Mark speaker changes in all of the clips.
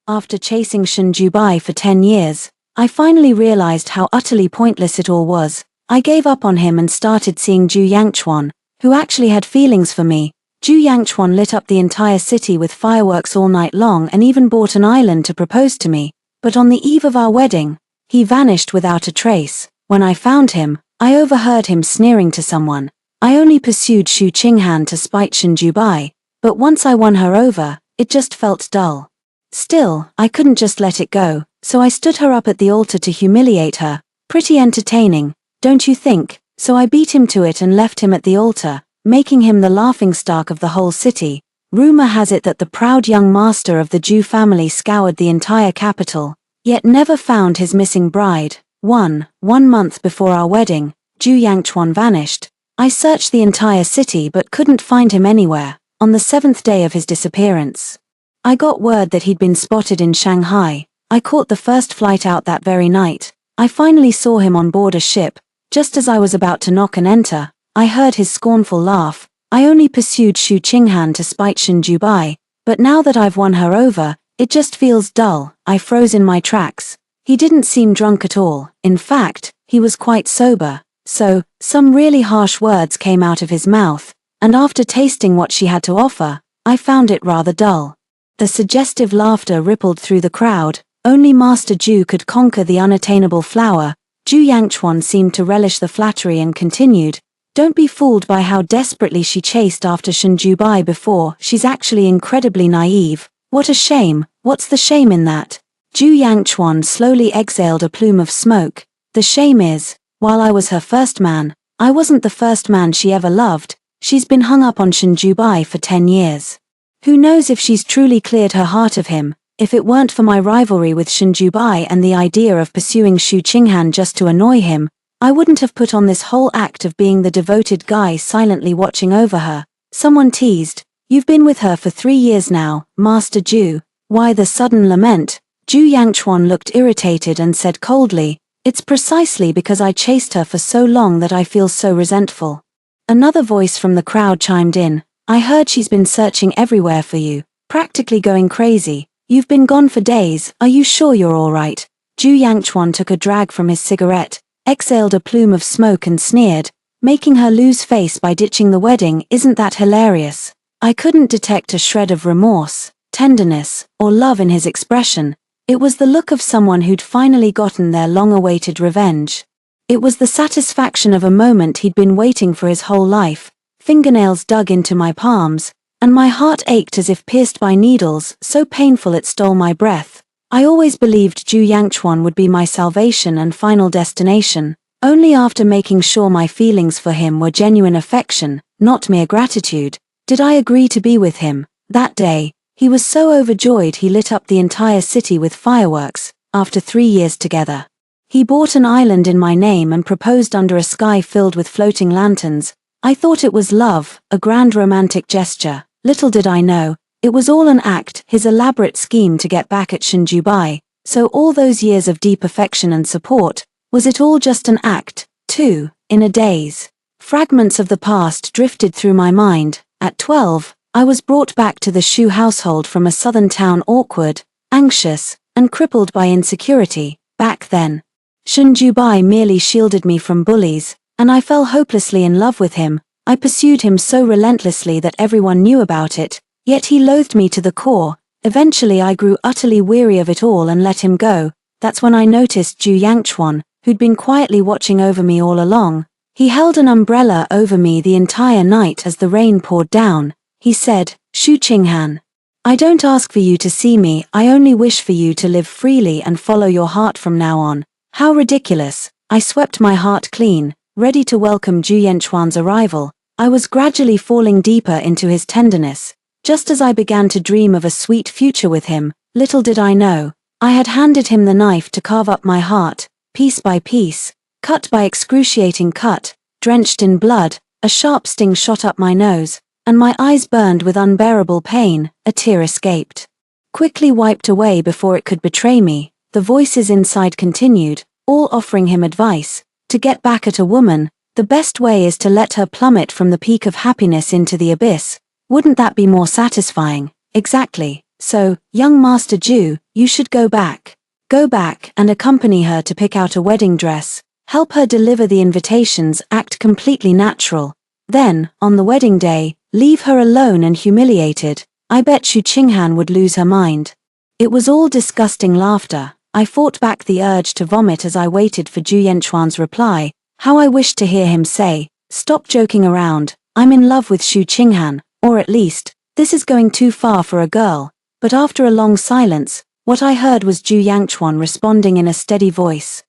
Speaker 1: After chasing Shinjubai for 10 years, I finally realized how utterly pointless it all was. I gave up on him and started seeing Ju Yangchuan, who actually had feelings for me. Ju Yangchuan lit up the entire city with fireworks all night long and even bought an island to propose to me. But on the eve of our wedding, he vanished without a trace. When I found him, I overheard him sneering to someone. I only pursued Xu Qinghan to spite Shinjubai, but once I won her over, it just felt dull. Still, I couldn't just let it go, so I stood her up at the altar to humiliate her. Pretty entertaining, don't you think? So I beat him to it and left him at the altar, making him the laughingstock of the whole city. Rumor has it that the proud young master of the Ju family scoured the entire capital, yet never found his missing bride. 1 month before our wedding, Ju Yangchuan vanished. I searched the entire city but couldn't find him anywhere. On the 7th day of his disappearance, I got word that he'd been spotted in Shanghai. I caught the first flight out that very night. I finally saw him on board a ship. Just as I was about to knock and enter, I heard his scornful laugh. I only pursued Xu Qinghan to spite Shinjubai, but now that I've won her over, it just feels dull. I froze in my tracks. He didn't seem drunk at all. In fact, he was quite sober. So, some really harsh words came out of his mouth, and after tasting what she had to offer, I found it rather dull. The suggestive laughter rippled through the crowd. Only Master Ju could conquer the unattainable flower. Ju Yangchuan seemed to relish the flattery and continued, "Don't be fooled by how desperately she chased after Shinjubai before. She's actually incredibly naive. What a shame. What's the shame in that?" Ju Yangchuan slowly exhaled a plume of smoke. "The shame is, while I was her first man, I wasn't the first man she ever loved. She's been hung up on Shinjubai for 10 years. Who knows if she's truly cleared her heart of him. If it weren't for my rivalry with Shinjubai and the idea of pursuing Xu Qinghan just to annoy him, I wouldn't have put on this whole act of being the devoted guy silently watching over her." Someone teased, "You've been with her for 3 years now, Master Ju. Why the sudden lament?" Ju Yangchuan looked irritated and said coldly, "It's precisely because I chased her for so long that I feel so resentful." Another voice from the crowd chimed in, "I heard she's been searching everywhere for you, practically going crazy. You've been gone for days, are you sure you're all right?" Ju Yangchuan took a drag from his cigarette, exhaled a plume of smoke and sneered, "Making her lose face by ditching the wedding, isn't that hilarious?" I couldn't detect a shred of remorse, tenderness, or love in his expression. It was the look of someone who'd finally gotten their long-awaited revenge. It was the satisfaction of a moment he'd been waiting for his whole life. Fingernails dug into my palms, and my heart ached as if pierced by needles, so painful it stole my breath. I always believed Ju Yangchuan would be my salvation and final destination. Only after making sure my feelings for him were genuine affection, not mere gratitude, did I agree to be with him. That day, he was so overjoyed he lit up the entire city with fireworks. After 3 years together, he bought an island in my name and proposed under a sky filled with floating lanterns. I thought it was love, a grand romantic gesture. Little did I know, it was all an act, his elaborate scheme to get back at Shinjubai. So all those years of deep affection and support, was it all just an act, too? In a daze, fragments of the past drifted through my mind. At 12, I was brought back to the Shu household from a southern town, awkward, anxious, and crippled by insecurity. Back then, Shinjubai merely shielded me from bullies, and I fell hopelessly in love with him. I pursued him so relentlessly that everyone knew about it, yet he loathed me to the core. Eventually I grew utterly weary of it all and let him go. That's when I noticed Ju Yangchuan, who'd been quietly watching over me all along. He held an umbrella over me the entire night as the rain poured down. He said, "Xu Qinghan, I don't ask for you to see me, I only wish for you to live freely and follow your heart from now on." How ridiculous. I swept my heart clean, ready to welcome Ju Yangchuan's arrival. I was gradually falling deeper into his tenderness. Just as I began to dream of a sweet future with him, little did I know, I had handed him the knife to carve up my heart, piece by piece, cut by excruciating cut, drenched in blood. A sharp sting shot up my nose, and my eyes burned with unbearable pain. A tear escaped, quickly wiped away before it could betray me. The voices inside continued, all offering him advice. To get back at a woman, the best way is to let her plummet from the peak of happiness into the abyss. Wouldn't that be more satisfying? Exactly. So, young Master Ju, You should go back. Go back and accompany her to pick out a wedding dress. Help her deliver the invitations, act completely natural. Then, on the wedding day, leave her alone and humiliated. I bet Xu Qinghan would lose her mind. It was all disgusting laughter. I fought back the urge to vomit as I waited for Zhu Yanchuan's reply. How I wished to hear him say, "Stop joking around, I'm in love with Xu Qinghan," or at least, "This is going too far for a girl." But after a long silence, what I heard was Zhu Yangchuan responding in a steady voice,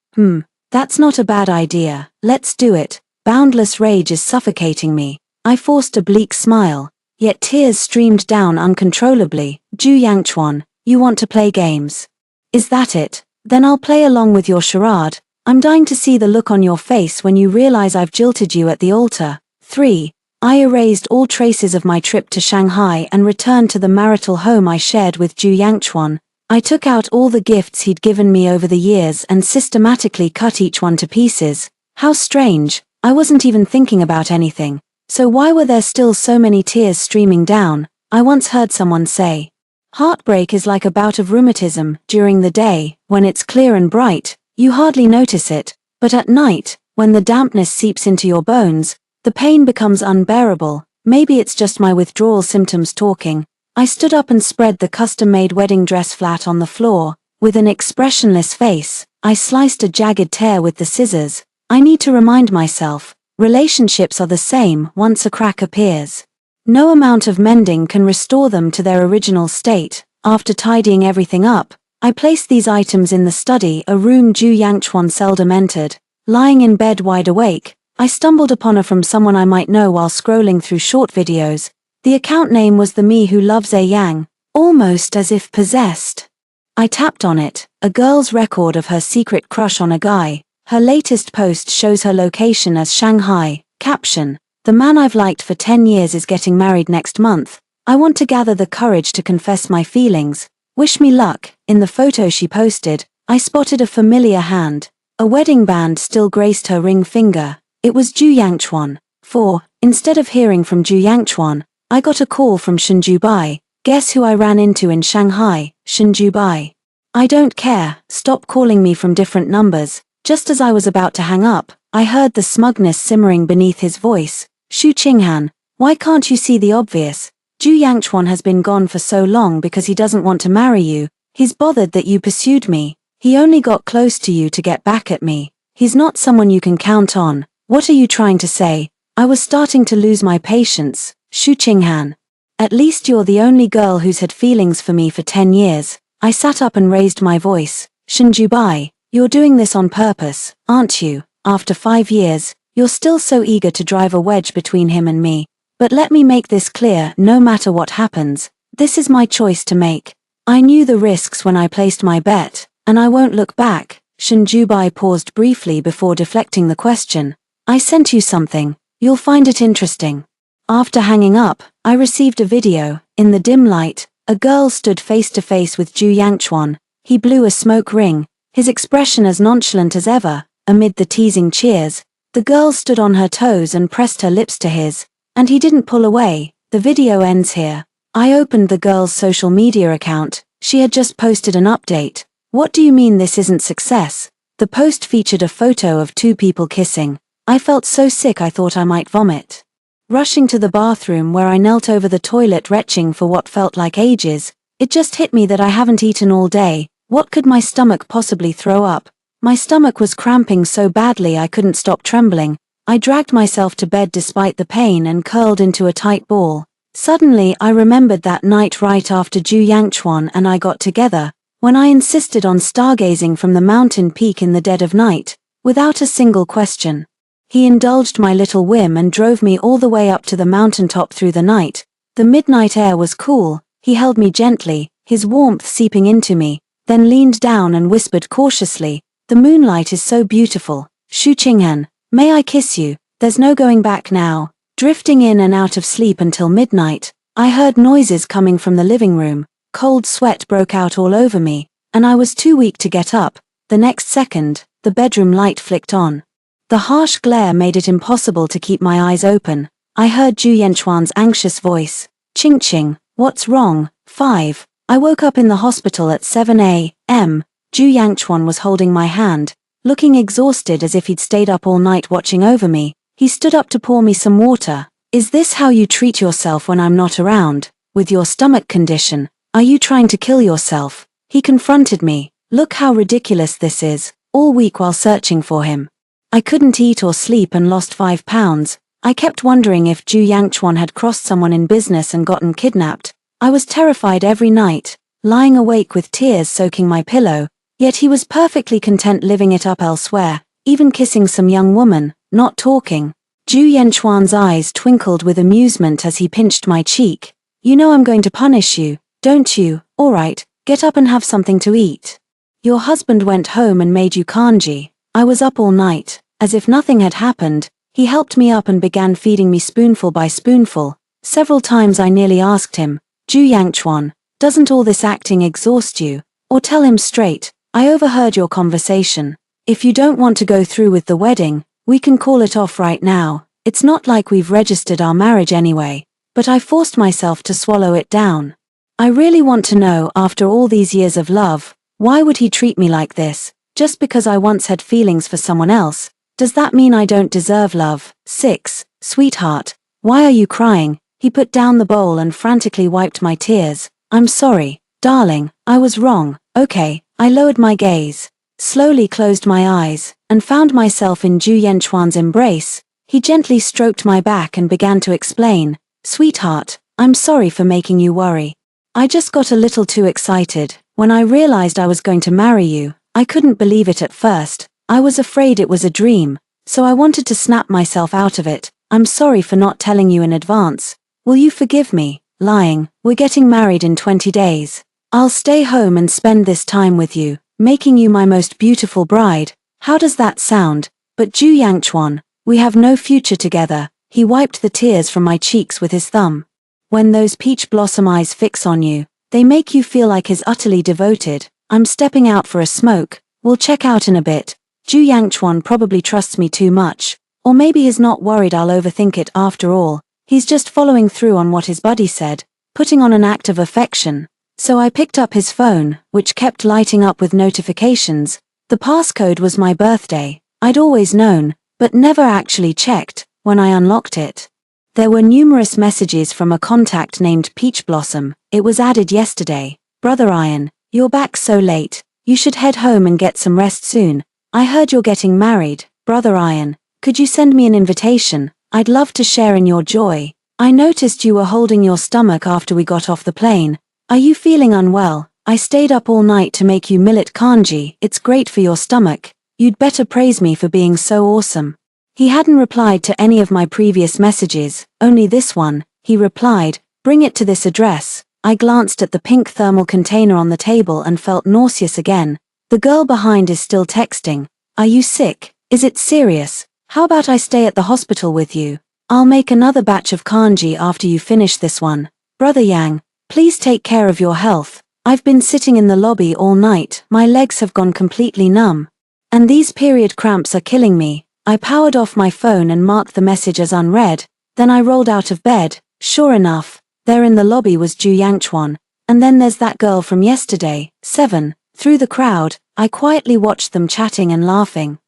Speaker 1: "That's not a bad idea, let's do it. Boundless rage is suffocating me." I forced a bleak smile, yet tears streamed down uncontrollably. "Zhu Yangchuan, you want to play games? Is that it? Then I'll play along with your charade. I'm dying to see the look on your face when you realize I've jilted you at the altar." 3. I erased all traces of my trip to Shanghai and returned to the marital home I shared with Zhu Yangchuan. I took out all the gifts he'd given me over the years and systematically cut each one to pieces. How strange, I wasn't even thinking about anything. So why were there still so many tears streaming down? I once heard someone say, "Heartbreak is like a bout of rheumatism. During the day, when it's clear and bright, you hardly notice it, but at night, when the dampness seeps into your bones, the pain becomes unbearable." Maybe it's just my withdrawal symptoms talking. I stood up and spread the custom-made wedding dress flat on the floor. With an expressionless face, I sliced a jagged tear with the scissors. I need to remind myself, relationships are the same once a crack appears. No amount of mending can restore them to their original state. After tidying everything up, I placed these items in the study, a room Zhu Yangchuan seldom entered. Lying in bed wide awake, I stumbled upon her from someone I might know while scrolling through short videos. The account name was the Me Who Loves A Yang, almost as if possessed. I tapped on it, a girl's record of her secret crush on a guy. Her latest post shows her location as Shanghai. Caption: "The man I've liked for 10 years is getting married next month. I want to gather the courage to confess my feelings. Wish me luck." In the photo she posted, I spotted a familiar hand. A wedding band still graced her ring finger. It was Zhu Yangchuan. 4. Instead of hearing from Zhu Yangchuan, I got a call from Shenju Bai. Guess who I ran into in Shanghai? Shenju Bai. "I don't care, stop calling me from different numbers." Just as I was about to hang up, I heard the smugness simmering beneath his voice. "Xu Qinghan, why can't you see the obvious? Zhu Yangchuan has been gone for so long because he doesn't want to marry you. He's bothered that you pursued me. He only got close to you to get back at me. He's not someone you can count on. What are you trying to say?" I was starting to lose my patience. "Xu Qinghan, at least you're the only girl who's had feelings for me for 10 years. I sat up and raised my voice. "Shenju Bai, you're doing this on purpose, aren't you? After 5 years, you're still so eager to drive a wedge between him and me. But let me make this clear, no matter what happens, this is my choice to make. I knew the risks when I placed my bet, and I won't look back." Shenju Bai paused briefly before deflecting the question. "I sent you something. You'll find it interesting." After hanging up, I received a video. In the dim light, a girl stood face to face with Zhu Yangchuan. He blew a smoke ring, his expression as nonchalant as ever. Amid the teasing cheers, the girl stood on her toes and pressed her lips to his, and he didn't pull away. The video ends here. I opened the girl's social media account. She had just posted an update. "What do you mean this isn't success?" The post featured a photo of 2 people kissing. I felt so sick I thought I might vomit. Rushing to the bathroom where I knelt over the toilet retching for what felt like ages, it just hit me that I haven't eaten all day. What could my stomach possibly throw up? My stomach was cramping so badly I couldn't stop trembling. I dragged myself to bed despite the pain and curled into a tight ball. Suddenly I remembered that night right after Zhu Yangchuan and I got together, when I insisted on stargazing from the mountain peak in the dead of night, without a single question. He indulged my little whim and drove me all the way up to the mountaintop through the night. The midnight air was cool. He held me gently, his warmth seeping into me, then leaned down and whispered cautiously, "The moonlight is so beautiful. Xu Qinghan, may I kiss you? There's no going back now." Drifting in and out of sleep until midnight, I heard noises coming from the living room. Cold sweat broke out all over me, and I was too weak to get up. The next second, the bedroom light flicked on. The harsh glare made it impossible to keep my eyes open. I heard Zhu Yanchuan's anxious voice. "Ching Ching, what's wrong?" 5. I woke up in the hospital at 7 a.m. Ju Yangchuan was holding my hand, looking exhausted as if he'd stayed up all night watching over me. He stood up to pour me some water. Is this how you treat yourself when I'm not around? With your stomach condition, are you trying to kill yourself? He confronted me. Look how ridiculous this is, all week while searching for him. I couldn't eat or sleep and lost 5 pounds. I kept wondering if Ju Yangchuan had crossed someone in business and gotten kidnapped. I was terrified every night, lying awake with tears soaking my pillow, yet he was perfectly content living it up elsewhere, even kissing some young woman, not talking. Ju Yangchuan's eyes twinkled with amusement as he pinched my cheek. You know I'm going to punish you, don't you? All right, get up and have something to eat. Your husband went home and made you kanji. I was up all night. As if nothing had happened, he helped me up and began feeding me spoonful by spoonful. Several times I nearly asked him, Ju Yangchuan, doesn't all this acting exhaust you? Or tell him straight, I overheard your conversation. If you don't want to go through with the wedding, we can call it off right now. It's not like we've registered our marriage anyway. But I forced myself to swallow it down. I really want to know, after all these years of love, why would he treat me like this? Just because I once had feelings for someone else? Does that mean I don't deserve love? 6. Sweetheart, why are you crying? He put down the bowl and frantically wiped my tears. I'm sorry, darling, I was wrong. Okay, I lowered my gaze, slowly closed my eyes, and found myself in Ju Yangchuan's embrace. He gently stroked my back and began to explain. Sweetheart, I'm sorry for making you worry. I just got a little too excited. When I realized I was going to marry you, I couldn't believe it at first. I was afraid it was a dream, so I wanted to snap myself out of it. I'm sorry for not telling you in advance. Will you forgive me? Lying. We're getting married in 20 days. I'll stay home and spend this time with you, making you my most beautiful bride. How does that sound? But Ju Yangchuan, we have no future together. He wiped the tears from my cheeks with his thumb. When those peach blossom eyes fix on you, they make you feel like he's utterly devoted. I'm stepping out for a smoke. We'll check out in a bit. Ju Yangchuan probably trusts me too much. Or maybe he's not worried I'll overthink it after all. He's just following through on what his buddy said, putting on an act of affection. So I picked up his phone, which kept lighting up with notifications. The passcode was my birthday. I'd always known, but never actually checked. When I unlocked it, there were numerous messages from a contact named Peach Blossom. It was added yesterday. Brother Ian, you're back so late. You should head home and get some rest soon. I heard you're getting married. Brother Ian, could you send me an invitation? I'd love to share in your joy. I noticed you were holding your stomach after we got off the plane. Are you feeling unwell? I stayed up all night to make you millet kanji. It's great for your stomach. You'd better praise me for being so awesome. He hadn't replied to any of my previous messages, only this one. He replied, bring it to this address. I glanced at the pink thermal container on the table and felt nauseous again. The girl behind is still texting. Are you sick? Is it serious? How about I stay at the hospital with you? I'll make another batch of kanji after you finish this one. Brother Yang, please take care of your health. I've been sitting in the lobby all night. My legs have gone completely numb. And these period cramps are killing me. I powered off my phone and marked the message as unread. Then I rolled out of bed. Sure enough, there in the lobby was Ju Yangchuan. And then there's that girl from yesterday. 7. Through the crowd, I quietly watched them chatting and laughing.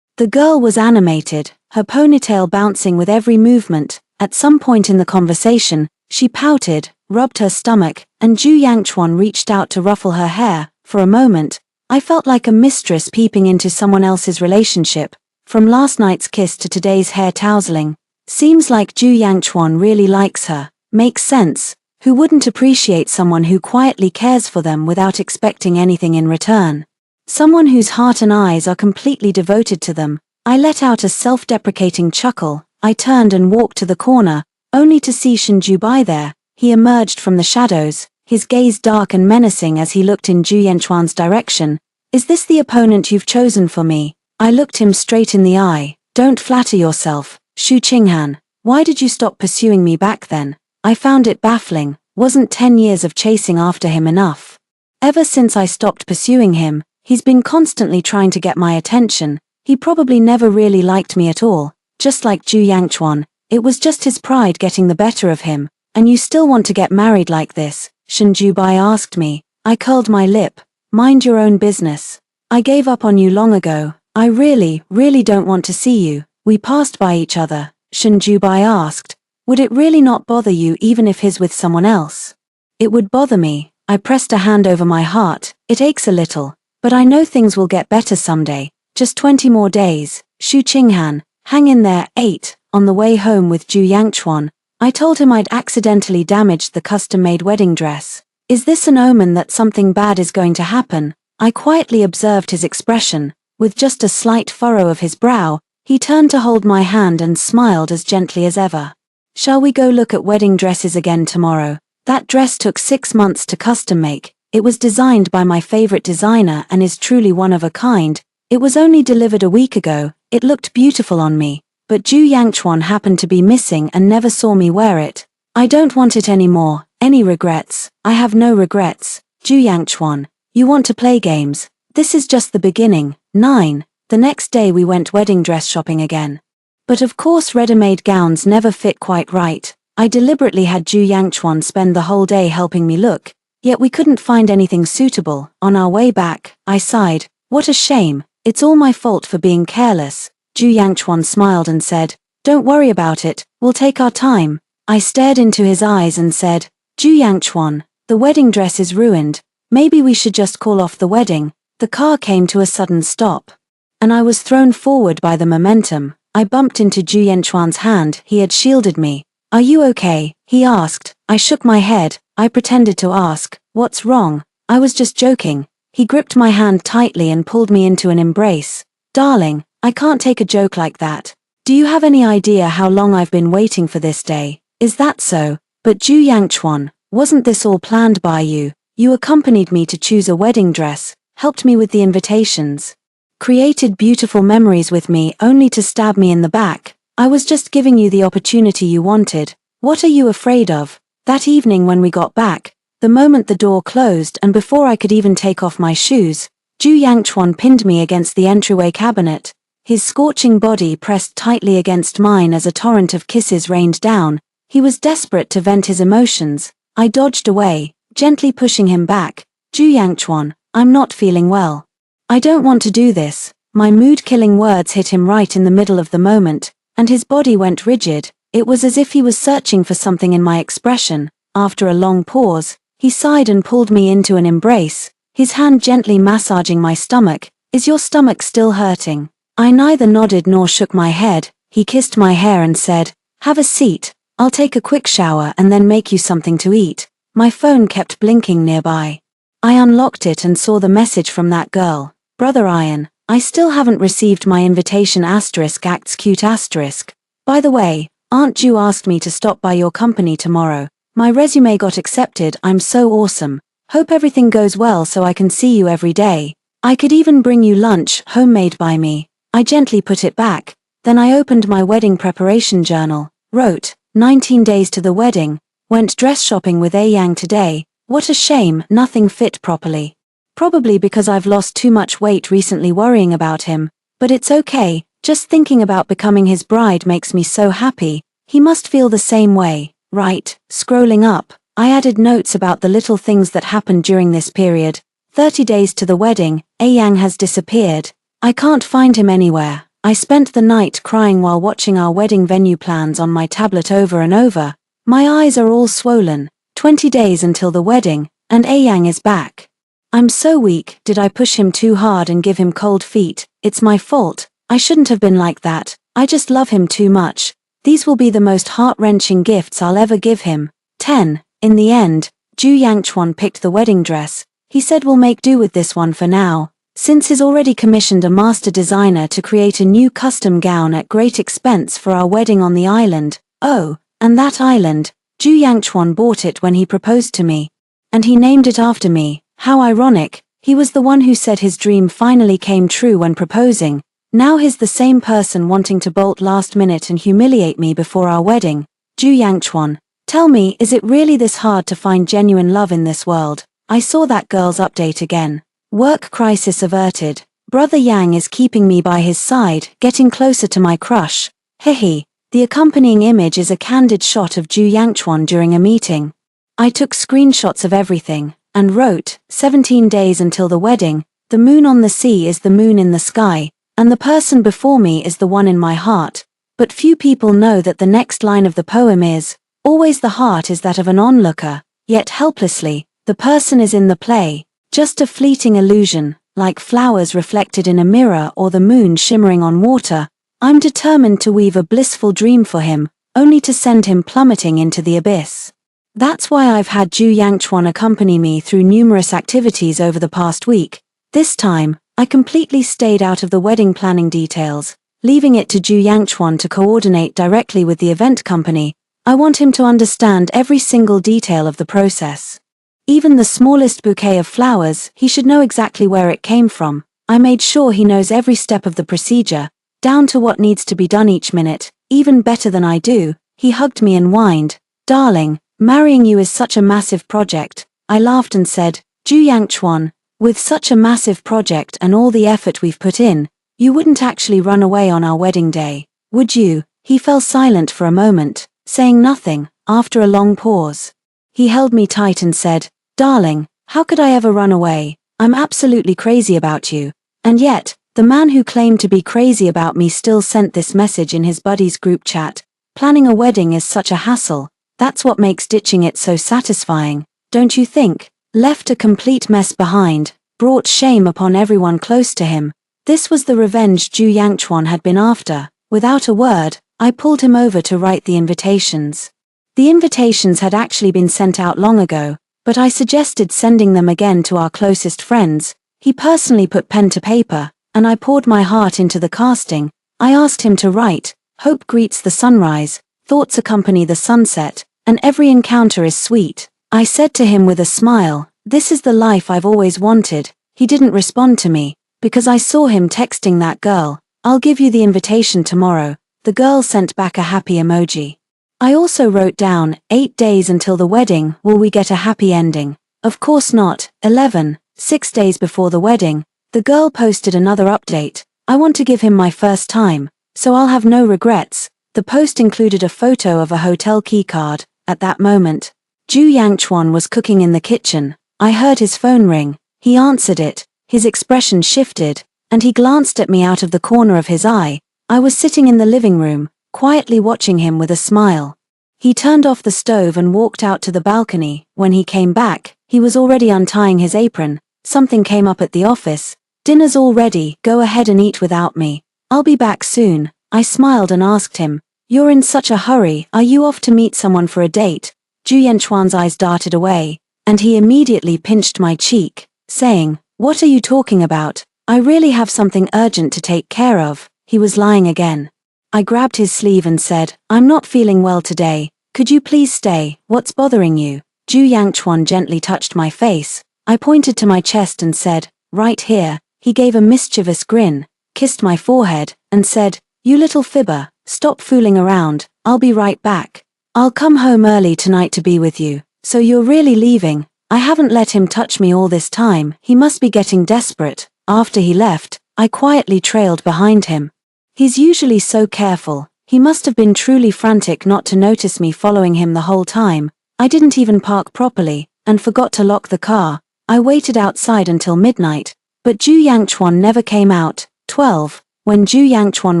Speaker 1: The girl was animated, her ponytail bouncing with every movement. At some point in the conversation, she pouted, rubbed her stomach, and Ju Yangchuan reached out to ruffle her hair. For a moment, I felt like a mistress peeping into someone else's relationship. From last night's kiss to today's hair tousling. Seems like Ju Yangchuan really likes her. Makes sense. Who wouldn't appreciate someone who quietly cares for them without expecting anything in return? Someone whose heart and eyes are completely devoted to them. I let out a self-deprecating chuckle. I turned and walked to the corner, only to see Shinju by there. He emerged from the shadows, his gaze dark and menacing as he looked in Ju Yangchuan's direction. Is this the opponent you've chosen for me? I looked him straight in the eye. Don't flatter yourself, Shu Qinghan. Why did you stop pursuing me back then? I found it baffling. Wasn't 10 years of chasing after him enough? Ever since I stopped pursuing him, he's been constantly trying to get my attention. He probably never really liked me at all. Just like Ju Yangchuan, it was just his pride getting the better of him. And you still want to get married like this? Shen Jubai asked me. I curled my lip. Mind your own business. I gave up on you long ago. I really don't want to see you. We passed by each other. Shen Jubai asked. Would it really not bother you even if he's with someone else? It would bother me. I pressed a hand over my heart. It aches a little. But I know things will get better someday. Just 20 more days. Shu Qinghan, hang in there. 8. On the way home with Zhu Yangchuan, I told him I'd accidentally damaged the custom-made wedding dress. Is this an omen that something bad is going to happen? I quietly observed his expression. With just a slight furrow of his brow, he turned to hold my hand and smiled as gently as ever. Shall we go look at wedding dresses again tomorrow? That dress took 6 months to custom make. It was designed by my favorite designer and is truly one of a kind. It was only delivered a week ago. It looked beautiful on me. But Zhu Yangchuan happened to be missing and never saw me wear it. I don't want it anymore. Any regrets? I have no regrets. Zhu Yangchuan, you want to play games? This is just the beginning. 9. The next day we went wedding dress shopping again. But of course ready-made gowns never fit quite right. I deliberately had Zhu Yangchuan spend the whole day helping me look, yet we couldn't find anything suitable. On our way back, I sighed. What a shame. It's all my fault for being careless. Zhu Yangchuan smiled and said, Don't worry about it, we'll take our time. I stared into his eyes and said, Zhu Yangchuan, the wedding dress is ruined. Maybe we should just call off the wedding. The car came to a sudden stop. And I was thrown forward by the momentum. I bumped into Zhu Yangchuan's hand. He had shielded me. Are you okay? He asked. I shook my head. I pretended to ask, What's wrong? I was just joking. He gripped my hand tightly and pulled me into an embrace. Darling, I can't take a joke like that. Do you have any idea how long I've been waiting for this day? Is that so? But Zhu Yangchuan, wasn't this all planned by you? You accompanied me to choose a wedding dress, helped me with the invitations, created beautiful memories with me only to stab me in the back. I was just giving you the opportunity you wanted. What are you afraid of? That evening when we got back, the moment the door closed and before I could even take off my shoes, Zhu Yangchuan pinned me against the entryway cabinet. His scorching body pressed tightly against mine as a torrent of kisses rained down. He was desperate to vent his emotions. I dodged away, gently pushing him back. Zhu Yangchuan, I'm not feeling well. I don't want to do this. My mood-killing words hit him right in the middle of the moment, and his body went rigid. It was as if he was searching for something in my expression. After a long pause, he sighed and pulled me into an embrace, his hand gently massaging my stomach. Is your stomach still hurting? I neither nodded nor shook my head. He kissed my hair and said, Have a seat. I'll take a quick shower and then make you something to eat. My phone kept blinking nearby. I unlocked it and saw the message from that girl. Brother Ian, I still haven't received my invitation **, acts cute **. By the way, Aunt Ju asked me to stop by your company tomorrow. My resume got accepted. I'm so awesome. Hope everything goes well so I can see you every day. I could even bring you lunch, homemade by me. I gently put it back. Then I opened my wedding preparation journal, wrote, 19 days to the wedding, went dress shopping with Yang today. What a shame, nothing fit properly. Probably because I've lost too much weight recently worrying about him. But it's okay, just thinking about becoming his bride makes me so happy. He must feel the same way, right? Scrolling up, I added notes about the little things that happened during this period. 30 days to the wedding, Yang has disappeared. I can't find him anywhere. I spent the night crying while watching our wedding venue plans on my tablet over and over. My eyes are all swollen. 20 days until the wedding, and Yang is back. I'm so weak. Did I push him too hard and give him cold feet? It's my fault. I shouldn't have been like that. I just love him too much. These will be the most heart-wrenching gifts I'll ever give him. 10. In the end, Zhu Yangchuan picked the wedding dress. He said we'll make do with this one for now, since he's already commissioned a master designer to create a new custom gown at great expense for our wedding on the island. Oh, and that island, Zhu Yangchuan bought it when he proposed to me. And he named it after me. How ironic. He was the one who said his dream finally came true when proposing. Now he's the same person wanting to bolt last minute and humiliate me before our wedding. Zhu Yangchuan, tell me, is it really this hard to find genuine love in this world? I saw that girl's update again. Work crisis averted. Brother Yang is keeping me by his side, getting closer to my crush. Hehe. The accompanying image is a candid shot of Zhu Yangchuan during a meeting. I took screenshots of everything, and wrote, 17 days until the wedding, the moon on the sea is the moon in the sky, and the person before me is the one in my heart. But few people know that the next line of the poem is, always the heart is that of an onlooker, yet helplessly, the person is in the play, just a fleeting illusion, like flowers reflected in a mirror or the moon shimmering on water. I'm determined to weave a blissful dream for him, only to send him plummeting into the abyss. That's why I've had Ju Yangchuan accompany me through numerous activities over the past week. This time, I completely stayed out of the wedding planning details, leaving it to Ju Yangchuan to coordinate directly with the event company. I want him to understand every single detail of the process. Even the smallest bouquet of flowers, he should know exactly where it came from. I made sure he knows every step of the procedure, down to what needs to be done each minute, even better than I do. He hugged me and whined, "Darling, marrying you is such a massive project." I laughed and said, "Ju Yangchuan, with such a massive project and all the effort we've put in, you wouldn't actually run away on our wedding day, would you?" He fell silent for a moment, saying nothing. After a long pause, he held me tight and said, "Darling, how could I ever run away? I'm absolutely crazy about you." And yet, the man who claimed to be crazy about me still sent this message in his buddies' group chat. Planning a wedding is such a hassle. That's what makes ditching it so satisfying, don't you think? Left a complete mess behind, brought shame upon everyone close to him. This was the revenge Ju Yangchuan had been after. Without a word, I pulled him over to write the invitations. The invitations had actually been sent out long ago, but I suggested sending them again to our closest friends. He personally put pen to paper, and I poured my heart into the casting. I asked him to write, "Hope greets the sunrise, thoughts accompany the sunset, and every encounter is sweet." I said to him with a smile, "This is the life I've always wanted." He didn't respond to me, because I saw him texting that girl, "I'll give you the invitation tomorrow." The girl sent back a happy emoji. I also wrote down, 8 days until the wedding, will we get a happy ending? Of course not. 11, 6 days before the wedding, the girl posted another update, "I want to give him my first time, so I'll have no regrets." The post included a photo of a hotel keycard. At that moment, Ju Yangchuan was cooking in the kitchen. I heard his phone ring. He answered it, his expression shifted, and he glanced at me out of the corner of his eye. I was sitting in the living room, quietly watching him with a smile. He turned off the stove and walked out to the balcony. When he came back, he was already untying his apron. "Something came up at the office. Dinner's all ready, go ahead and eat without me. I'll be back soon." I smiled and asked him, "You're in such a hurry, are you off to meet someone for a date?" Ju Yangchuan's eyes darted away, and he immediately pinched my cheek, saying, "What are you talking about? I really have something urgent to take care of." He was lying again. I grabbed his sleeve and said, "I'm not feeling well today. Could you please stay? What's bothering you?" Ju Yangchuan gently touched my face. I pointed to my chest and said, "Right here." He gave a mischievous grin, kissed my forehead, and said, "You little fibber, stop fooling around, I'll be right back. I'll come home early tonight to be with you." "So you're really leaving?" I haven't let him touch me all this time, he must be getting desperate. After he left, I quietly trailed behind him. He's usually so careful. He must have been truly frantic not to notice me following him the whole time. I didn't even park properly, and forgot to lock the car. I waited outside until midnight, but Ju Yangchuan never came out. 12. When Ju Yangchuan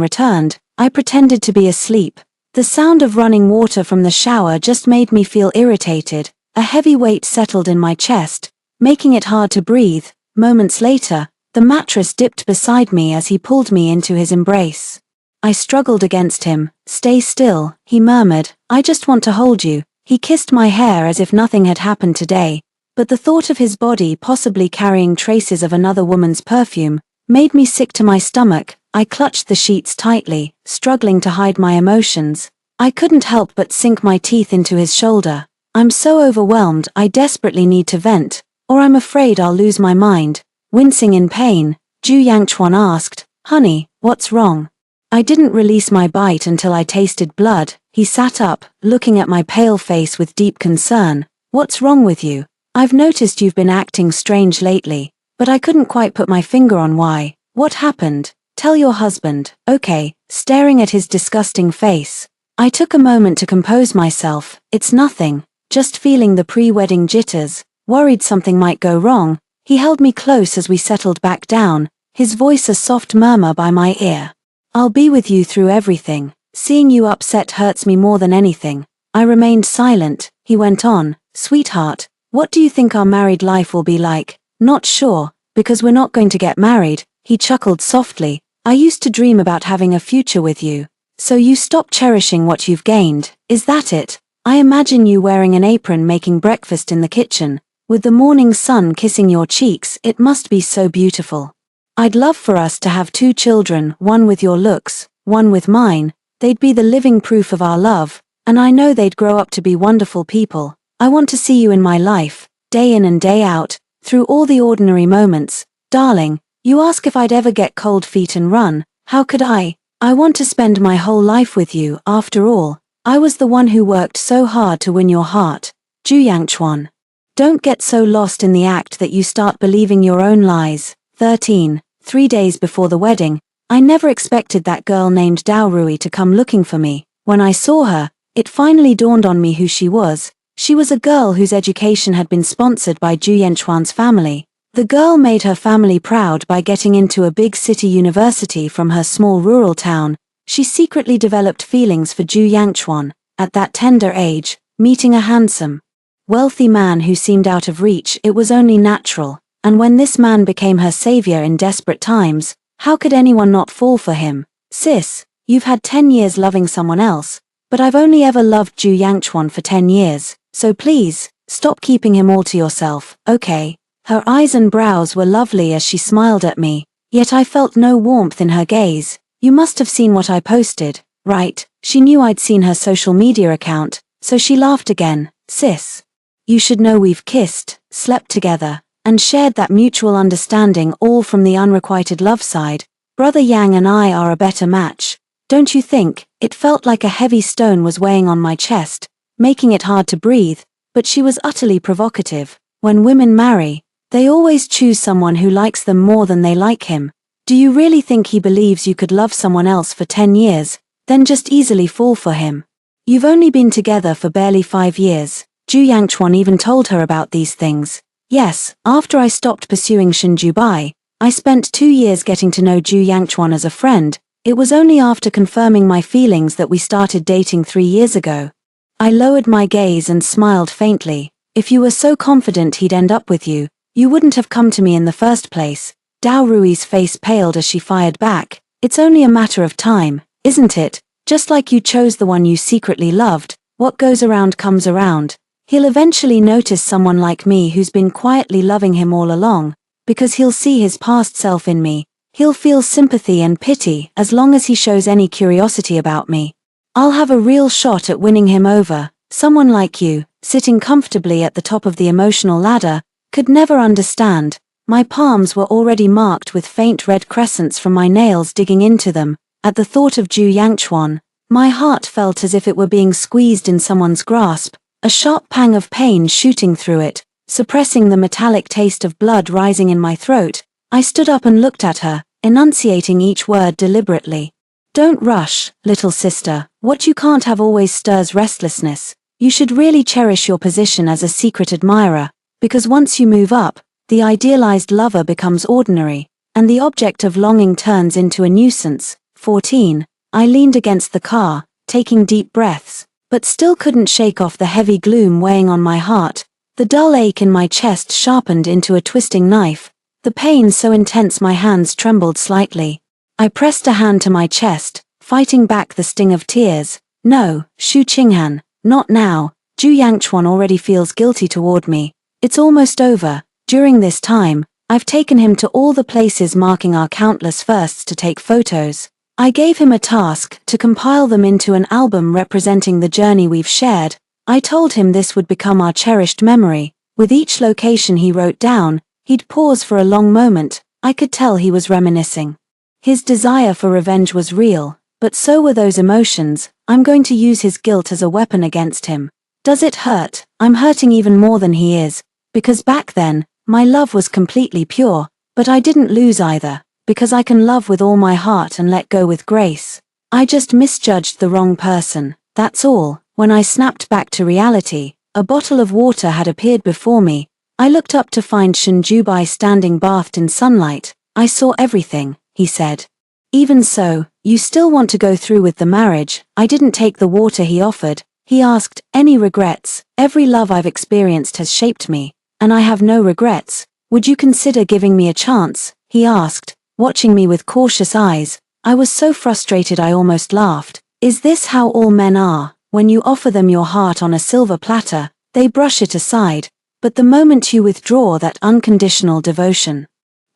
Speaker 1: returned, I pretended to be asleep. The sound of running water from the shower just made me feel irritated. A heavy weight settled in my chest, making it hard to breathe. Moments later, the mattress dipped beside me as he pulled me into his embrace. I struggled against him. "Stay still," he murmured, "I just want to hold you." He kissed my hair as if nothing had happened today, but the thought of his body possibly carrying traces of another woman's perfume made me sick to my stomach. I clutched the sheets tightly, struggling to hide my emotions. I couldn't help but sink my teeth into his shoulder. "I'm so overwhelmed, I desperately need to vent, or I'm afraid I'll lose my mind." Wincing in pain, Ju Yangchuan asked, "Honey, what's wrong?" I didn't release my bite until I tasted blood. He sat up, looking at my pale face with deep concern. "What's wrong with you? I've noticed you've been acting strange lately, but I couldn't quite put my finger on why. What happened? Tell your husband." "Okay," staring at his disgusting face. I took a moment to compose myself. "It's nothing. just feeling the pre-wedding jitters, worried something might go wrong. He held me close as we settled back down, his voice a soft murmur by my ear. I'll be with you through everything. Seeing you upset hurts me more than anything. I remained silent. He went on, sweetheart, what do you think our married life will be like? Not sure, because we're not going to get married. He chuckled softly. I used to dream about having a future with you. So you stop cherishing what you've gained, is that it? I imagine you wearing an apron making breakfast in the kitchen, with the morning sun kissing your cheeks. It must be so beautiful. I'd love for us to have 2 children, one with your looks, one with mine. They'd be the living proof of our love, and I know they'd grow up to be wonderful people. I want to see you in my life, day in and day out, through all the ordinary moments. Darling, you ask if I'd ever get cold feet and run. How could I? I want to spend my whole life with you. After all, I was the one who worked so hard to win your heart. Ju Yangchuan. Don't get so lost in the act that you start believing your own lies. 13. 3 days before the wedding, I never expected that girl named Dao Rui to come looking for me. When I saw her, it finally dawned on me who she was. She was a girl whose education had been sponsored by Ju Yanchuan's family. The girl made her family proud by getting into a big city university from her small rural town. She secretly developed feelings for Ju Yangchuan. At that tender age, meeting a handsome, wealthy man who seemed out of reach, it was only natural. And when this man became her savior in desperate times, how could anyone not fall for him? Sis, you've had 10 years loving someone else, but I've only ever loved Ju Yangchuan for 10 years, so please, stop keeping him all to yourself, okay? Her eyes and brows were lovely as she smiled at me, yet I felt no warmth in her gaze. You must have seen what I posted, right? She knew I'd seen her social media account, so she laughed again. Sis, you should know we've kissed, slept together, and shared that mutual understanding, all from the unrequited love side. Brother Yang and I are a better match. Don't you think? It felt like a heavy stone was weighing on my chest, making it hard to breathe, but she was utterly provocative. When women marry, they always choose someone who likes them more than they like him. Do you really think he believes you could love someone else for 10 years, then just easily fall for him? You've only been together for barely 5 years. Ju Yangchuan even told her about these things. Yes, after I stopped pursuing Shinju Bai, I spent 2 years getting to know Ju Yangchuan as a friend. It was only after confirming my feelings that we started dating 3 years ago. I lowered my gaze and smiled faintly. If you were so confident he'd end up with you, you wouldn't have come to me in the first place. Dao Rui's face paled as she fired back. It's only a matter of time, isn't it? Just like you chose the one you secretly loved. What goes around comes around. He'll eventually notice someone like me who's been quietly loving him all along, because he'll see his past self in me. He'll feel sympathy and pity as long as he shows any curiosity about me. I'll have a real shot at winning him over. Someone like you, sitting comfortably at the top of the emotional ladder, could never understand. My palms were already marked with faint red crescents from my nails digging into them. At the thought of Ju Yangchuan, my heart felt as if it were being squeezed in someone's grasp, a sharp pang of pain shooting through it, suppressing the metallic taste of blood rising in my throat. I stood up and looked at her, enunciating each word deliberately. Don't rush, little sister. What you can't have always stirs restlessness. You should really cherish your position as a secret admirer, because once you move up, the idealized lover becomes ordinary, and the object of longing turns into a nuisance. 14. I leaned against the car, taking deep breaths, but still couldn't shake off the heavy gloom weighing on my heart. The dull ache in my chest sharpened into a twisting knife, the pain so intense my hands trembled slightly. I pressed a hand to my chest, fighting back the sting of tears. No, Shu Qinghan, not now. Ju Yangchuan already feels guilty toward me. It's almost over. During this time, I've taken him to all the places marking our countless firsts to take photos. I gave him a task to compile them into an album representing the journey we've shared. I told him this would become our cherished memory. With each location he wrote down, he'd pause for a long moment. I could tell he was reminiscing. His desire for revenge was real, but so were those emotions. I'm going to use his guilt as a weapon against him. Does it hurt? I'm hurting even more than he is, because back then, my love was completely pure, but I didn't lose either, because I can love with all my heart and let go with grace. I just misjudged the wrong person, that's all. When I snapped back to reality, A bottle of water had appeared before me. I looked up to find Shinjubai standing bathed in sunlight. I saw everything, he said. Even so, you still want to go through with the marriage? I didn't take the water he offered. He asked, any regrets? Every love I've experienced has shaped me, and I have no regrets. Would you consider giving me a chance? He asked, watching me with cautious eyes. I was so frustrated I almost laughed. Is this how all men are? When you offer them your heart on a silver platter, they brush it aside. But the moment you withdraw that unconditional devotion,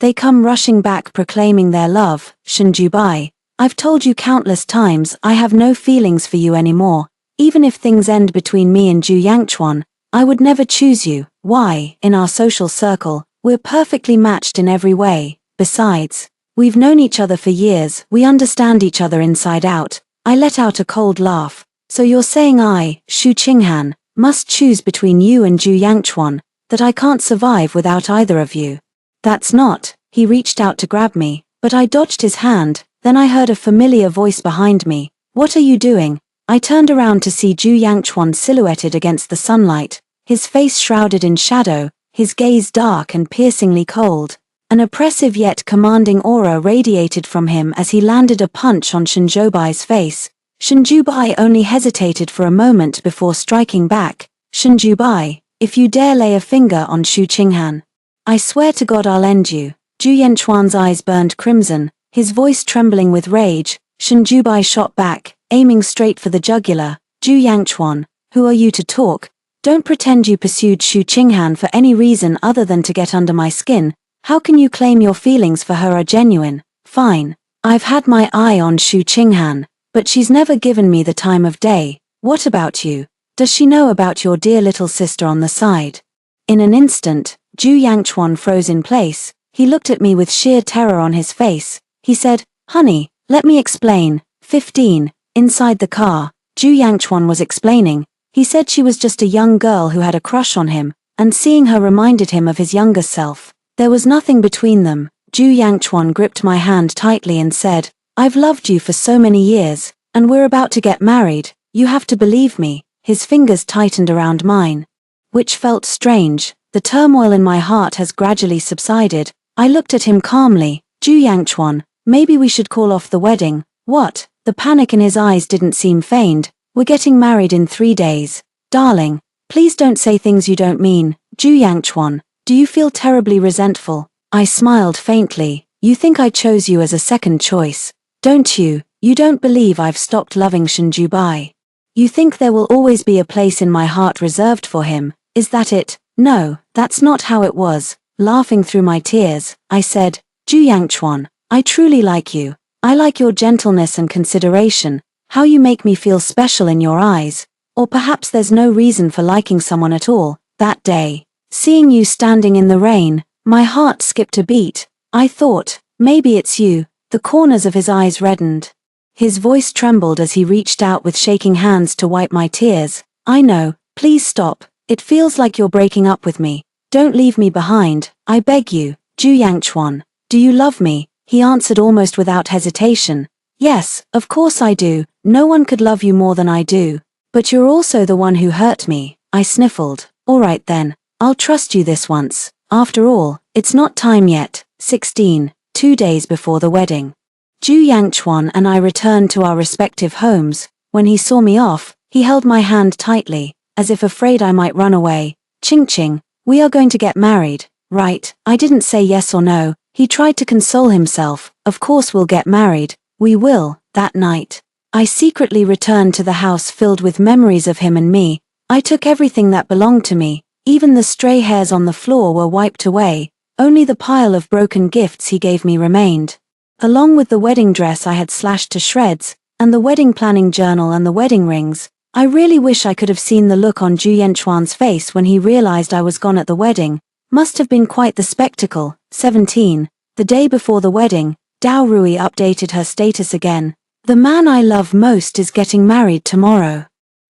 Speaker 1: they come rushing back proclaiming their love. Shinjubai, I've told you countless times I have no feelings for you anymore. Even if things end between me and Ju Yangchuan, I would never choose you. Why? In our social circle, we're perfectly matched in every way. Besides, we've known each other for years, we understand each other inside out. I let out a cold laugh. So you're saying I, Xu Qinghan, must choose between you and Ju Yangchuan, that I can't survive without either of you? That's not. He reached out to grab me, but I dodged his hand. Then I heard a familiar voice behind me. What are you doing? I turned around to see Ju Yangchuan silhouetted against the sunlight, his face shrouded in shadow, his gaze dark and piercingly cold. An oppressive yet commanding aura radiated from him as he landed a punch on Shinjubai's face. Shinjubai only hesitated for a moment before striking back. Shinjubai, if you dare lay a finger on Xu Qinghan, I swear to God I'll end you. Ju Yanchuan's eyes burned crimson, his voice trembling with rage. Shinjubai shot back, aiming straight for the jugular. Ju Yangchuan, who are you to talk? Don't pretend you pursued Xu Qinghan for any reason other than to get under my skin. How can you claim your feelings for her are genuine? Fine. I've had my eye on Xu Qinghan, but she's never given me the time of day. What about you? Does she know about your dear little sister on the side? In an instant, Ju Yangchuan froze in place. He looked at me with sheer terror on his face. He said, honey, let me explain. 15. Inside the car, Ju Yangchuan was explaining. He said she was just a young girl who had a crush on him, and seeing her reminded him of his younger self. There was nothing between them. Ju Yangchuan gripped my hand tightly and said, I've loved you for so many years, and we're about to get married. You have to believe me. His fingers tightened around mine, which felt strange. The turmoil in my heart has gradually subsided. I looked at him calmly. Ju Yangchuan, maybe we should call off the wedding. What? The panic in his eyes didn't seem feigned. We're getting married in 3 days. Darling, please don't say things you don't mean. Ju Yangchuan, do you feel terribly resentful? I smiled faintly. You think I chose you as a second choice, don't you? You don't believe I've stopped loving Shinjubai. You think there will always be a place in my heart reserved for him, is that it? No, that's not how it was. Laughing through my tears, I said, Ju Yangchuan, I truly like you. I like your gentleness and consideration, how you make me feel special in your eyes. Or perhaps there's no reason for liking someone at all. That day, seeing you standing in the rain, my heart skipped a beat. I thought, maybe it's you. The corners of his eyes reddened. His voice trembled as he reached out with shaking hands to wipe my tears. I know, please stop. It feels like you're breaking up with me. Don't leave me behind, I beg you. Ju Yangchuan, do you love me? He answered almost without hesitation. Yes, of course I do. No one could love you more than I do. But you're also the one who hurt me. I sniffled. All right then, I'll trust you this once. After all, it's not time yet. 16, 2 days before the wedding. Ju Yangchuan and I returned to our respective homes. When he saw me off, he held my hand tightly, as if afraid I might run away. Ching Ching, we are going to get married, right? I didn't say yes or no. He tried to console himself. Of course we'll get married. We will. That night, I secretly returned to the house filled with memories of him and me. I took everything that belonged to me. Even the stray hairs on the floor were wiped away. Only the pile of broken gifts he gave me remained, along with the wedding dress I had slashed to shreds, and the wedding planning journal and the wedding rings. I really wish I could have seen the look on Ju Yanchuan's face when he realized I was gone at the wedding. Must have been quite the spectacle. 17. The day before the wedding, Dao Rui updated her status again. The man I love most is getting married tomorrow.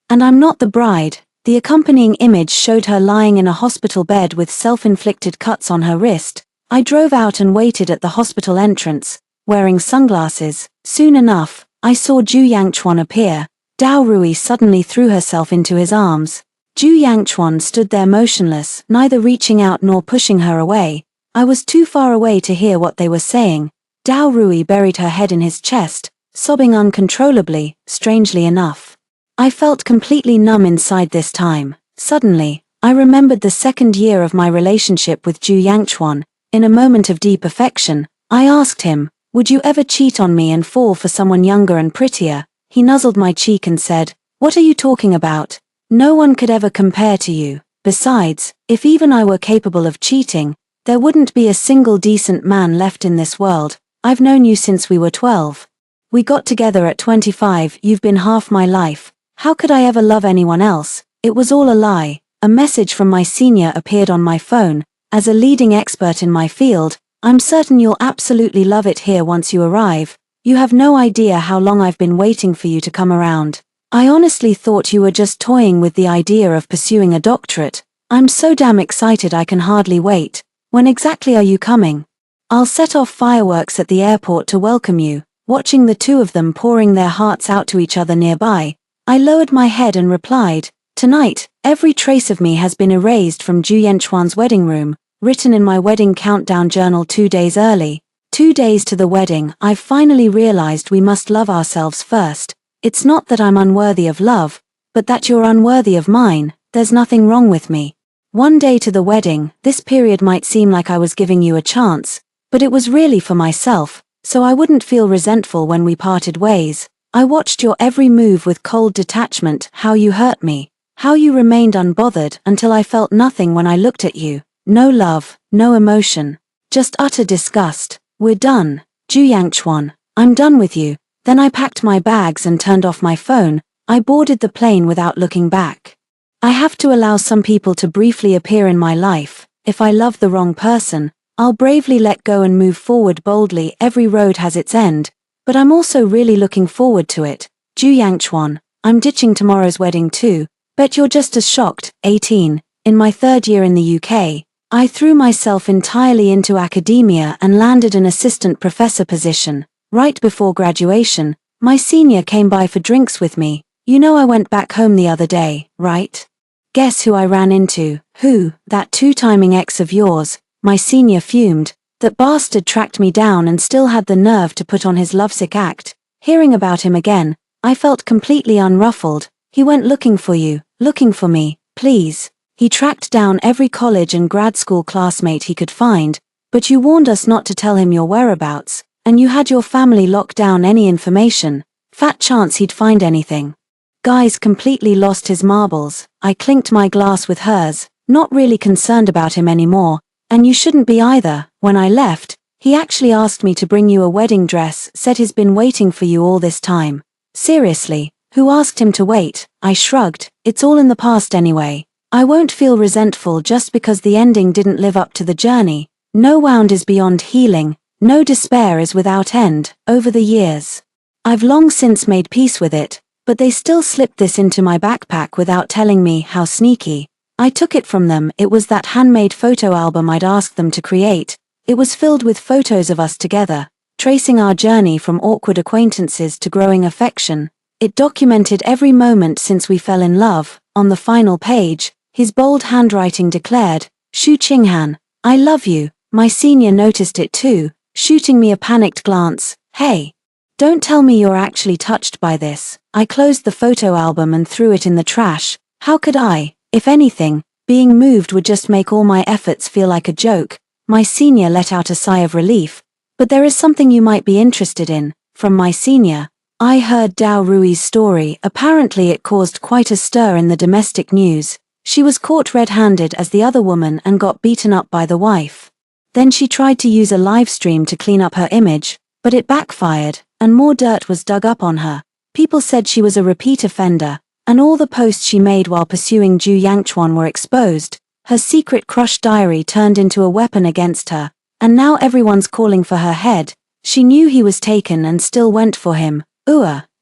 Speaker 1: And I'm not the bride. The accompanying image showed her lying in a hospital bed with self-inflicted cuts on her wrist. I drove out and waited at the hospital entrance, wearing sunglasses. Soon enough, I saw Ju Yangchuan appear. Dao Rui suddenly threw herself into his arms. Ju Yangchuan stood there motionless, neither reaching out nor pushing her away. I was too far away to hear what they were saying. Dao Rui buried her head in his chest, sobbing uncontrollably, strangely enough. I felt completely numb inside this time. Suddenly, I remembered the second year of my relationship with Ju Yangchuan. In a moment of deep affection, I asked him, "Would you ever cheat on me and fall for someone younger and prettier?" He nuzzled my cheek and said, "What are you talking about? No one could ever compare to you. Besides, if even I were capable of cheating, there wouldn't be a single decent man left in this world. I've known you since we were 12. We got together at 25, you've been half my life. How could I ever love anyone else? It was all a lie." A message from my senior appeared on my phone. "As a leading expert in my field, I'm certain you'll absolutely love it here once you arrive. You have no idea how long I've been waiting for you to come around. I honestly thought you were just toying with the idea of pursuing a doctorate. I'm so damn excited I can hardly wait. When exactly are you coming? I'll set off fireworks at the airport to welcome you." Watching the two of them pouring their hearts out to each other nearby, I lowered my head and replied, "Tonight, every trace of me has been erased from Ju Yanchuan's wedding room, written in my wedding countdown journal 2 days early. 2 days to the wedding, I've finally realized we must love ourselves first. It's not that I'm unworthy of love, but that you're unworthy of mine. There's nothing wrong with me. 1 day to the wedding, this period might seem like I was giving you a chance, but it was really for myself, so I wouldn't feel resentful when we parted ways. I watched your every move with cold detachment, how you hurt me, how you remained unbothered until I felt nothing when I looked at you. No love, no emotion, just utter disgust. We're done, Ju Yangchuan. I'm done with you." Then I packed my bags and turned off my phone. I boarded the plane without looking back. I have to allow some people to briefly appear in my life. If I love the wrong person, I'll bravely let go and move forward boldly. Every road has its end, but I'm also really looking forward to it. Ju Yangchuan, I'm ditching tomorrow's wedding too. Bet you're just as shocked. 18. In my 3rd year in the UK, I threw myself entirely into academia and landed an assistant professor position. Right before graduation, my senior came by for drinks with me. You know I went back home the other day, right? Guess who I ran into? Who? That two-timing ex of yours. My senior fumed. That bastard tracked me down and still had the nerve to put on his lovesick act. Hearing about him again, I felt completely unruffled. He went looking for you, looking for me, please. He tracked down every college and grad school classmate he could find, but you warned us not to tell him your whereabouts. And you had your family lock down any information. Fat chance he'd find anything. Guy's completely lost his marbles. I clinked my glass with hers, not really concerned about him anymore, and you shouldn't be either. When I left, he actually asked me to bring you a wedding dress, said he's been waiting for you all this time. Seriously, who asked him to wait? I shrugged. It's all in the past anyway. I won't feel resentful just because the ending didn't live up to the journey. No wound is beyond healing. No despair is without end. Over the years, I've long since made peace with it, but they still slipped this into my backpack without telling me. How sneaky. I took it from them. It was that handmade photo album I'd asked them to create. It was filled with photos of us together, tracing our journey from awkward acquaintances to growing affection. It documented every moment since we fell in love. On the final page, his bold handwriting declared, "Shu Qinghan, I love you." My senior noticed it too, shooting me a panicked glance. "Hey, don't tell me you're actually touched by this." I closed the photo album and threw it in the trash. How could I? If anything, being moved would just make all my efforts feel like a joke. My senior let out a sigh of relief. "But there is something you might be interested in." From my senior, I heard Dao Rui's story. Apparently it caused quite a stir in the domestic news. She was caught red-handed as the other woman and got beaten up by the wife. Then she tried to use a live stream to clean up her image, but it backfired, and more dirt was dug up on her. People said she was a repeat offender, and all the posts she made while pursuing Ju Yangchuan were exposed. Her secret crush diary turned into a weapon against her, and now everyone's calling for her head. She knew he was taken and still went for him.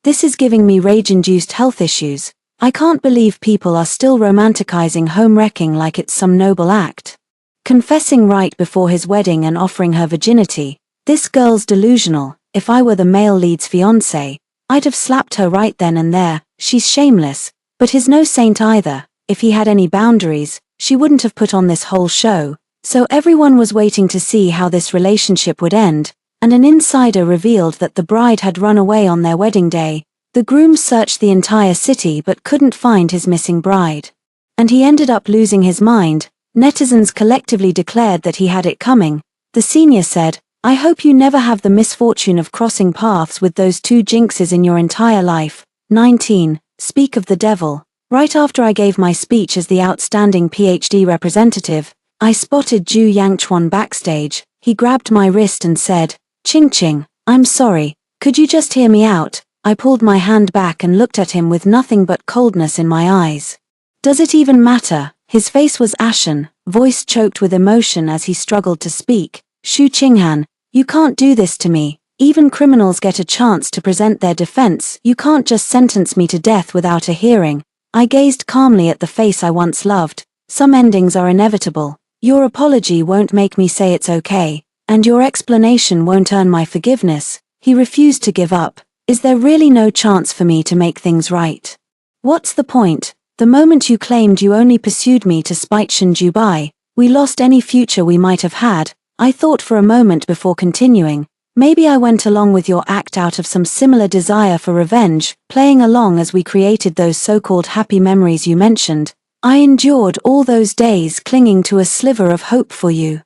Speaker 1: This is giving me rage-induced health issues. I can't believe people are still romanticizing home wrecking like it's some noble act. Confessing right before his wedding and offering her virginity. This girl's delusional. If I were the male lead's fiancé, I'd have slapped her right then and there. She's shameless, but he's no saint either. if he had any boundaries, she wouldn't have put on this whole show. So everyone was waiting to see how this relationship would end, and an insider revealed that the bride had run away on their wedding day. The grooms searched the entire city but couldn't find his missing bride. And he ended up losing his mind. Netizens collectively declared that he had it coming. The senior said, "I hope you never have the misfortune of crossing paths with those two jinxes in your entire life." 19. Speak of the devil. Right after I gave my speech as the outstanding PhD representative, I spotted Ju Yangchuan backstage. He grabbed my wrist and said, "Ching Ching, I'm sorry, could you just hear me out?" I pulled my hand back and looked at him with nothing but coldness in my eyes. "Does it even matter?" His face was ashen, voice choked with emotion as he struggled to speak. "Shu Qinghan, you can't do this to me. Even criminals get a chance to present their defense. You can't just sentence me to death without a hearing." I gazed calmly at the face I once loved. "Some endings are inevitable. Your apology won't make me say it's okay, and your explanation won't earn my forgiveness." He refused to give up. "Is there really no chance for me to make things right? What's the point? The moment you claimed you only pursued me to spite Shinjubai, we lost any future we might have had." I thought for a moment before continuing. Maybe I went along with your act out of some similar desire for revenge, playing along as we created those so-called happy memories you mentioned. I endured all those days clinging to a sliver of hope for you.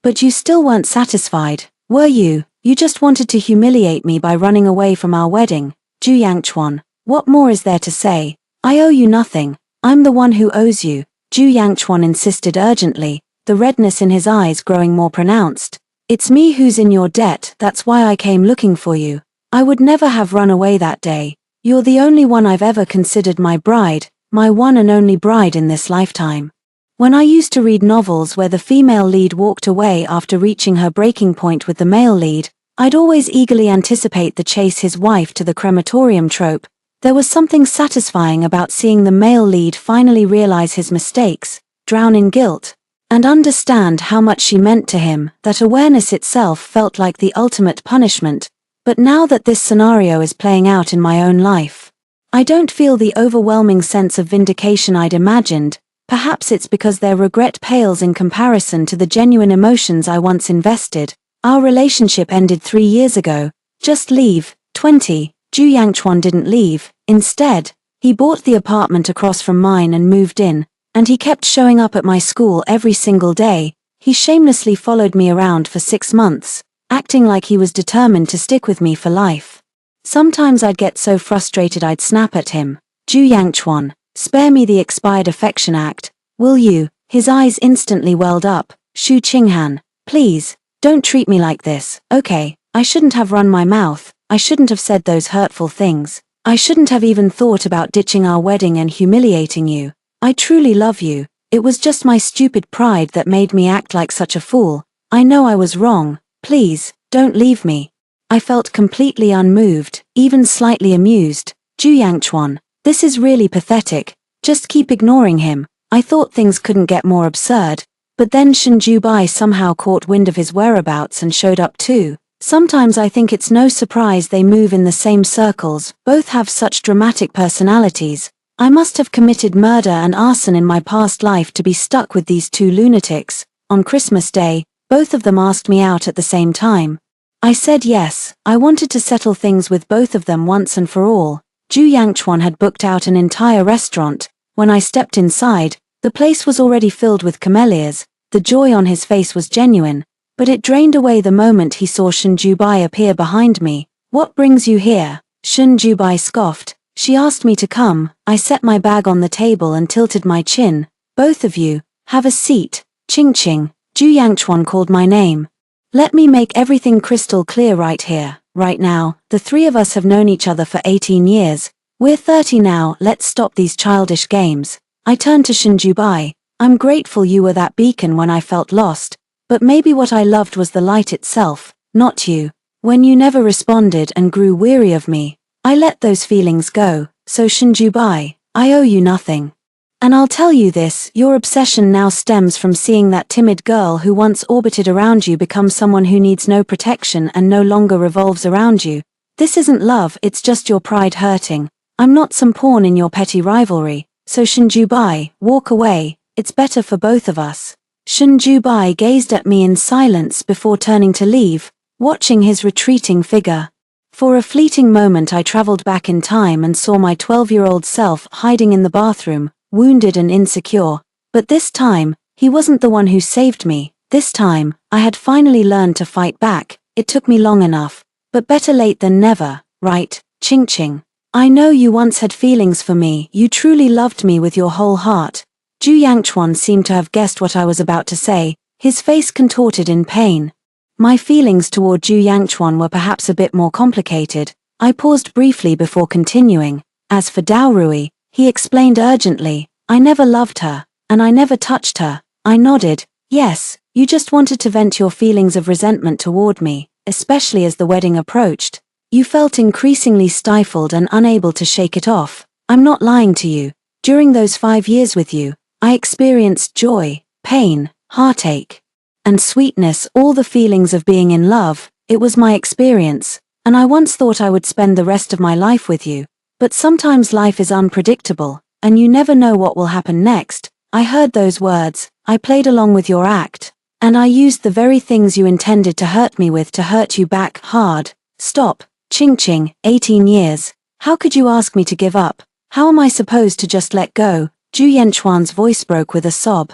Speaker 1: But you still weren't satisfied, were you? You just wanted to humiliate me by running away from our wedding. Ju Yangchuan, what more is there to say? I owe you nothing. I'm the one who owes you. Ju Yangchuan insisted urgently, the redness in his eyes growing more pronounced. It's me who's in your debt, that's why I came looking for you. I would never have run away that day. You're the only one I've ever considered my bride, my one and only bride in this lifetime. When I used to read novels where the female lead walked away after reaching her breaking point with the male lead, I'd always eagerly anticipate the chase his wife to the crematorium trope. There was something satisfying about seeing the male lead finally realize his mistakes, drown in guilt, and understand how much she meant to him. That awareness itself felt like the ultimate punishment. But now that this scenario is playing out in my own life, I don't feel the overwhelming sense of vindication I'd imagined. Perhaps it's because their regret pales in comparison to the genuine emotions I once invested. Our relationship ended 3 years ago. Just leave. 20. Ju Yangchuan didn't leave. Instead, he bought the apartment across from mine and moved in, and he kept showing up at my school every single day. He shamelessly followed me around for 6 months, acting like he was determined to stick with me for life. Sometimes I'd get so frustrated I'd snap at him. Ju Yangchuan, spare me the expired affection act, will you? His eyes instantly welled up. Shu Qinghan, please, don't treat me like this. Okay, I shouldn't have run my mouth. I shouldn't have said those hurtful things. I shouldn't have even thought about ditching our wedding and humiliating you. I truly love you. It was just my stupid pride that made me act like such a fool. I know I was wrong. Please, don't leave me. I felt completely unmoved, even slightly amused. Ju Yangchuan, this is really pathetic. Just keep ignoring him. I thought things couldn't get more absurd. But then Shinjubai somehow caught wind of his whereabouts and showed up too. Sometimes I think it's no surprise they move in the same circles. Both have such dramatic personalities. I must have committed murder and arson in my past life to be stuck with these two lunatics. On Christmas Day, both of them asked me out at the same time. I said yes. I wanted to settle things with both of them once and for all. Ju Yangchuan had booked out an entire restaurant. When I stepped inside, the place was already filled with camellias. The joy on his face was genuine, but it drained away the moment he saw Shinjubai appear behind me. What brings you here? Shinjubai scoffed. She asked me to come. I set my bag on the table and tilted my chin. Both of you, have a seat. Ching Ching. Ju Yangchuan called my name. Let me make everything crystal clear right here, right now. The three of us have known each other for 18 years. We're 30 now, let's stop these childish games. I turned to Shinjubai. I'm grateful you were that beacon when I felt lost, but maybe what I loved was the light itself, not you. When you never responded and grew weary of me, I let those feelings go. So Shinjubai, I owe you nothing. And I'll tell you this, your obsession now stems from seeing that timid girl who once orbited around you become someone who needs no protection and no longer revolves around you. This isn't love, it's just your pride hurting. I'm not some pawn in your petty rivalry. so Shinjubai, walk away, it's better for both of us. Shinjubai gazed at me in silence before turning to leave, watching his retreating figure. For a fleeting moment I traveled back in time and saw my 12-year-old self hiding in the bathroom, wounded and insecure. But this time, he wasn't the one who saved me. This time, I had finally learned to fight back. It took me long enough, but better late than never, right, Ching Ching? I know you once had feelings for me, you truly loved me with your whole heart. Zhu Yangchuan seemed to have guessed what I was about to say, his face contorted in pain. My feelings toward Zhu Yangchuan were perhaps a bit more complicated. I paused briefly before continuing. As for Dao Rui, he explained urgently, I never loved her, and I never touched her. I nodded, yes, you just wanted to vent your feelings of resentment toward me, especially as the wedding approached. You felt increasingly stifled and unable to shake it off. I'm not lying to you. During those 5 years with you, I experienced joy, pain, heartache, and sweetness, all the feelings of being in love. It was my experience, and I once thought I would spend the rest of my life with you. But sometimes life is unpredictable, and you never know what will happen next. I heard those words, I played along with your act, and I used the very things you intended to hurt me with to hurt you back hard. Stop, Ching Ching, 18 years. How could you ask me to give up? How am I supposed to just let go? Zhu Yanchuan's voice broke with a sob,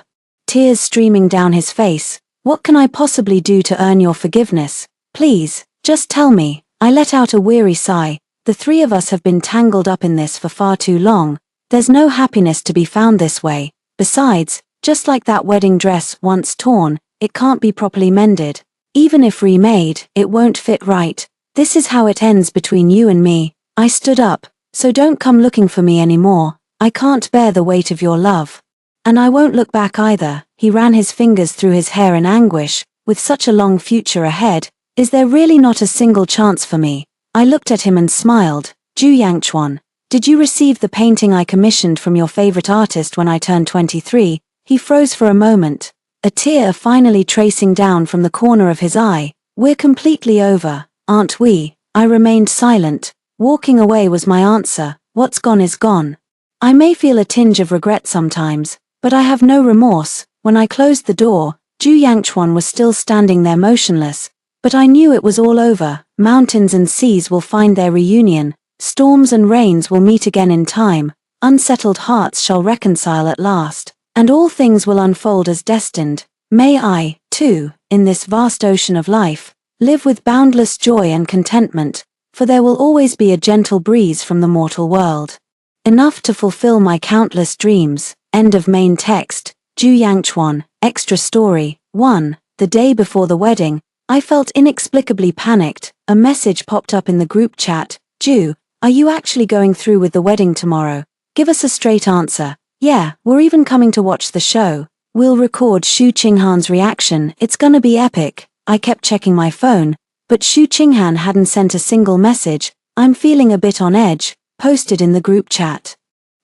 Speaker 1: tears streaming down his face. What can I possibly do to earn your forgiveness? Please, just tell me. I let out a weary sigh. The three of us have been tangled up in this for far too long. There's no happiness to be found this way. Besides, just like that wedding dress once torn, it can't be properly mended. Even if remade, it won't fit right. This is how it ends between you and me. I stood up, so don't come looking for me anymore. I can't bear the weight of your love. And I won't look back either. He ran his fingers through his hair in anguish. With such a long future ahead, is there really not a single chance for me? I looked at him and smiled. Zhu Yangchuan, did you receive the painting I commissioned from your favorite artist when I turned 23? He froze for a moment, a tear finally tracing down from the corner of his eye. We're completely over, aren't we? I remained silent. Walking away was my answer. What's gone is gone. I may feel a tinge of regret sometimes, but I have no remorse. When I closed the door, Zhu Yangchuan was still standing there motionless, but I knew it was all over. Mountains and seas will find their reunion, storms and rains will meet again in time, unsettled hearts shall reconcile at last, and all things will unfold as destined. May I, too, in this vast ocean of life, live with boundless joy and contentment, for there will always be a gentle breeze from the mortal world, enough to fulfill my countless dreams. End of main text. Zhu Yangchuan, extra story. 1. The day before the wedding, I felt inexplicably panicked. A message popped up in the group chat. Zhu, are you actually going through with the wedding tomorrow? Give us a straight answer. Yeah, we're even coming to watch the show. We'll record Shu Qinghan's reaction, it's gonna be epic. I kept checking my phone, but Shu Qinghan hadn't sent a single message. I'm feeling a bit on edge. Posted in the group chat.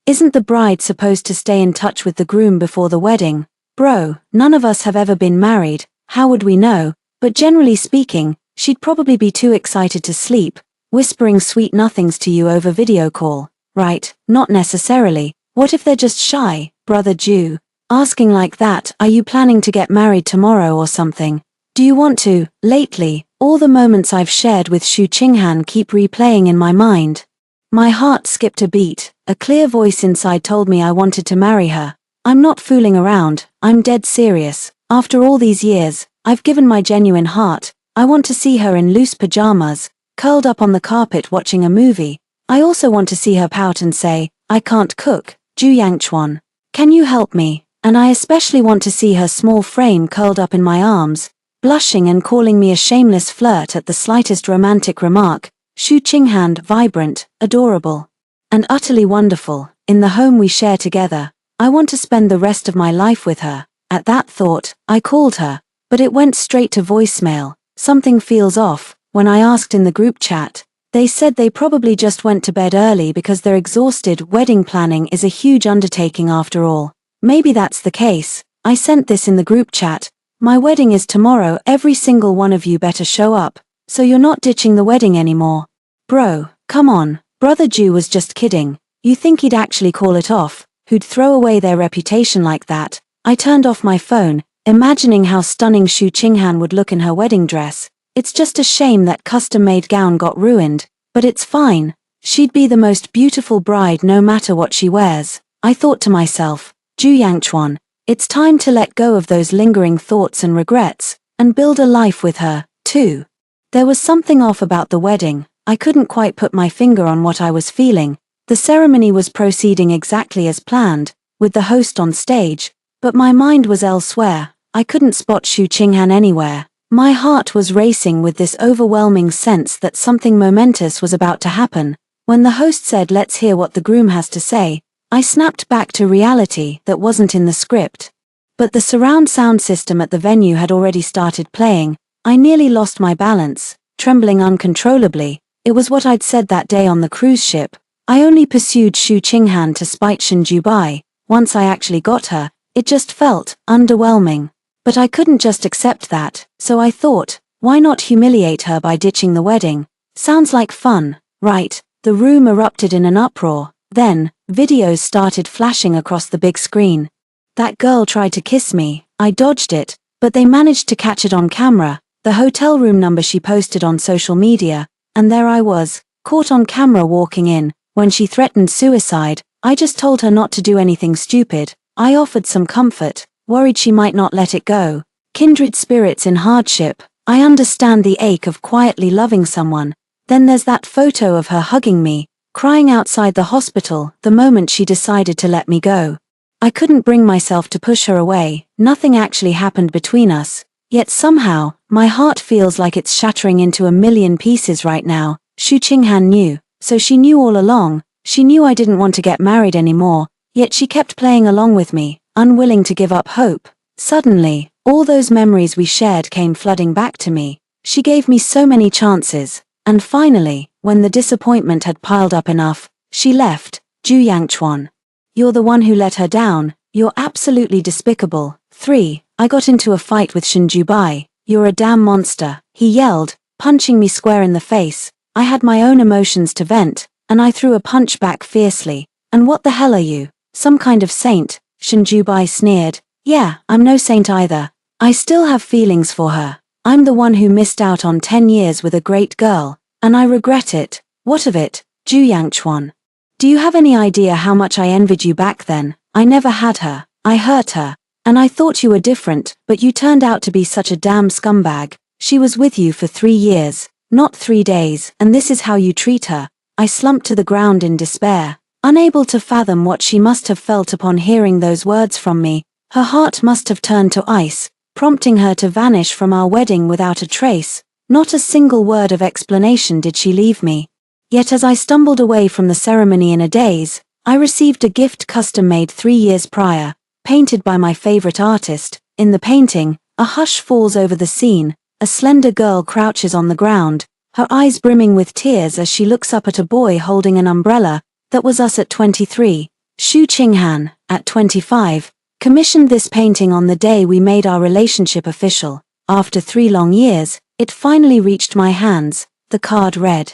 Speaker 1: Isn't the bride supposed to stay in touch with the groom before the wedding? Bro, none of us have ever been married, how would we know? But generally speaking, she'd probably be too excited to sleep, whispering sweet nothings to you over video call. Right, not necessarily. What if they're just shy, brother Zhu? Asking like that, are you planning to get married tomorrow or something? Do you want to? Lately, all the moments I've shared with Shu Qinghan keep replaying in my mind. My heart skipped a beat. A clear voice inside told me I wanted to marry her. I'm not fooling around, I'm dead serious. After all these years, I've given my genuine heart. I want to see her in loose pajamas, curled up on the carpet watching a movie. I also want to see her pout and say, I can't cook. Zhu Yangchuan, can you help me? And I especially want to see her small frame curled up in my arms, blushing and calling me a shameless flirt at the slightest romantic remark. Shu Qinghan, vibrant, adorable, and utterly wonderful, in the home we share together. I want to spend the rest of my life with her. At that thought, I called her, but it went straight to voicemail. Something feels off. When I asked in the group chat, they said they probably just went to bed early because they're exhausted. Wedding planning is a huge undertaking after all. Maybe that's the case. I sent this in the group chat. My wedding is tomorrow, every single one of you better show up, so you're not ditching the wedding anymore. Bro, come on, brother Zhu was just kidding. You think he'd actually call it off? who'd throw away their reputation like that. I turned off my phone, imagining how stunning Xu Qinghan would look in her wedding dress. It's just a shame that custom-made gown got ruined, but it's fine. She'd be the most beautiful bride no matter what she wears. I thought to myself, Zhu Yangchuan, it's time to let go of those lingering thoughts and regrets, and build a life with her, too. There was something off about the wedding. I couldn't quite put my finger on what I was feeling. The ceremony was proceeding exactly as planned, with the host on stage, but my mind was elsewhere. I couldn't spot Xu Qinghan anywhere. My heart was racing with this overwhelming sense that something momentous was about to happen. When the host said, "Let's hear what the groom has to say," I snapped back to reality that wasn't in the script. But the surround sound system at the venue had already started playing. I nearly lost my balance, trembling uncontrollably. It was what I'd said that day on the cruise ship. I only pursued Xu Qinghan to spite Shinju Bai. Once I actually got her, it just felt underwhelming. But I couldn't just accept that, so I thought, why not humiliate her by ditching the wedding? Sounds like fun, right? The room erupted in an uproar. Then, videos started flashing across the big screen. That girl tried to kiss me. I dodged it, but they managed to catch it on camera, the hotel room number she posted on social media, and there I was, caught on camera walking in. When she threatened suicide, I just told her not to do anything stupid. I offered some comfort, worried she might not let it go. Kindred spirits in hardship. I understand the ache of quietly loving someone. Then there's that photo of her hugging me, crying outside the hospital the moment she decided to let me go. I couldn't bring myself to push her away. Nothing actually happened between us. Yet somehow, my heart feels like it's shattering into a million pieces right now. Xu Qinghan knew. So she knew all along. She knew I didn't want to get married anymore, yet she kept playing along with me, unwilling to give up hope. Suddenly, all those memories we shared came flooding back to me. She gave me so many chances, and finally, when the disappointment had piled up enough, she left. Zhu Yangchuan. You're the one who let her down. You're absolutely despicable. 3. I got into a fight with Shinju Bai. You're a damn monster, he yelled, punching me square in the face. I had my own emotions to vent, and I threw a punch back fiercely. And what the hell are you? Some kind of saint? Shinju Bai sneered. Yeah, I'm no saint either. I still have feelings for her. I'm the one who missed out on 10 years with a great girl, and I regret it. What of it, Zhu Yangchuan? Do you have any idea how much I envied you back then? I never had her. I hurt her. And I thought you were different, but you turned out to be such a damn scumbag. She was with you for 3 years. Not 3 days, and this is how you treat her. I slumped to the ground in despair, unable to fathom what she must have felt upon hearing those words from me. Her heart must have turned to ice, prompting her to vanish from our wedding without a trace. Not a single word of explanation did she leave me. Yet as I stumbled away from the ceremony in a daze, I received a gift custom-made 3 years prior, painted by my favorite artist. In the painting, a hush falls over the scene. A slender girl crouches on the ground, her eyes brimming with tears as she looks up at a boy holding an umbrella. That was us at 23. Xu Qinghan, at 25, commissioned this painting on the day we made our relationship official. After 3 long years, it finally reached my hands. The card read,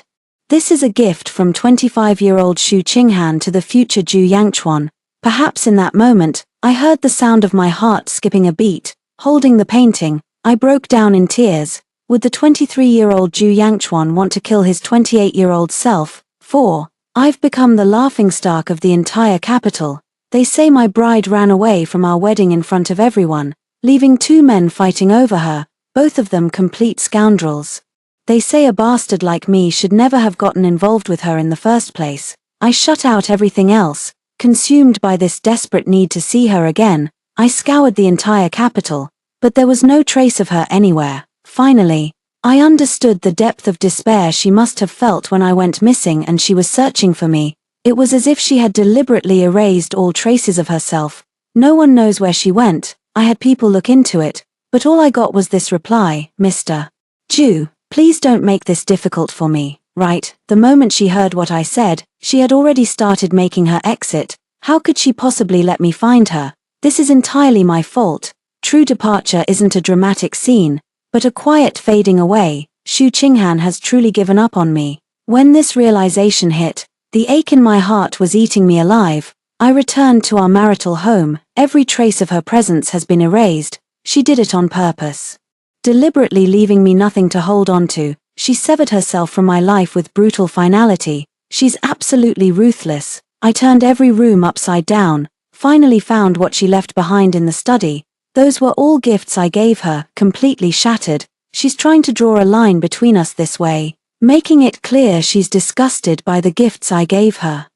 Speaker 1: "This is a gift from 25-year-old Xu Qinghan to the future Zhu Yangchuan." Perhaps in that moment, I heard the sound of my heart skipping a beat. Holding the painting, I broke down in tears. Would the 23-year-old Zhu Yangchuan want to kill his 28-year-old self? 4. I've become the laughingstock of the entire capital. They say my bride ran away from our wedding in front of everyone, leaving 2 men fighting over her, both of them complete scoundrels. They say a bastard like me should never have gotten involved with her in the first place. I shut out everything else, consumed by this desperate need to see her again. I scoured the entire capital, but there was no trace of her anywhere. Finally, I understood the depth of despair she must have felt when I went missing and she was searching for me. It was as if she had deliberately erased all traces of herself. No one knows where she went. I had people look into it, but all I got was this reply, "Mr. Zhu, please don't make this difficult for me." Right, the moment she heard what I said, she had already started making her exit. How could she possibly let me find her? This is entirely my fault. True departure isn't a dramatic scene, but a quiet fading away. Xu Qinghan has truly given up on me. When this realization hit, the ache in my heart was eating me alive. I returned to our marital home. Every trace of her presence has been erased. She did it on purpose. Deliberately leaving me nothing to hold on to, she severed herself from my life with brutal finality. She's absolutely ruthless. I turned every room upside down, finally found what she left behind in the study. Those were all gifts I gave her, completely shattered. She's trying to draw a line between us this way, making it clear she's disgusted by the gifts I gave her.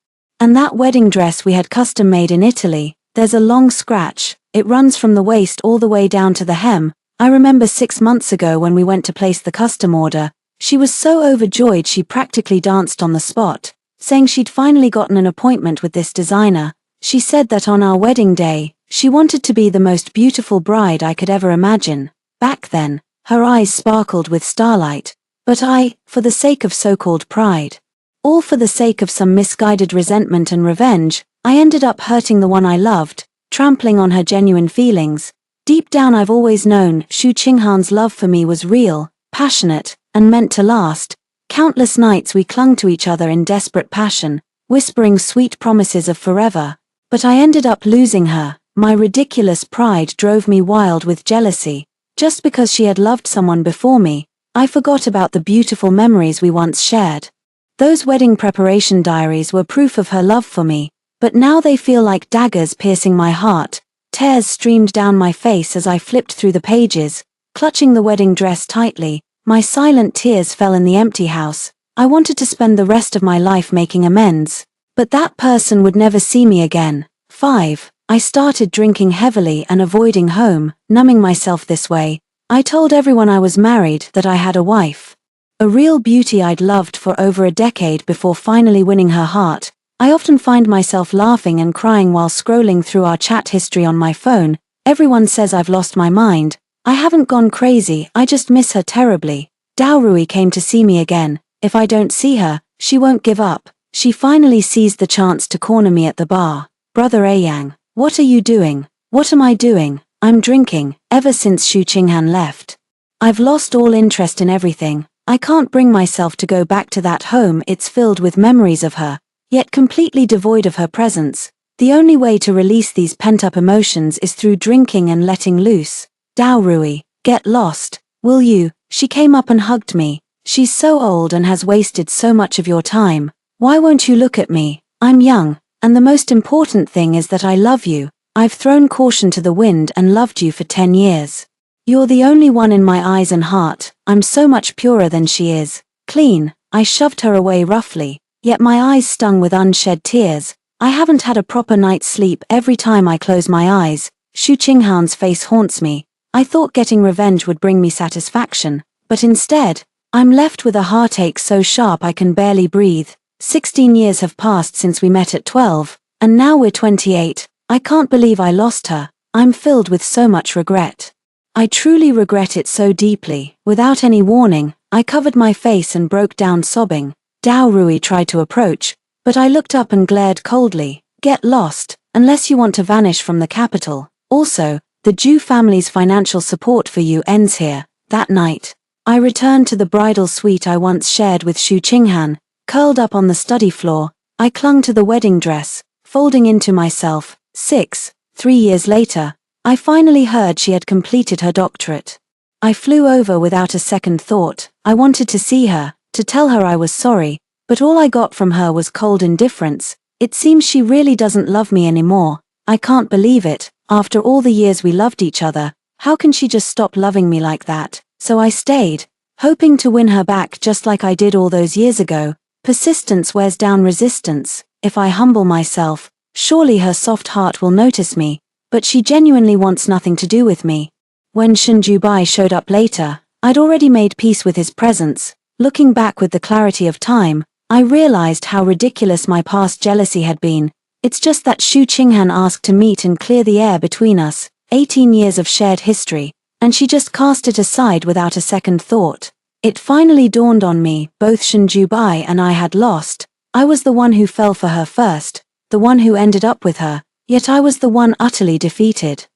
Speaker 1: And that wedding dress we had custom made in Italy, there's a long scratch. It runs from the waist all the way down to the hem. I remember 6 months ago when we went to place the custom order, she was so overjoyed she practically danced on the spot, saying she'd finally gotten an appointment with this designer. She said that on our wedding day, she wanted to be the most beautiful bride I could ever imagine. Back then, her eyes sparkled with starlight. But I, for the sake of so-called pride, all for the sake of some misguided resentment and revenge, I ended up hurting the one I loved, trampling on her genuine feelings. Deep down I've always known Xu Qinghan's love for me was real, passionate, and meant to last. Countless nights we clung to each other in desperate passion, whispering sweet promises of forever. But I ended up losing her. My ridiculous pride drove me wild with jealousy. Just because she had loved someone before me, I forgot about the beautiful memories we once shared. Those wedding preparation diaries were proof of her love for me, but now they feel like daggers piercing my heart. Tears streamed down my face as I flipped through the pages, clutching the wedding dress tightly. My silent tears fell in the empty house. I wanted to spend the rest of my life making amends, but that person would never see me again. 5. I started drinking heavily and avoiding home, numbing myself this way. I told everyone I was married, that I had a wife. A real beauty I'd loved for over a decade before finally winning her heart. I often find myself laughing and crying while scrolling through our chat history on my phone. Everyone says I've lost my mind. I haven't gone crazy, I just miss her terribly. Dao Rui came to see me again. If I don't see her, she won't give up. She finally seized the chance to corner me at the bar. Brother Yang, what are you doing? What am I doing? I'm drinking. Ever since Xu Qinghan left, I've lost all interest in everything. I can't bring myself to go back to that home. It's filled with memories of her, yet completely devoid of her presence. The only way to release these pent-up emotions is through drinking and letting loose. Dao Rui, get lost, will you? She came up and hugged me. She's so old and has wasted so much of your time. Why won't you look at me? I'm young, and the most important thing is that I love you. I've thrown caution to the wind and loved you for 10 years. You're the only one in my eyes and heart. I'm so much purer than she is. Clean. I shoved her away roughly, yet my eyes stung with unshed tears. I haven't had a proper night's sleep. Every time I close my eyes, Xu Qinghan's face haunts me. I thought getting revenge would bring me satisfaction, but instead, I'm left with a heartache so sharp I can barely breathe. 16 years have passed since we met at 12, and now we're 28. I can't believe I lost her. I'm filled with so much regret. I truly regret it so deeply. Without any warning, I covered my face and broke down sobbing. Dao Rui tried to approach, but I looked up and glared coldly. Get lost, unless you want to vanish from the capital. Also, the Zhu family's financial support for you ends here. That night, I returned to the bridal suite I once shared with Xu Qinghan. Curled up on the study floor, I clung to the wedding dress, folding into myself. 3 years later, I finally heard she had completed her doctorate. I flew over without a second thought. I wanted to see her, to tell her I was sorry, but all I got from her was cold indifference. It seems she really doesn't love me anymore. I can't believe it. After all the years we loved each other, how can she just stop loving me like that? So I stayed, hoping to win her back just like I did all those years ago. Persistence wears down resistance. If I humble myself, surely her soft heart will notice me, but she genuinely wants nothing to do with me. When Shenjubai showed up later, I'd already made peace with his presence. Looking back with the clarity of time, I realized how ridiculous my past jealousy had been. It's just that Xu Qinghan asked to meet and clear the air between us, 18 years of shared history, and she just cast it aside without a second thought. It finally dawned on me, both Shenjubai and I had lost. I was the one who fell for her first, the one who ended up with her, yet I was the one utterly defeated.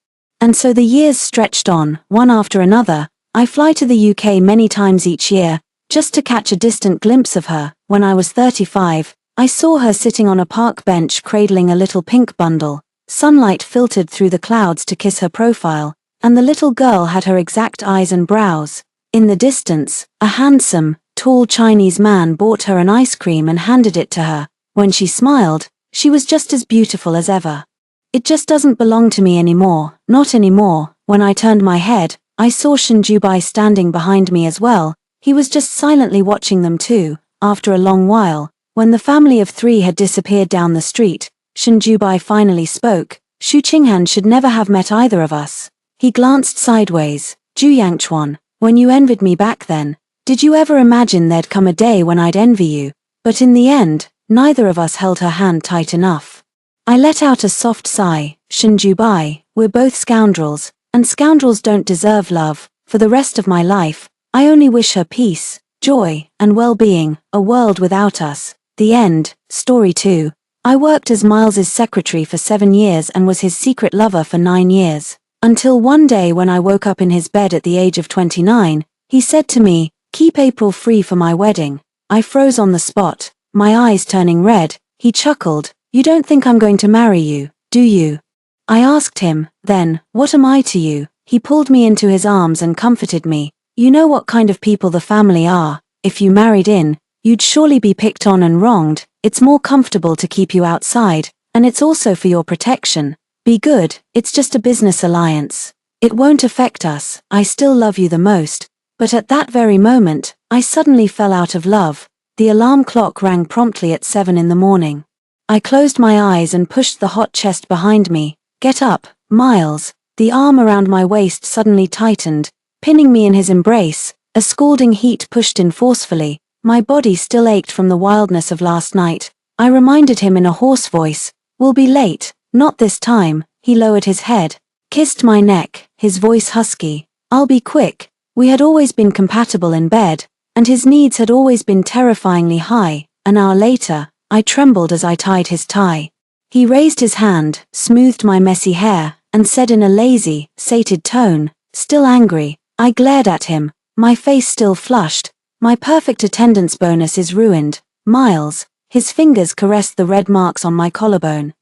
Speaker 1: And so the years stretched on, one after another. I fly to the UK many times each year, just to catch a distant glimpse of her. When I was 35, I saw her sitting on a park bench cradling a little pink bundle. Sunlight filtered through the clouds to kiss her profile, and the little girl had her exact eyes and brows. In the distance, a handsome, tall Chinese man bought her an ice cream and handed it to her. When she smiled, she was just as beautiful as ever. It just doesn't belong to me anymore, not anymore. When I turned my head, I saw Shinjubai standing behind me as well. He was just silently watching them too. After a long while, when the family of 3 had disappeared down the street, Shinjubai finally spoke. Shu Qinghan should never have met either of us. He glanced sideways. Zhu Yangchuan, when you envied me back then, did you ever imagine there'd come a day when I'd envy you? But in the end, neither of us held her hand tight enough. I let out a soft sigh. Shinjubai, we're both scoundrels, and scoundrels don't deserve love. For the rest of my life, I only wish her peace, joy, and well-being, a world without us. The end. Story 2. I worked as Miles's secretary for 7 years and was his secret lover for 9 years. Until one day when I woke up in his bed at the age of 29, he said to me, "Keep April free for my wedding." I froze on the spot, my eyes turning red. He chuckled, "You don't think I'm going to marry you, do you?" I asked him, "Then, what am I to you?" He pulled me into his arms and comforted me. "You know what kind of people the family are. If you married in, you'd surely be picked on and wronged. It's more comfortable to keep you outside, and it's also for your protection. Be good, it's just a business alliance. It won't affect us. I still love you the most." But at that very moment, I suddenly fell out of love. The alarm clock rang promptly at 7 in the morning. I closed my eyes and pushed the hot chest behind me. "Get up, Miles." The arm around my waist suddenly tightened, pinning me in his embrace. A scalding heat pushed in forcefully. My body still ached from the wildness of last night. I reminded him in a hoarse voice, "We'll be late." "Not this time." He lowered his head, kissed my neck, his voice husky. "I'll be quick." We had always been compatible in bed, and his needs had always been terrifyingly high. An hour later, I trembled as I tied his tie. He raised his hand, smoothed my messy hair, and said in a lazy, sated tone, still angry. I glared at him, my face still flushed. "My perfect attendance bonus is ruined, Miles." His fingers caressed the red marks on my collarbone.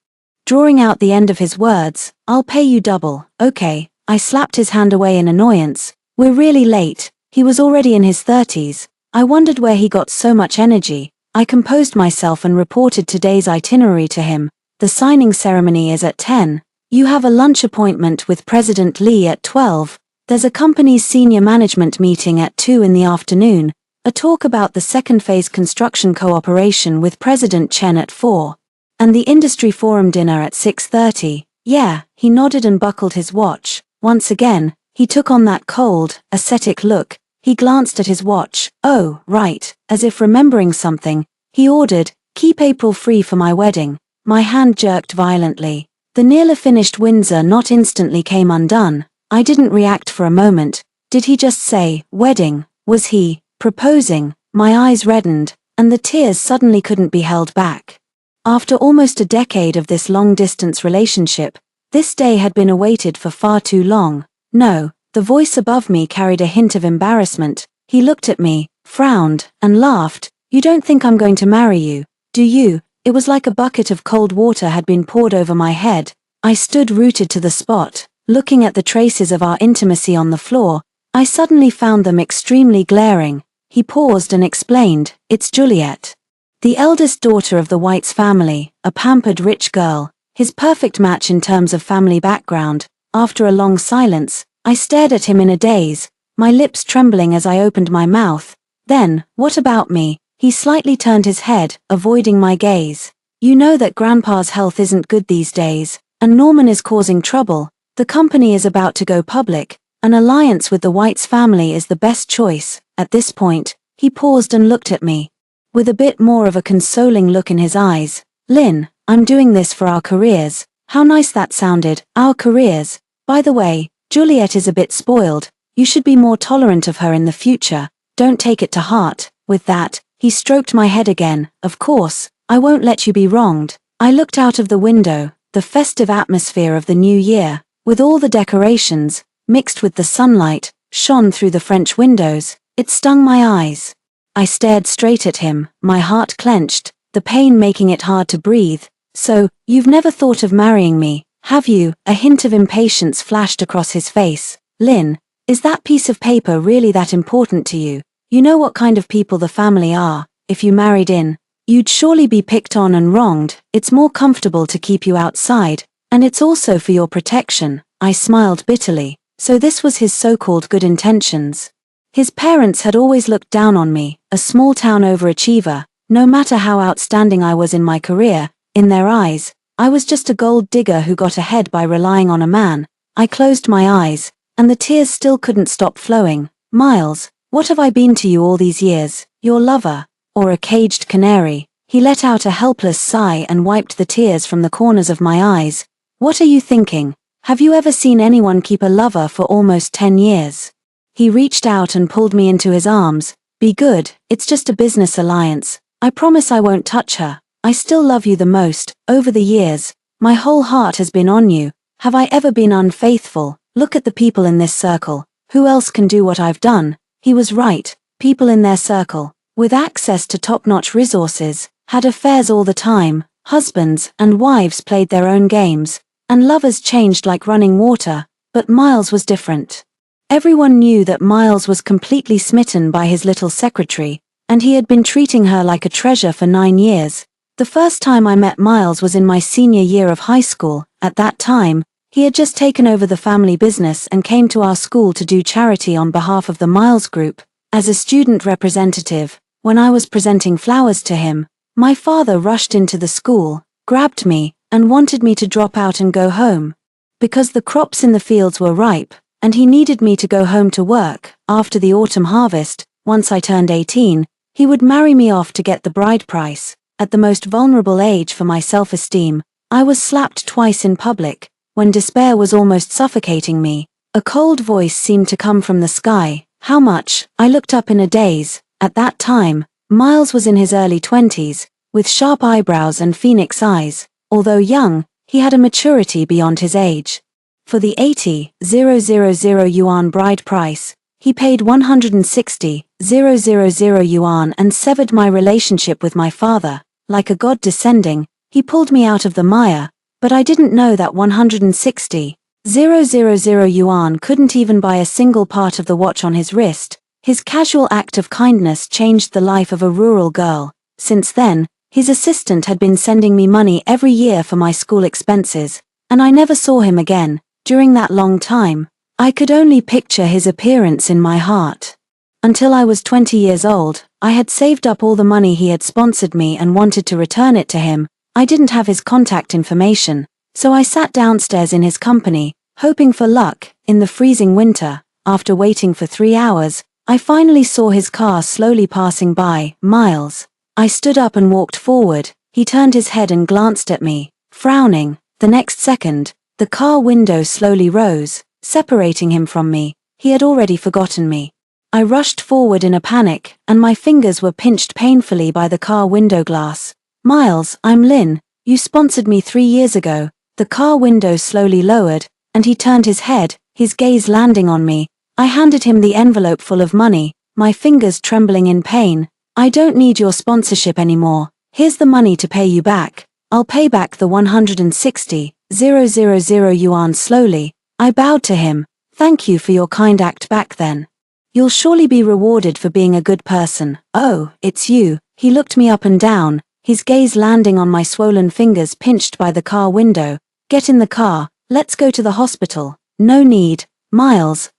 Speaker 1: Drawing out the end of his words, "I'll pay you double, okay?" I slapped his hand away in annoyance. "We're really late." He was already in his 30s. I wondered where he got so much energy. I composed myself and reported today's itinerary to him. "The signing ceremony is at 10. You have a lunch appointment with President Lee at 12. There's a company's senior management meeting at 2 in the afternoon. A talk about the second phase construction cooperation with President Chen at 4. And the industry forum dinner at 6:30. Yeah." He nodded and buckled his watch. Once again, he took on that cold, ascetic look. He glanced at his watch. "Oh, right." As if remembering something, he ordered, "Keep April free for my wedding." My hand jerked violently. The nearly finished Windsor knot instantly came undone. I didn't react for a moment. Did he just say, wedding? Was he proposing? My eyes reddened, and the tears suddenly couldn't be held back. After almost a decade of this long-distance relationship, this day had been awaited for far too long. "No." The voice above me carried a hint of embarrassment. He looked at me, frowned, and laughed. "You don't think I'm going to marry you, do you?" It was like a bucket of cold water had been poured over my head. I stood rooted to the spot, looking at the traces of our intimacy on the floor. I suddenly found them extremely glaring. He paused and explained, "It's Juliet. The eldest daughter of the Whites family, a pampered rich girl, his perfect match in terms of family background." After a long silence, I stared at him in a daze, my lips trembling as I opened my mouth. "Then, what about me?" He slightly turned his head, avoiding my gaze. "You know that Grandpa's health isn't good these days, and Norman is causing trouble. The company is about to go public. An alliance with the Whites family is the best choice." At this point, he paused and looked at me, with a bit more of a consoling look in his eyes. "Lynn, I'm doing this for our careers." How nice that sounded, our careers. By the way, Juliet is a bit spoiled. You should be more tolerant of her in the future. Don't take it to heart. With that, he stroked my head again. "Of course, I won't let you be wronged." I looked out of the window. The festive atmosphere of the new year, with all the decorations, mixed with the sunlight, shone through the French windows. It stung my eyes. I stared straight at him, my heart clenched. the pain making it hard to breathe. "So, you've never thought of marrying me, have you?" A hint of impatience flashed across his face. "Lynn, is that piece of paper really that important to you? You know what kind of people the family are. If you married in, you'd surely be picked on and wronged. It's more comfortable to keep you outside, and it's also for your protection." I smiled bitterly. So this was his so-called good intentions. His parents had always looked down on me, a small-town overachiever. No matter how outstanding I was in my career, in their eyes, I was just a gold digger who got ahead by relying on a man. I closed my eyes, and the tears still couldn't stop flowing. "Miles, what have I been to you all these years? Your lover? Or a caged canary?" He let out a helpless sigh and wiped the tears from the corners of my eyes. "What are you thinking? Have you ever seen anyone keep a lover for almost 10 years? He reached out and pulled me into his arms. "Be good, it's just a business alliance. I promise I won't touch her. I still love you the most. Over the years, my whole heart has been on you. Have I ever been unfaithful? Look at the people in this circle. Who else can do what I've done?" He was right. People in their circle, with access to top-notch resources, had affairs all the time. Husbands and wives played their own games, and lovers changed like running water. But Miles was different. Everyone knew that Miles was completely smitten by his little secretary, and he had been treating her like a treasure for 9 years. The first time I met Miles was in my senior year of high school. At that time, he had just taken over the family business and came to our school to do charity on behalf of the Miles Group. As a student representative, when I was presenting flowers to him, my father rushed into the school, grabbed me, and wanted me to drop out and go home. Because the crops in the fields were ripe, and he needed me to go home to work. After the autumn harvest, once I turned 18, he would marry me off to get the bride price. At the most vulnerable age for my self-esteem, I was slapped twice in public. When despair was almost suffocating me, a cold voice seemed to come from the sky. "How much?" I looked up in a daze. At that time, Miles was in his early 20s, with sharp eyebrows and phoenix eyes. Although young, he had a maturity beyond his age. For the 80,000 yuan bride price, he paid 160,000 yuan and severed my relationship with my father. Like a god descending, he pulled me out of the mire, but I didn't know that 160,000 yuan couldn't even buy a single part of the watch on his wrist. His casual act of kindness changed the life of a rural girl. Since then, his assistant had been sending me money every year for my school expenses, and I never saw him again. During that long time, I could only picture his appearance in my heart. Until I was 20 years old, I had saved up all the money he had sponsored me and wanted to return it to him. I didn't have his contact information, so I sat downstairs in his company, hoping for luck. In the freezing winter, after waiting for 3 hours, I finally saw his car slowly passing by. "Miles." I stood up and walked forward. He turned his head and glanced at me, frowning. The next second, the car window slowly rose, separating him from me. He had already forgotten me. I rushed forward in a panic, and my fingers were pinched painfully by the car window glass. "Miles, I'm Lynn. You sponsored me 3 years ago." The car window slowly lowered, and he turned his head, his gaze landing on me. I handed him the envelope full of money, my fingers trembling in pain. "I don't need your sponsorship anymore. Here's the money to pay you back. I'll pay back the 160,000 yuan slowly." I bowed to him. "Thank you for your kind act back then. You'll surely be rewarded for being a good person." "Oh, it's you." He looked me up and down, his gaze landing on my swollen fingers pinched by the car window. "Get in the car, let's go to the hospital." "No need, Miles,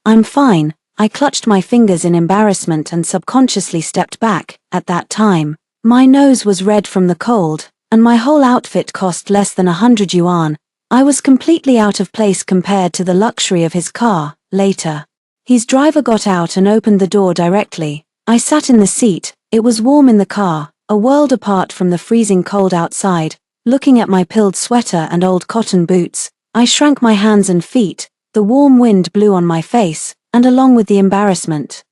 Speaker 1: I'm fine." I clutched my fingers in embarrassment and subconsciously stepped back. At that time, my nose was red from the cold, and my whole outfit cost less than 100 yuan. I was completely out of place compared to the luxury of his car. Later, his driver got out and opened the door directly. I sat in the seat. It was warm in the car, a world apart from the freezing cold outside. Looking at my pilled sweater and old cotton boots, I shrank my hands and feet. The warm wind blew on my face, and along with the embarrassment,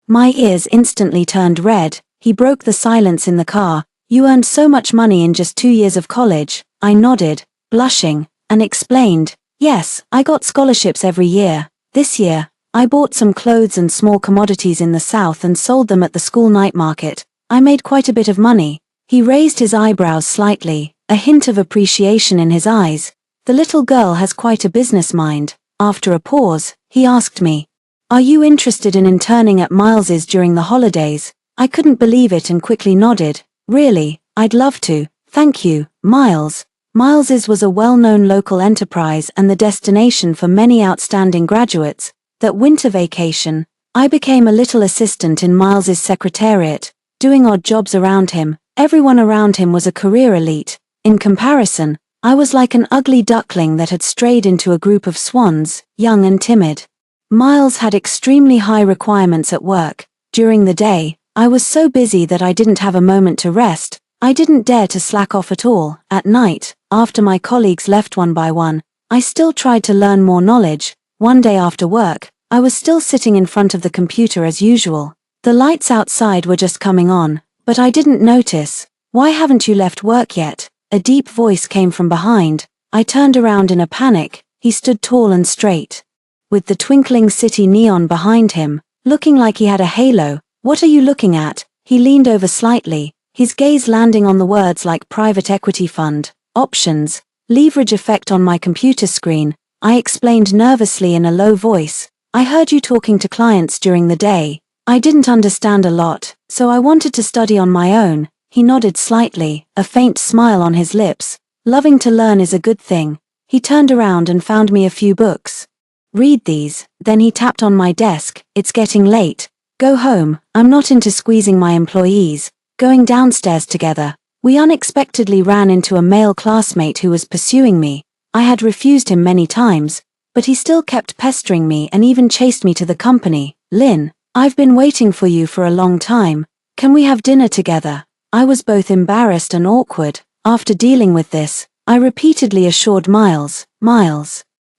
Speaker 1: my ears instantly turned red. He broke the silence in the car. "You earned so much money in just 2 years of college." I nodded, blushing, and explained, "Yes, I got scholarships every year. This year, I bought some clothes and small commodities in the south and sold them at the school night market. I made quite a bit of money." He raised his eyebrows slightly, a hint of appreciation in his eyes. The little girl has quite a business mind. After a pause, he asked me, "Are you interested in interning at Miles's during the holidays?" I couldn't believe it and quickly nodded. "Really, I'd love to, thank you, Miles." Miles's was a well-known local enterprise and the destination for many outstanding graduates. That winter vacation, I became a little assistant in Miles's secretariat, doing odd jobs around him. Everyone around him was a career elite. In comparison, I was like an ugly duckling that had strayed into a group of swans, young and timid. Miles had extremely high requirements at work. During the day, I was so busy that I didn't have a moment to rest. I didn't dare to slack off at all. At night, after my colleagues left one by one, I still tried to learn more knowledge. One day after work, I was still sitting in front of the computer as usual. The lights outside were just coming on, but I didn't notice. "Why haven't you left work yet?" A deep voice came from behind. I turned around in a panic. He stood tall and straight, with the twinkling city neon behind him, looking like he had a halo. "What are you looking at?" He leaned over slightly, his gaze landing on the words like private equity fund, options, leverage effect on my computer screen. I explained nervously in a low voice, "I heard you talking to clients during the day. I didn't understand a lot, so I wanted to study on my own." He nodded slightly, a faint smile on his lips. "Loving to learn is a good thing." He turned around and found me a few books. "Read these." Then he tapped on my desk. "It's getting late. Go home." I'm not into squeezing my employees. Going downstairs together, we unexpectedly ran into a male classmate who was pursuing me. I had refused him many times, but he still kept pestering me and even chased me to the company. "Lynn, I've been waiting for you for a long time. Can we have dinner together?" I was both embarrassed and awkward. After dealing with this, I repeatedly assured Miles,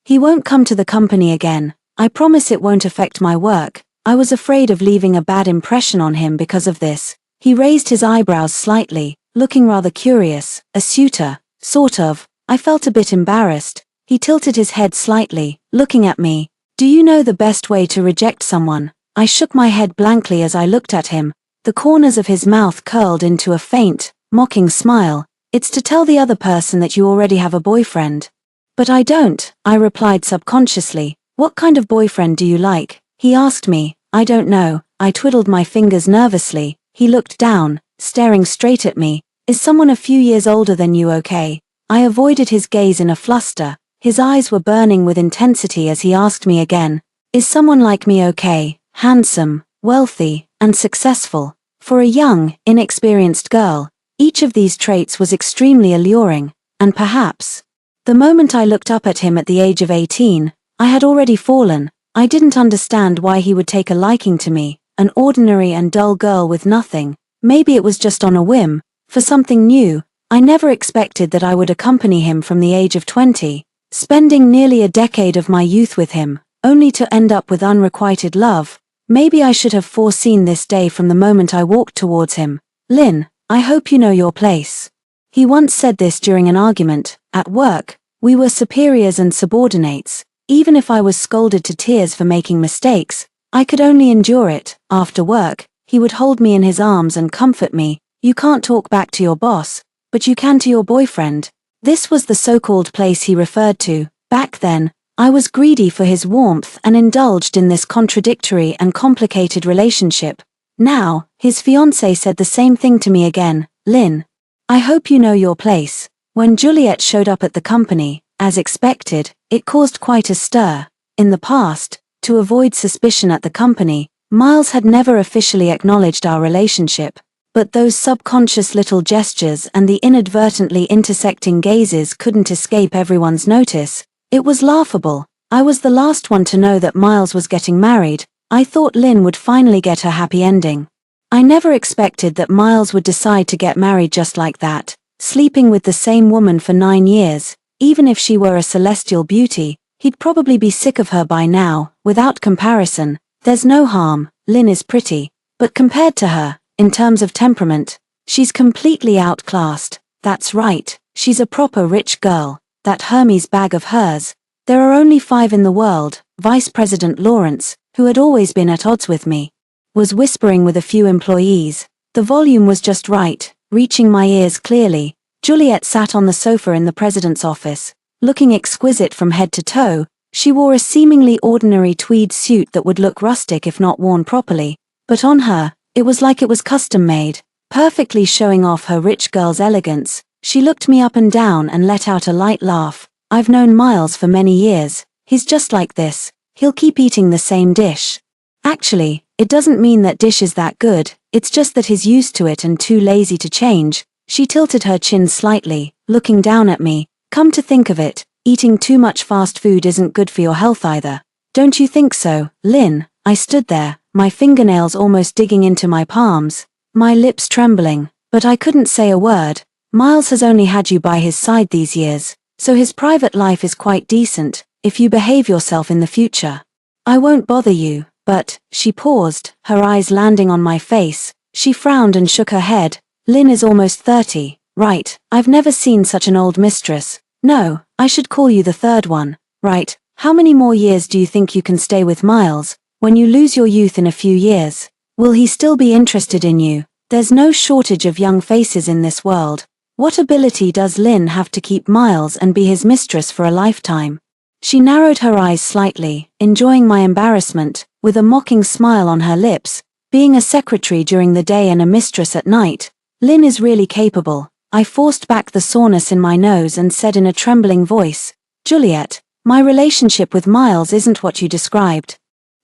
Speaker 1: he won't come to the company again. I promise it won't affect my work." I was afraid of leaving a bad impression on him because of this. He raised his eyebrows slightly, looking rather curious. "A suitor, sort of." I felt a bit embarrassed. He tilted his head slightly, looking at me. "Do you know the best way to reject someone?" I shook my head blankly as I looked at him. The corners of his mouth curled into a faint, mocking smile. "It's to tell the other person that you already have a boyfriend." "But I don't," I replied subconsciously. "What kind of boyfriend do you like?" He asked me. "I don't know." I twiddled my fingers nervously. He looked down, staring straight at me. "Is someone a few years older than you okay?" I avoided his gaze in a fluster. His eyes were burning with intensity as he asked me again. "Is someone like me okay? Handsome, wealthy, and successful?" For a young, inexperienced girl, each of these traits was extremely alluring, and perhaps, the moment I looked up at him at the age of 18, I had already fallen. I didn't understand why he would take a liking to me, an ordinary and dull girl with nothing. Maybe it was just on a whim, for something new. I never expected that I would accompany him from the age of 20, spending nearly a decade of my youth with him, only to end up with unrequited love. Maybe I should have foreseen this day from the moment I walked towards him. "Lynn, I hope you know your place." He once said this during an argument. At work, we were superiors and subordinates. Even if I was scolded to tears for making mistakes, I could only endure it. After work, he would hold me in his arms and comfort me. "You can't talk back to your boss, but you can to your boyfriend." This was the so-called place he referred to. Back then, I was greedy for his warmth and indulged in this contradictory and complicated relationship. Now, his fiancée said the same thing to me again. "Lynn, I hope you know your place." When Juliet showed up at the company, as expected, it caused quite a stir. In the past, to avoid suspicion at the company, Miles had never officially acknowledged our relationship, but those subconscious little gestures and the inadvertently intersecting gazes couldn't escape everyone's notice. It was laughable. I was the last one to know that Miles was getting married. I thought Lynn would finally get her happy ending. I never expected that Miles would decide to get married just like that, sleeping with the same woman for 9 years. Even if she were a celestial beauty, he'd probably be sick of her by now. Without comparison, there's no harm. Lynn is pretty, but compared to her, in terms of temperament, she's completely outclassed. That's right, she's a proper rich girl. That Hermes bag of hers. There are only 5 in the world. Vice President Lawrence, who had always been at odds with me, was whispering with a few employees. The volume was just right. reaching my ears clearly. Juliet sat on the sofa in the president's office, looking exquisite from head to toe. She wore a seemingly ordinary tweed suit that would look rustic if not worn properly, but on her, it was like it was custom-made, perfectly showing off her rich girl's elegance. She looked me up and down and let out a light laugh. I've known Miles for many years. He's just like this. He'll keep eating the same dish. Actually, it doesn't mean that dish is that good, it's just that he's used to it and too lazy to change. She tilted her chin slightly, looking down at me. Come to think of it, eating too much fast food isn't good for your health either. Don't you think so, Lynn? I stood there, my fingernails almost digging into my palms, my lips trembling, but I couldn't say a word. Miles has only had you by his side these years, so his private life is quite decent, if you behave yourself in the future. I won't bother you, but, she paused, her eyes landing on my face. She frowned and shook her head. Lynn is almost 30, right? I've never seen such an old mistress. No, I should call you the third one, right? How many more years do you think you can stay with Miles? When you lose your youth in a few years, will he still be interested in you? There's no shortage of young faces in this world. What ability does Lynn have to keep Miles and be his mistress for a lifetime? She narrowed her eyes slightly, enjoying my embarrassment, with a mocking smile on her lips. Being a secretary during the day and a mistress at night, Lynn is really capable. I forced back the soreness in my nose and said in a trembling voice, Juliet, my relationship with Miles isn't what you described.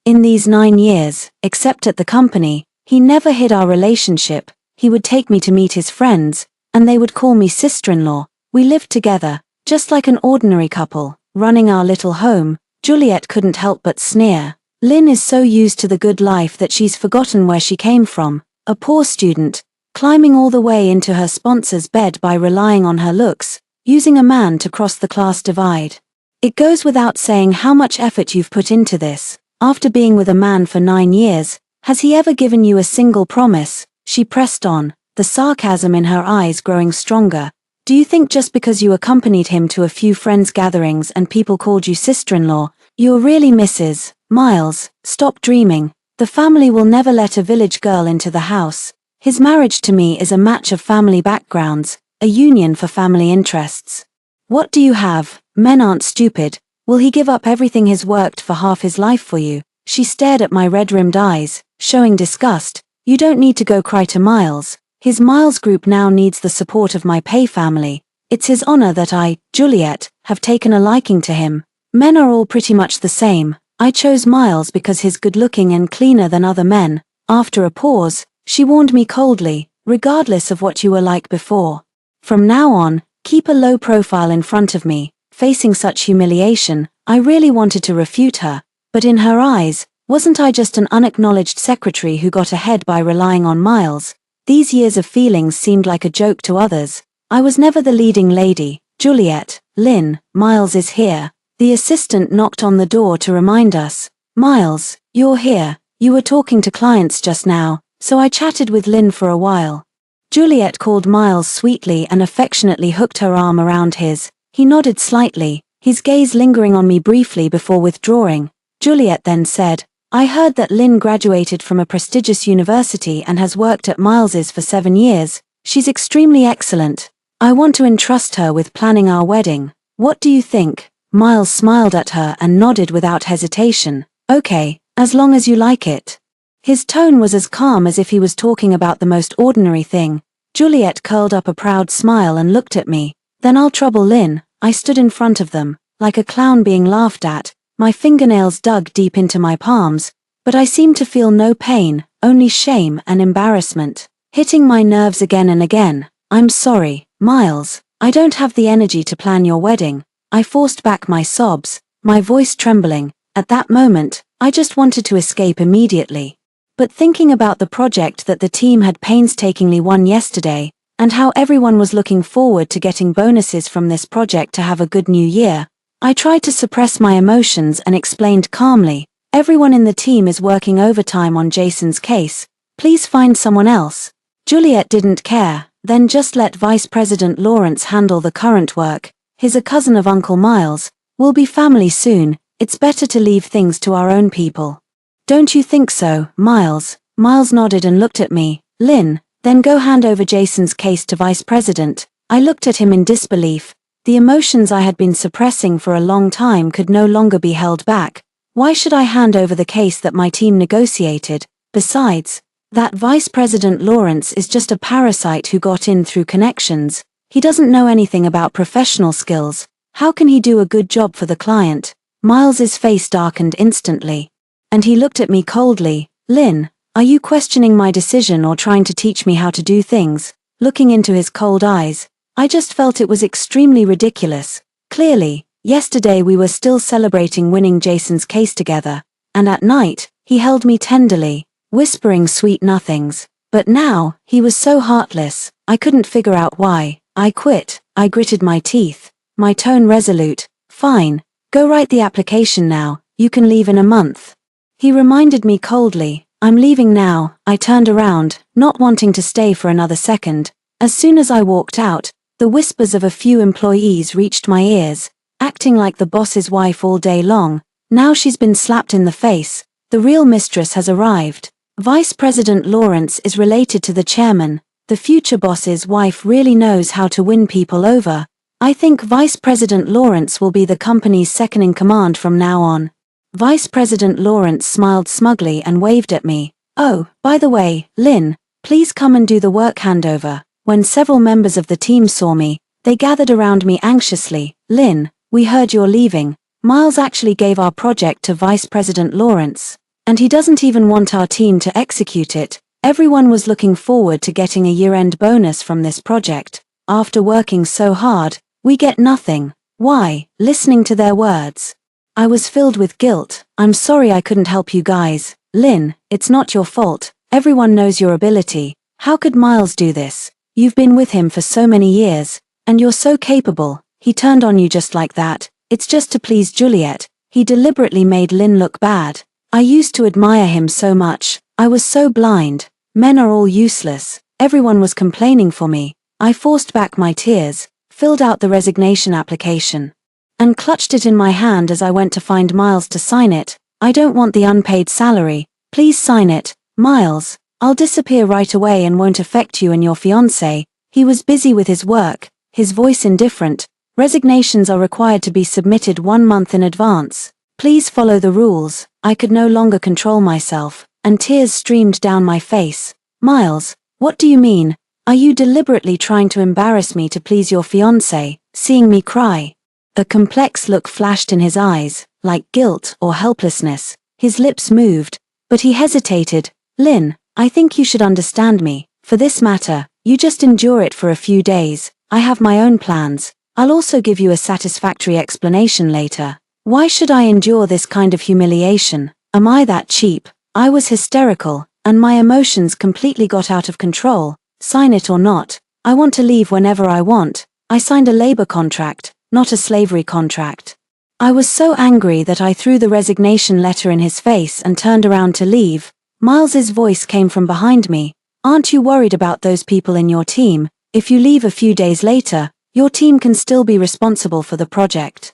Speaker 1: In these 9 years, except at the company, he never hid our relationship. He would take me to meet his friends, and they would call me sister-in-law. We lived together, just like an ordinary couple, running our little home. Juliet couldn't help but sneer. Lynn is so used to the good life that she's forgotten where she came from, a poor student, climbing all the way into her sponsor's bed by relying on her looks, using a man to cross the class divide. It goes without saying how much effort you've put into this. After being with a man for 9 years, has he ever given you a single promise? She pressed on, the sarcasm in her eyes growing stronger. Do you think just because you accompanied him to a few friends' gatherings and people called you sister-in-law, you're really Mrs. Miles? Stop dreaming. The family will never let a village girl into the house. His marriage to me is a match of family backgrounds, a union for family interests. What do you have? Men aren't stupid. Will he give up everything he's worked for half his life for you? She stared at my red-rimmed eyes, showing disgust. You don't need to go cry to Miles. His Miles group now needs the support of my pay family. It's his honor that I, Juliet, have taken a liking to him. Men are all pretty much the same. I chose Miles because he's good-looking and cleaner than other men. After a pause, she warned me coldly, regardless of what you were like before. From now on, keep a low profile in front of me. Facing such humiliation, I really wanted to refute her, but in her eyes, wasn't I just an unacknowledged secretary who got ahead by relying on Miles? These years of feelings seemed like a joke to others. I was never the leading lady. Juliet, Lynn, Miles is here. The assistant knocked on the door to remind us. Miles, you're here. You were talking to clients just now, so I chatted with Lynn for a while. Juliet called Miles sweetly and affectionately hooked her arm around his. He nodded slightly, his gaze lingering on me briefly before withdrawing. Juliet then said, I heard that Lynn graduated from a prestigious university and has worked at Miles's for 7 years. She's extremely excellent. I want to entrust her with planning our wedding. What do you think? Miles smiled at her and nodded without hesitation. Okay, as long as you like it. His tone was as calm as if he was talking about the most ordinary thing. Juliet curled up a proud smile and looked at me. Then I'll trouble Lynn. I stood in front of them, like a clown being laughed at. My fingernails dug deep into my palms, but I seemed to feel no pain, only shame and embarrassment, hitting my nerves again and again. I'm sorry, Miles. I don't have the energy to plan your wedding. I forced back my sobs, my voice trembling. At that moment, I just wanted to escape immediately. But thinking about the project that the team had painstakingly won yesterday, and how everyone was looking forward to getting bonuses from this project to have a good new year, I tried to suppress my emotions and explained calmly, everyone in the team is working overtime on Jason's case. Please find someone else. Juliet didn't care, then just let Vice President Lawrence handle the current work. He's a cousin of Uncle Miles. We'll be family soon. It's better to leave things to our own people. Don't you think so, Miles? Miles nodded and looked at me. Lynn, Then go hand over Jason's case to Vice President. I looked at him in disbelief. The emotions I had been suppressing for a long time could no longer be held back. Why should I hand over the case that my team negotiated? Besides, that Vice President Lawrence is just a parasite who got in through connections. He doesn't know anything about professional skills. How can he do a good job for the client? Miles's face darkened instantly. And he looked at me coldly. Lynn, are you questioning my decision or trying to teach me how to do things? Looking into his cold eyes, I just felt it was extremely ridiculous. Clearly, yesterday we were still celebrating winning Jason's case together, and at night, he held me tenderly, whispering sweet nothings. But now, he was so heartless, I couldn't figure out why. I quit. I gritted my teeth, my tone resolute. Fine, go write the application now, you can leave in a month. He reminded me coldly, I'm leaving now. I turned around, not wanting to stay for another second. As soon as I walked out, the whispers of a few employees reached my ears, acting like the boss's wife all day long. Now she's been slapped in the face. The real mistress has arrived. Vice President Lawrence is related to the chairman. The future boss's wife really knows how to win people over. I think Vice President Lawrence will be the company's second-in-command from now on. Vice President Lawrence smiled smugly and waved at me. Oh, by the way, Lynn, please come and do the work handover. When several members of the team saw me, they gathered around me anxiously. Lynn, we heard you're leaving. Miles actually gave our project to Vice President Lawrence, and he doesn't even want our team to execute it. Everyone was looking forward to getting a year-end bonus from this project. After working so hard, we get nothing. Why? Listening to their words, I was filled with guilt. I'm sorry I couldn't help you guys. Lynn, it's not your fault. Everyone knows your ability. How could Miles do this? You've been with him for so many years, and you're so capable. He turned on you just like that. It's just to please Juliet. He deliberately made Lynn look bad. I used to admire him so much. I was so blind. Men are all useless. Everyone was complaining for me. I forced back my tears, filled out the resignation application, and clutched it in my hand as I went to find Miles to sign it. I don't want the unpaid salary. Please sign it, Miles. I'll disappear right away and won't affect you and your fiancé. He was busy with his work, his voice indifferent. Resignations are required to be submitted 1 month in advance. Please follow the rules. I could no longer control myself, and tears streamed down my face. Miles, what do you mean? Are you deliberately trying to embarrass me to please your fiancé? Seeing me cry, a complex look flashed in his eyes, like guilt or helplessness. His lips moved, but he hesitated. Lynn, I think you should understand me. For this matter, you just endure it for a few days. I have my own plans. I'll also give you a satisfactory explanation later. Why should I endure this kind of humiliation? Am I that cheap? I was hysterical, and my emotions completely got out of control. Sign it or not. I want to leave whenever I want. I signed a labor contract, not a slavery contract. I was so angry that I threw the resignation letter in his face and turned around to leave. Miles's voice came from behind me. Aren't you worried about those people in your team? If you leave a few days later, your team can still be responsible for the project.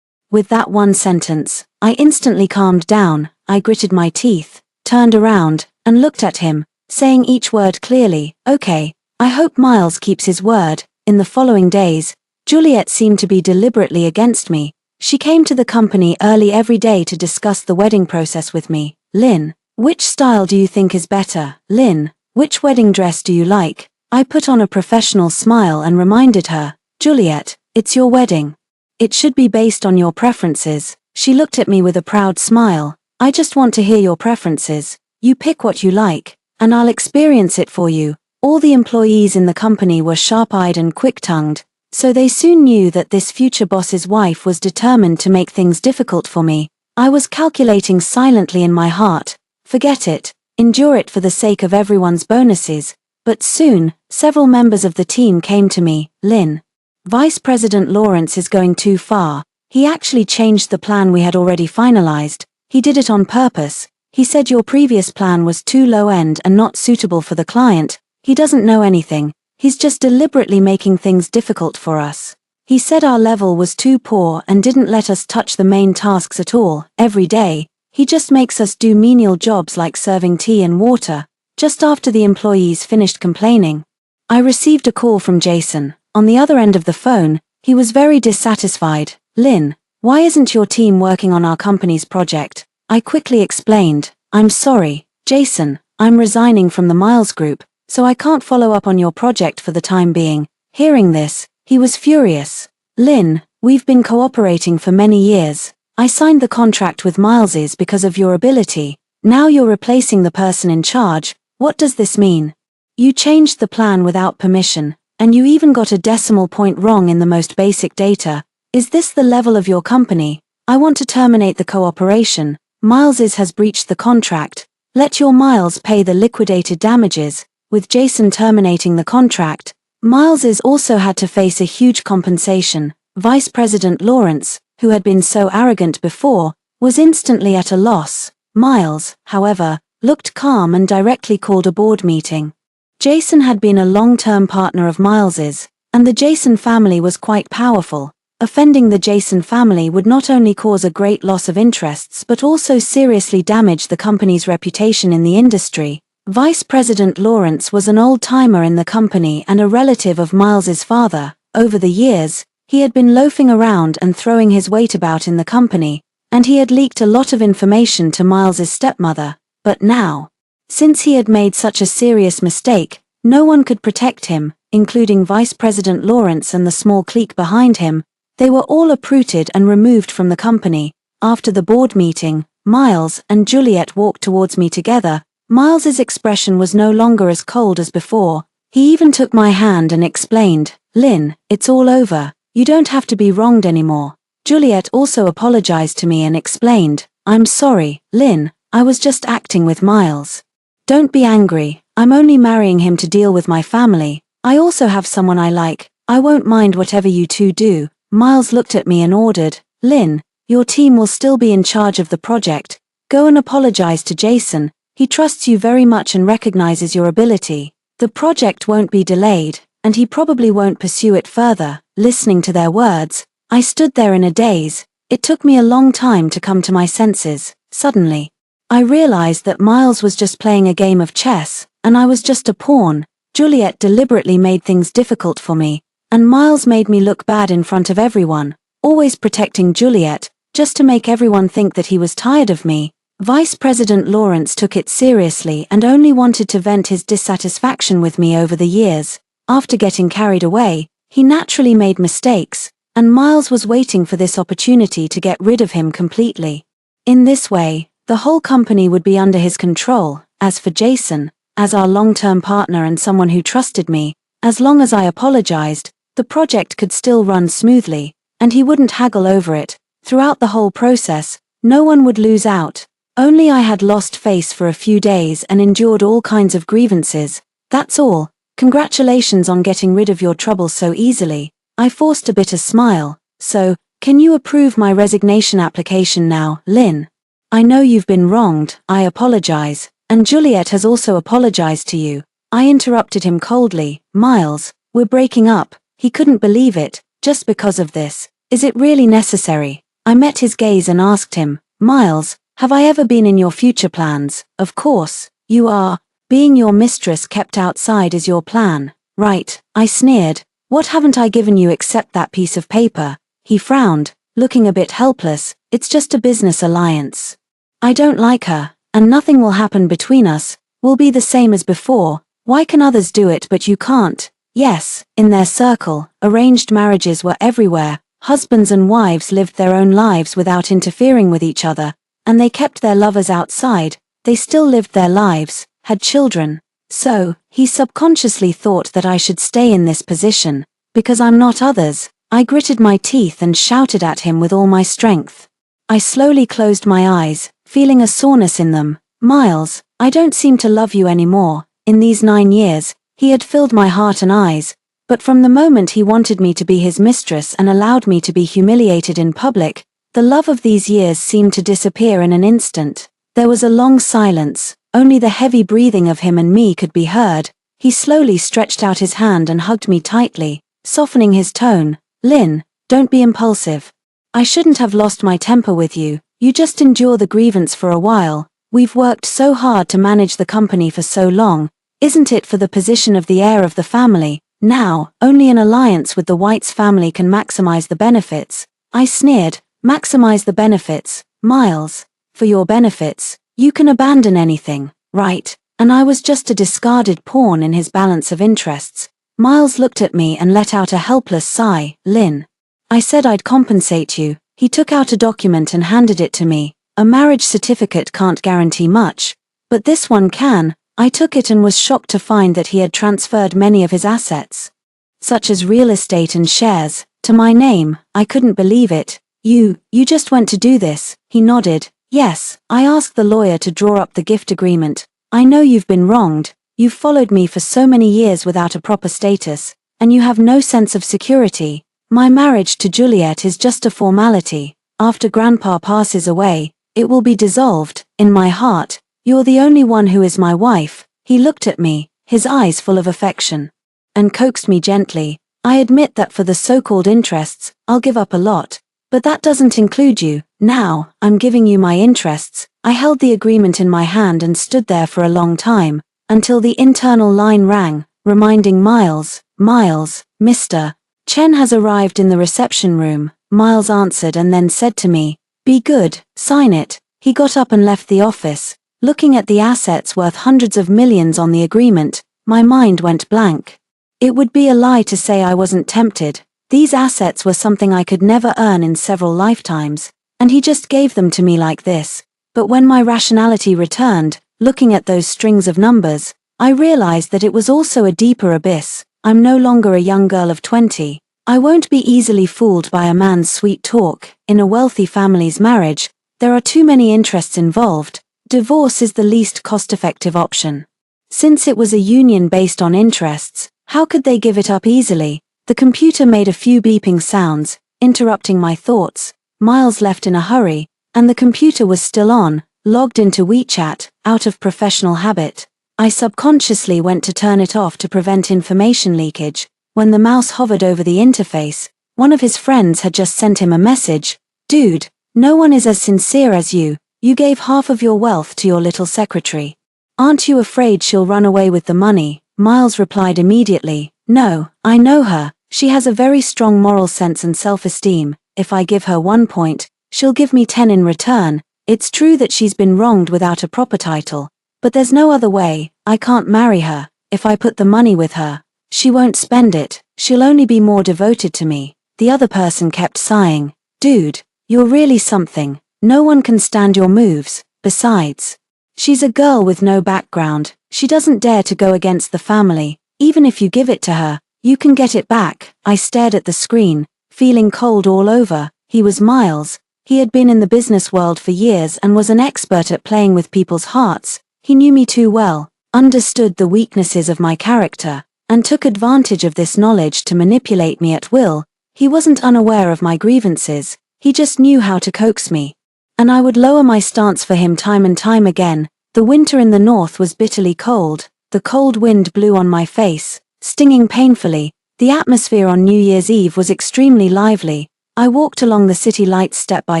Speaker 1: With that one sentence, I instantly calmed down. I gritted my teeth, turned around, and looked at him, saying each word clearly. Okay, I hope Miles keeps his word. In the following days, Juliet seemed to be deliberately against me. She came to the company early every day to discuss the wedding process with me. Lynn, which style do you think is better? Lynn, which wedding dress do you like? I put on a professional smile and reminded her, Juliet, it's your wedding. It should be based on your preferences. She looked at me with a proud smile. I just want to hear your preferences. You pick what you like, and I'll experience it for you. All the employees in the company were sharp-eyed and quick-tongued, so they soon knew that this future boss's wife was determined to make things difficult for me. I was calculating silently in my heart. Forget it. Endure it for the sake of everyone's bonuses. But soon, several members of the team came to me. Lynn, Vice President Lawrence is going too far. He actually changed the plan we had already finalized. He did it on purpose. He said your previous plan was too low-end and not suitable for the client. He doesn't know anything. He's just deliberately making things difficult for us. He said our level was too poor and didn't let us touch the main tasks at all. Every day, he just makes us do menial jobs like serving tea and water. just after the employees finished complaining. I received a call from Jason. On the other end of the phone, he was very dissatisfied. "Lynn, why isn't your team working on our company's project?" I quickly explained. "I'm sorry, Jason, I'm resigning from the Miles Group, so I can't follow up on your project for the time being." Hearing this, he was furious. "Lynn, we've been cooperating for many years. I signed the contract with Miles's because of your ability. Now you're replacing the person in charge. What does this mean? You changed the plan without permission, and you even got a decimal point wrong in the most basic data. Is this the level of your company? I want to terminate the cooperation. Miles's has breached the contract. Let your Miles pay the liquidated damages." With Jason terminating the contract, Miles's also had to face a huge compensation. Vice President Lawrence, who had been so arrogant before, was instantly at a loss. Miles, however, looked calm and directly called a board meeting. Jason had been a long-term partner of Miles's, and the Jason family was quite powerful. Offending the Jason family would not only cause a great loss of interests but also seriously damage the company's reputation in the industry. Vice President Lawrence was an old-timer in the company and a relative of Miles's father. Over the years, he had been loafing around and throwing his weight about in the company, and he had leaked a lot of information to Miles's stepmother. But now, since he had made such a serious mistake, no one could protect him, including Vice President Lawrence and the small clique behind him. They were all uprooted and removed from the company. After the board meeting, Miles and Juliet walked towards me together. Miles's expression was no longer as cold as before. He even took my hand and explained, "Lynn, it's all over. You don't have to be wronged anymore." Juliet also apologized to me and explained, "I'm sorry, Lynn, I was just acting with Miles. Don't be angry, I'm only marrying him to deal with my family. I also have someone I like. I won't mind whatever you two do." Miles looked at me and ordered, "Lynn, your team will still be in charge of the project. Go and apologize to Jason. He trusts you very much and recognizes your ability. The project won't be delayed, and he probably won't pursue it further." Listening to their words, I stood there in a daze. It took me a long time to come to my senses. Suddenly, I realized that Miles was just playing a game of chess, and I was just a pawn. Juliet deliberately made things difficult for me, and Miles made me look bad in front of everyone, always protecting Juliet, just to make everyone think that he was tired of me. Vice President Lawrence took it seriously and only wanted to vent his dissatisfaction with me over the years. After getting carried away, he naturally made mistakes, and Miles was waiting for this opportunity to get rid of him completely. In this way, the whole company would be under his control. As for Jason, as our long-term partner and someone who trusted me, as long as I apologized, the project could still run smoothly, and he wouldn't haggle over it. Throughout the whole process, no one would lose out. Only I had lost face for a few days and endured all kinds of grievances. That's all. Congratulations on getting rid of your trouble so easily. I forced a bitter smile. "So, can you approve my resignation application now, Lynn? I know you've been wronged. I apologize. And Juliet has also apologized to you." I interrupted him coldly. "Miles, we're breaking up." He couldn't believe it. "Just because of this. Is it really necessary?" I met his gaze and asked him, "Miles, have I ever been in your future plans?" "Of course, you are. Being your mistress kept outside is your plan, right?" I sneered. "What haven't I given you except that piece of paper?" He frowned, looking a bit helpless. "It's just a business alliance. I don't like her, and nothing will happen between us. We'll be the same as before. Why can others do it but you can't?" Yes, in their circle, arranged marriages were everywhere. Husbands and wives lived their own lives without interfering with each other, and they kept their lovers outside. They still lived their lives, had children. So, he subconsciously thought that I should stay in this position, because I'm not others. I gritted my teeth and shouted at him with all my strength. I slowly closed my eyes, feeling a soreness in them. "Miles, I don't seem to love you anymore." In these 9 years, he had filled my heart and eyes, but from the moment he wanted me to be his mistress and allowed me to be humiliated in public, the love of these years seemed to disappear in an instant. There was a long silence, only the heavy breathing of him and me could be heard. He slowly stretched out his hand and hugged me tightly, softening his tone. "Lynn, don't be impulsive. I shouldn't have lost my temper with you. You just endure the grievance for a while. We've worked so hard to manage the company for so long, isn't it for the position of the heir of the family? Now, only an alliance with the Whites family can maximize the benefits. I sneered. Maximize the benefits, Miles. For your benefits, you can abandon anything, right? And I was just a discarded pawn in his balance of interests. Miles looked at me and let out a helpless sigh. Lynn. I said I'd compensate you. He took out a document and handed it to me. A marriage certificate can't guarantee much, but this one can. I took it and was shocked to find that he had transferred many of his assets, such as real estate and shares, to my name. I couldn't believe it. You just went to do this. He nodded. Yes, I asked the lawyer to draw up the gift agreement. I know you've been wronged. You've followed me for so many years without a proper status, and you have no sense of security. My marriage to Juliet is just a formality. After Grandpa passes away, it will be dissolved. In my heart, you're the only one who is my wife. He looked at me, his eyes full of affection, and coaxed me gently. I admit that for the so-called interests, I'll give up a lot. But that doesn't include you. Now, I'm giving you my interests. I held the agreement in my hand and stood there for a long time, until the internal line rang, reminding Miles, Mr. Chen has arrived in the reception room. Miles answered and then said to me, be good, sign it. He got up and left the office. Looking at the assets worth hundreds of millions on the agreement, my mind went blank. It would be a lie to say I wasn't tempted. These assets were something I could never earn in several lifetimes, and he just gave them to me like this. But when my rationality returned, looking at those strings of numbers, I realized that it was also a deeper abyss. I'm no longer a young girl of 20. I won't be easily fooled by a man's sweet talk. In a wealthy family's marriage, there are too many interests involved. Divorce is the least cost-effective option. Since it was a union based on interests, how could they give it up easily? The computer made a few beeping sounds, interrupting my thoughts. Miles left in a hurry, and the computer was still on, logged into WeChat, out of professional habit. I subconsciously went to turn it off to prevent information leakage. When the mouse hovered over the interface, one of his friends had just sent him a message. Dude, no one is as sincere as you. You gave half of your wealth to your little secretary. Aren't you afraid she'll run away with the money? Miles replied immediately. No, I know her. She has a very strong moral sense and self-esteem. If I give her 1 point, she'll give me 10 in return. It's true that she's been wronged without a proper title, but there's no other way. I can't marry her. If I put the money with her, she won't spend it. She'll only be more devoted to me. The other person kept sighing. Dude, you're really something. No one can stand your moves. Besides, she's a girl with no background. She doesn't dare to go against the family. Even if you give it to her, you can get it back. I stared at the screen, feeling cold all over. He was Miles. He had been in the business world for years and was an expert at playing with people's hearts. He knew me too well, understood the weaknesses of my character, and took advantage of this knowledge to manipulate me at will. He wasn't unaware of my grievances. He just knew how to coax me. And I would lower my stance for him time and time again. The winter in the north was bitterly cold. The cold wind blew on my face, stinging painfully. The atmosphere on New Year's Eve was extremely lively. I walked along the city lights step by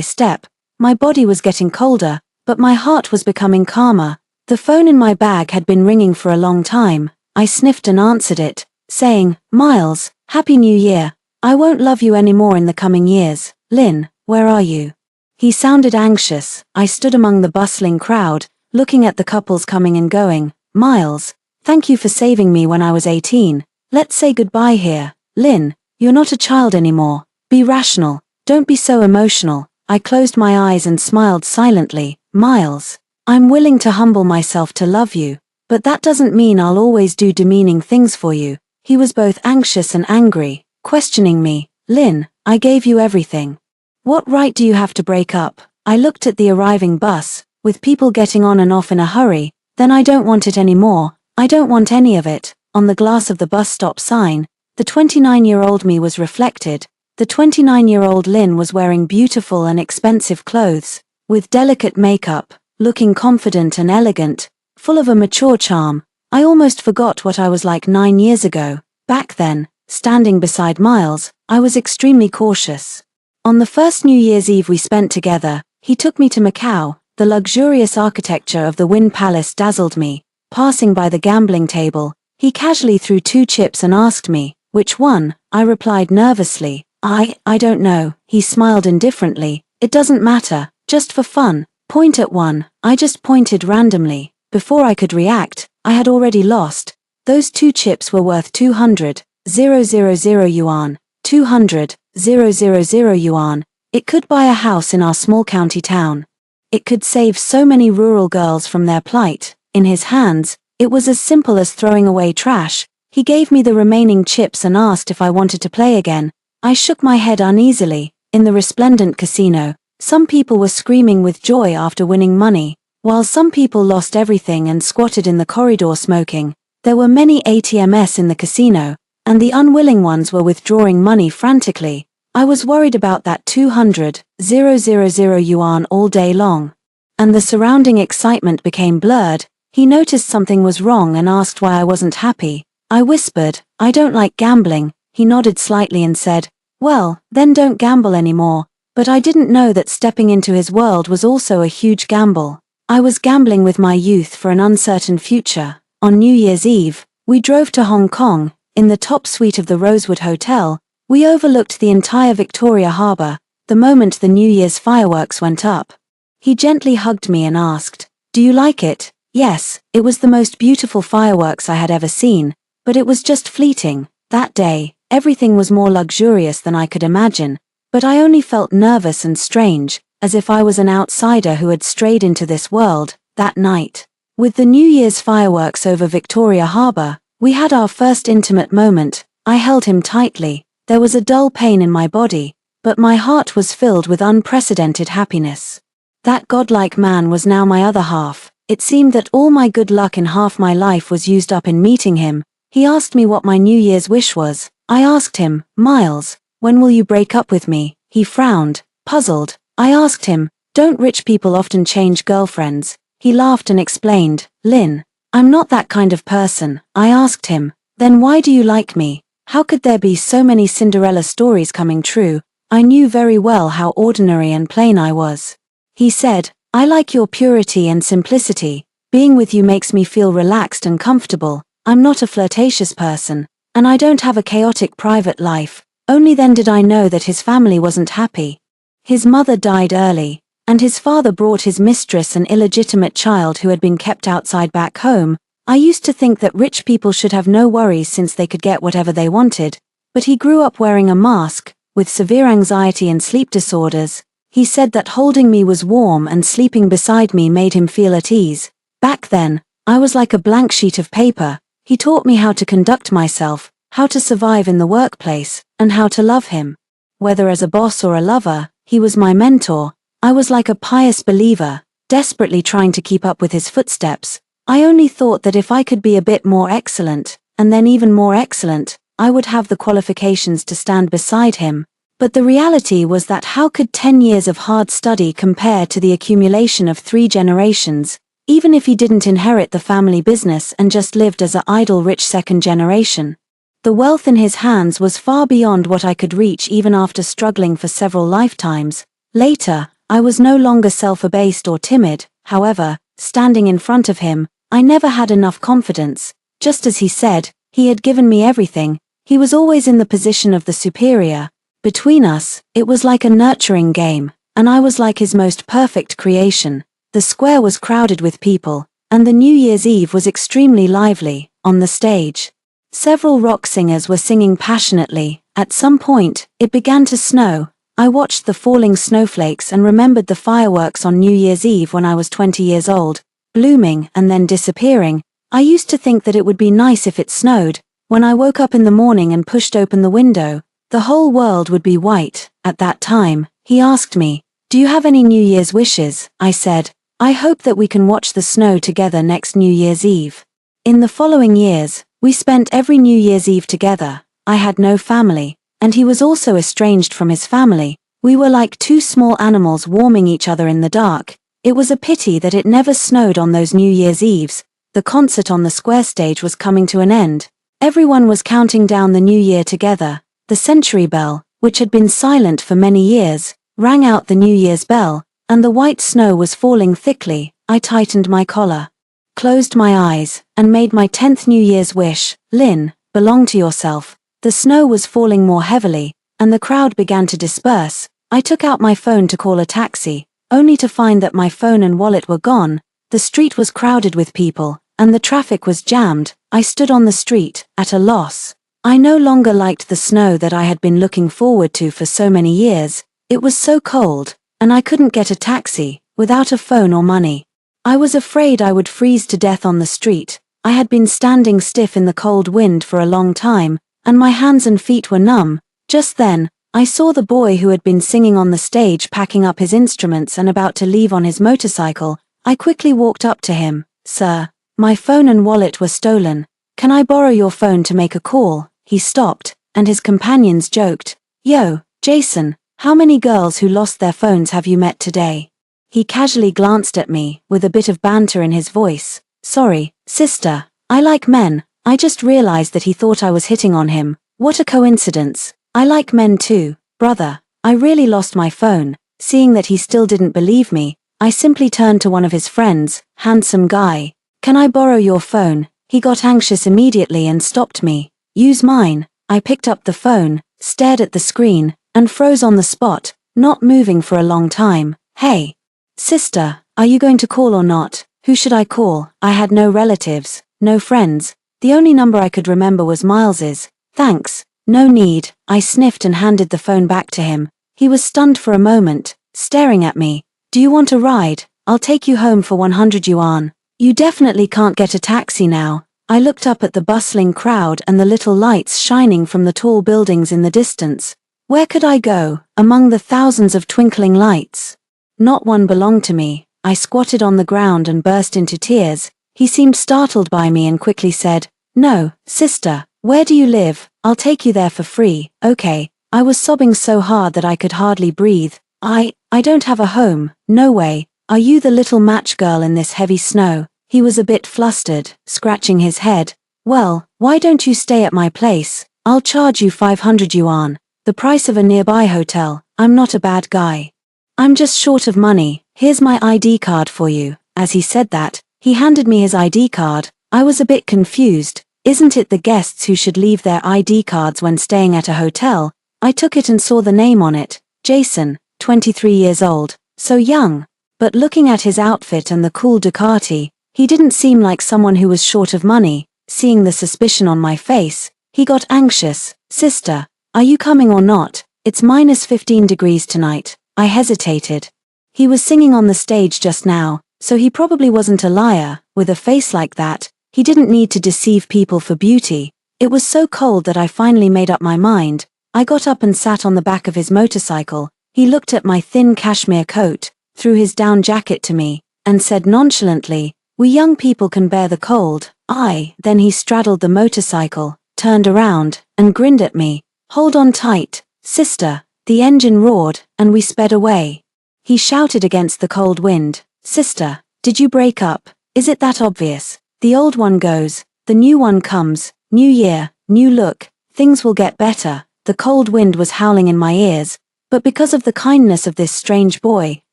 Speaker 1: step. My body was getting colder, but my heart was becoming calmer. The phone in my bag had been ringing for a long time. I sniffed and answered it, saying, Miles, Happy New Year. I won't love you anymore in the coming years. Lynn, where are you? He sounded anxious. I stood among the bustling crowd, looking at the couples coming and going. Miles, thank you for saving me when I was 18. Let's say goodbye here. Lynn, you're not a child anymore. Be rational. Don't be so emotional. I closed my eyes and smiled silently. Miles, I'm willing to humble myself to love you, but that doesn't mean I'll always do demeaning things for you. He was both anxious and angry, questioning me. Lynn, I gave you everything. What right do you have to break up? I looked at the arriving bus, with people getting on and off in a hurry. Then I don't want it anymore. I don't want any of it. On the glass of the bus stop sign, the 29-year-old me was reflected. The 29-year-old Lynn was wearing beautiful and expensive clothes, with delicate makeup, looking confident and elegant, full of a mature charm. I almost forgot what I was like 9 years ago. Back then, standing beside Miles, I was extremely cautious. On the first New Year's Eve we spent together, he took me to Macau. The luxurious architecture of the Wynn Palace dazzled me. Passing by the gambling table, he casually threw 2 chips and asked me, "Which one?" I replied nervously, I don't know." He smiled indifferently. "It doesn't matter, just for fun. Point at one." I just pointed randomly. Before I could react, I had already lost. Those 2 chips were worth 200,000 yuan. 200,000 yuan. It could buy a house in our small county town. It could save so many rural girls from their plight. In his hands, it was as simple as throwing away trash. He gave me the remaining chips and asked if I wanted to play again. I shook my head uneasily. In the resplendent casino, some people were screaming with joy after winning money, while some people lost everything and squatted in the corridor smoking. There were many ATMs in the casino, and the unwilling ones were withdrawing money frantically. I was worried about that 200,000 yuan all day long. And the surrounding excitement became blurred. He noticed something was wrong and asked why I wasn't happy. I whispered, "I don't like gambling." He nodded slightly and said, "Well, then don't gamble anymore." But I didn't know that stepping into his world was also a huge gamble. I was gambling with my youth for an uncertain future. On New Year's Eve, we drove to Hong Kong. In the top suite of the Rosewood Hotel, we overlooked the entire Victoria Harbour. The moment the New Year's fireworks went up, he gently hugged me and asked, "Do you like it?" Yes, it was the most beautiful fireworks I had ever seen, but it was just fleeting. That day, everything was more luxurious than I could imagine, but I only felt nervous and strange, as if I was an outsider who had strayed into this world. That night, with the New Year's fireworks over Victoria Harbour, we had our first intimate moment. I held him tightly. There was a dull pain in my body, but my heart was filled with unprecedented happiness. That godlike man was now my other half. It seemed that all my good luck in half my life was used up in meeting him. He asked me what my New Year's wish was. I asked him, "Miles, when will you break up with me?" He frowned, puzzled. I asked him, "Don't rich people often change girlfriends?" He laughed and explained, "Lin, I'm not that kind of person." I asked him, "Then why do you like me? How could there be so many Cinderella stories coming true?" I knew very well how ordinary and plain I was. He said, "I like your purity and simplicity. Being with you makes me feel relaxed and comfortable. I'm not a flirtatious person, and I don't have a chaotic private life." Only then did I know that his family wasn't happy. His mother died early, and his father brought his mistress an illegitimate child who had been kept outside back home. I used to think that rich people should have no worries since they could get whatever they wanted, but he grew up wearing a mask, with severe anxiety and sleep disorders. He said that holding me was warm and sleeping beside me made him feel at ease. Back then, I was like a blank sheet of paper. He taught me how to conduct myself, how to survive in the workplace, and how to love him. Whether as a boss or a lover, he was my mentor. I was like a pious believer, desperately trying to keep up with his footsteps. I only thought that if I could be a bit more excellent, and then even more excellent, I would have the qualifications to stand beside him. But the reality was that how could 10 years of hard study compare to the accumulation of 3 generations, even if he didn't inherit the family business and just lived as an idle rich second generation? The wealth in his hands was far beyond what I could reach even after struggling for several lifetimes. Later, I was no longer self-abased or timid. However, standing in front of him, I never had enough confidence. Just as he said, he had given me everything. He was always in the position of the superior. Between us, it was like a nurturing game, and I was like his most perfect creation. The square was crowded with people, and the New Year's Eve was extremely lively. On the stage, several rock singers were singing passionately. At some point, it began to snow. I watched the falling snowflakes and remembered the fireworks on New Year's Eve when I was 20 years old, blooming and then disappearing. I used to think that it would be nice if it snowed. When I woke up in the morning and pushed open the window, the whole world would be white. At that time, he asked me, "Do you have any New Year's wishes?" I said, "I hope that we can watch the snow together next New Year's Eve." In the following years, we spent every New Year's Eve together. I had no family, and he was also estranged from his family. We were like 2 small animals warming each other in the dark. It was a pity that it never snowed on those New Year's Eves. The concert on the square stage was coming to an end. Everyone was counting down the new year together. The century bell, which had been silent for many years, rang out the New Year's bell. and the white snow was falling thickly. I tightened my collar, closed my eyes, and made my 10th New Year's wish. Lynn, belong to yourself. The snow was falling more heavily, and the crowd began to disperse. I took out my phone to call a taxi, only to find that my phone and wallet were gone. The street was crowded with people, and the traffic was jammed. I stood on the street, at a loss. I no longer liked the snow that I had been looking forward to for so many years. It was so cold, and I couldn't get a taxi, without a phone or money. I was afraid I would freeze to death on the street. I had been standing stiff in the cold wind for a long time, and my hands and feet were numb. Just then, I saw the boy who had been singing on the stage packing up his instruments and about to leave on his motorcycle. I quickly walked up to him. Sir, my phone and wallet were stolen. Can I borrow your phone to make a call? He stopped, and his companions joked. Yo, Jason, how many girls who lost their phones have you met today? He casually glanced at me, with a bit of banter in his voice. Sorry, sister, I like men. I just realized that he thought I was hitting on him. What a coincidence. I like men too, brother. I really lost my phone. Seeing that he still didn't believe me, I simply turned to one of his friends, handsome guy. Can I borrow your phone? He got anxious immediately and stopped me. Use mine. I picked up the phone, stared at the screen, and froze on the spot, not moving for a long time. Hey, sister, are you going to call or not? Who should I call? I had no relatives, no friends. The only number I could remember was Miles's. Thanks. No need. I sniffed and handed the phone back to him. He was stunned for a moment, staring at me. Do you want a ride? I'll take you home for 100 yuan. You definitely can't get a taxi now. I looked up at the bustling crowd and the little lights shining from the tall buildings in the distance. Where could I go, among the thousands of twinkling lights? Not one belonged to me. I squatted on the ground and burst into tears. He seemed startled by me and quickly said, No, sister, where do you live? I'll take you there for free. Okay. I was sobbing so hard that I could hardly breathe. I don't have a home. No way. Are you the little match girl in this heavy snow? He was a bit flustered, scratching his head. Well, why don't you stay at my place? I'll charge you 500 yuan, the price of a nearby hotel. I'm not a bad guy. I'm just short of money. Here's my ID card for you. As he said that, he handed me his ID card. I was a bit confused. Isn't it the guests who should leave their ID cards when staying at a hotel? I took it and saw the name on it. Jason, 23 years old. So young. But looking at his outfit and the cool Ducati, he didn't seem like someone who was short of money. Seeing the suspicion on my face, he got anxious. Sister, are you coming or not? It's -15 degrees tonight. I hesitated. He was singing on the stage just now, so he probably wasn't a liar. With a face like that, he didn't need to deceive people for beauty. It was so cold that I finally made up my mind. I got up and sat on the back of his motorcycle. He looked at my thin cashmere coat, threw his down jacket to me, and said nonchalantly, We young people can bear the cold. Then he straddled the motorcycle, turned around, and grinned at me. Hold on tight, sister. The engine roared, and we sped away. He shouted against the cold wind. Sister, did you break up? Is it that obvious? The old one goes, the new one comes. New year, new look. Things will get better. The cold wind was howling in my ears, but because of the kindness of this strange boy,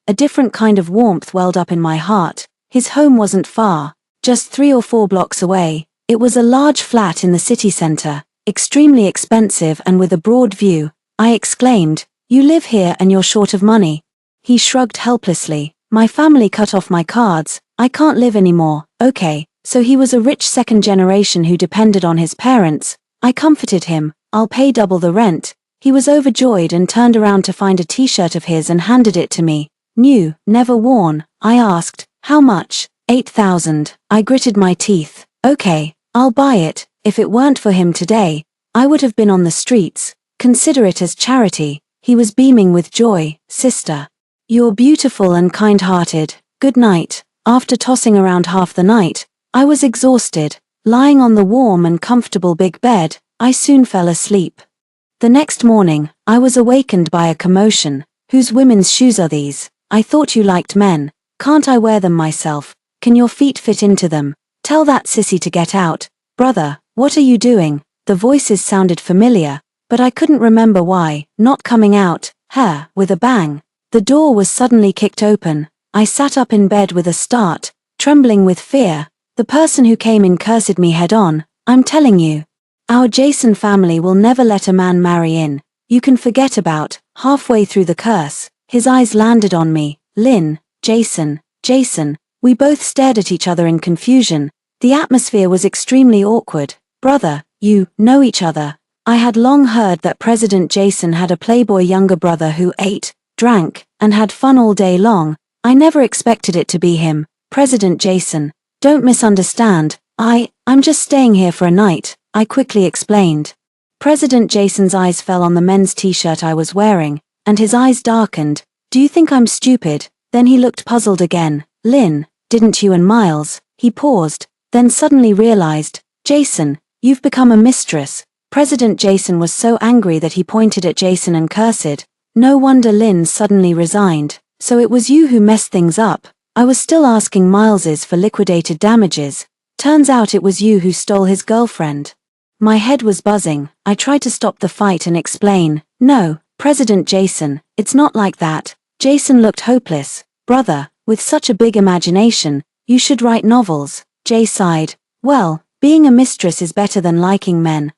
Speaker 1: a different kind of warmth welled up in my heart. His home wasn't far, just 3 or 4 blocks away. It was a large flat in the city center, extremely expensive and with a broad view. I exclaimed, You live here and you're short of money. He shrugged helplessly. My family cut off my cards. I can't live anymore. Okay, so he was a rich second generation who depended on his parents. I comforted him. I'll pay double the rent. He was overjoyed and turned around to find a t-shirt of his and handed it to me. New, never worn. I asked, How much? 8,000. I gritted my teeth. Okay, I'll buy it. If it weren't for him today, I would have been on the streets. Consider it as charity. He was beaming with joy. Sister, you're beautiful and kind-hearted. Good night. After tossing around half the night, I was exhausted. Lying on the warm and comfortable big bed, I soon fell asleep. The next morning, I was awakened by a commotion. Whose women's shoes are these? I thought you liked men. Can't I wear them myself? Can your feet fit into them? Tell that sissy to get out. Brother, what are you doing? The voices sounded familiar, but I couldn't remember why. Not coming out. With a bang. The door was suddenly kicked open. I sat up in bed with a start, trembling with fear. The person who came in cursed me head on. I'm telling you. Our Jason family will never let a man marry in. You can forget about. Halfway through the curse, his eyes landed on me. Lynn, Jason. We both stared at each other in confusion. The atmosphere was extremely awkward. Brother, you know each other. I had long heard that President Jason had a playboy younger brother who ate, drank, and had fun all day long. I never expected it to be him. President Jason. Don't misunderstand. I'm just staying here for a night, I quickly explained. President Jason's eyes fell on the men's t-shirt I was wearing, and his eyes darkened. Do you think I'm stupid? Then he looked puzzled again. Lynn, didn't you and Miles? He paused, then suddenly realized. Jason, you've become a mistress. President Jason was so angry that he pointed at Jason and cursed. No wonder Lynn suddenly resigned. So it was you who messed things up. I was still asking Miles's for liquidated damages. Turns out it was you who stole his girlfriend. My head was buzzing. I tried to stop the fight and explain. No, President Jason, it's not like that. Jason looked hopeless. Brother, with such a big imagination, you should write novels. Jay sighed. Well, being a mistress is better than liking men.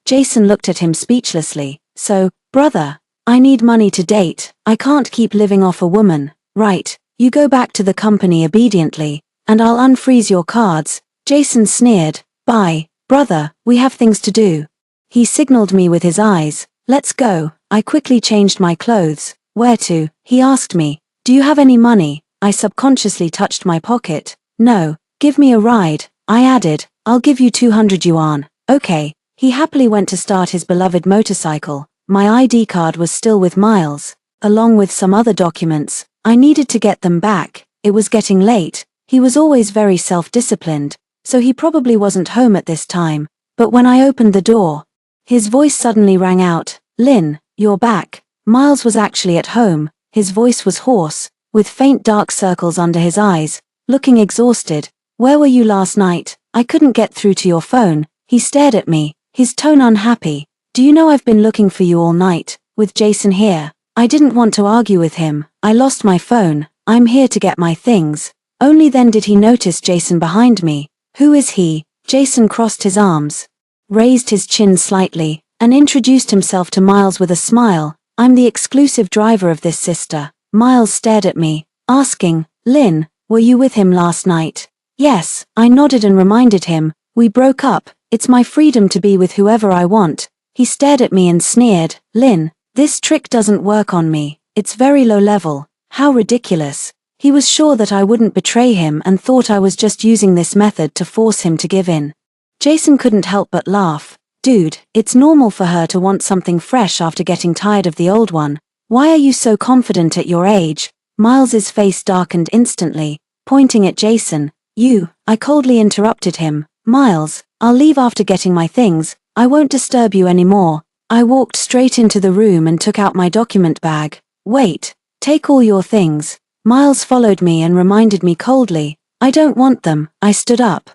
Speaker 1: Jason looked at him speechlessly. So, brother, I need money to date. I can't keep living off a woman. Right, you go back to the company obediently, and I'll unfreeze your cards. Jason sneered. Bye, brother, we have things to do. He signaled me with his eyes. Let's go. I quickly changed my clothes. Where to? He asked me. Do you have any money? I subconsciously touched my pocket. No, give me a ride. I added, I'll give you 200 yuan. Okay. He happily went to start his beloved motorcycle. My ID card was still with Miles, along with some other documents. I needed to get them back. It was getting late. He was always very self-disciplined, so he probably wasn't home at this time. But when I opened the door, his voice suddenly rang out. Lynn, you're back. Miles was actually at home. His voice was hoarse, with faint dark circles under his eyes, looking exhausted. Where were you last night? I couldn't get through to your phone. He stared at me, his tone unhappy. Do you know I've been looking for you all night, with Jason here? I didn't want to argue with him. I lost my phone. I'm here to get my things. Only then did he notice Jason behind me. Who is he? Jason crossed his arms, raised his chin slightly, and introduced himself to Miles with a smile. I'm the exclusive driver of this sister. Miles stared at me, asking, Lynn, were you with him last night? Yes, I nodded and reminded him. We broke up. It's my freedom to be with whoever I want. He stared at me and sneered. Lynn, this trick doesn't work on me. It's very low level. How ridiculous. He was sure that I wouldn't betray him and thought I was just using this method to force him to give in. Jason couldn't help but laugh. Dude, it's normal for her to want something fresh after getting tired of the old one. Why are you so confident at your age? Miles's face darkened instantly, pointing at Jason. I coldly interrupted him. Miles, I'll leave after getting my things. I won't disturb you anymore. I walked straight into the room and took out my document bag. Wait, take all your things. Miles followed me and reminded me coldly. I don't want them. I stood up.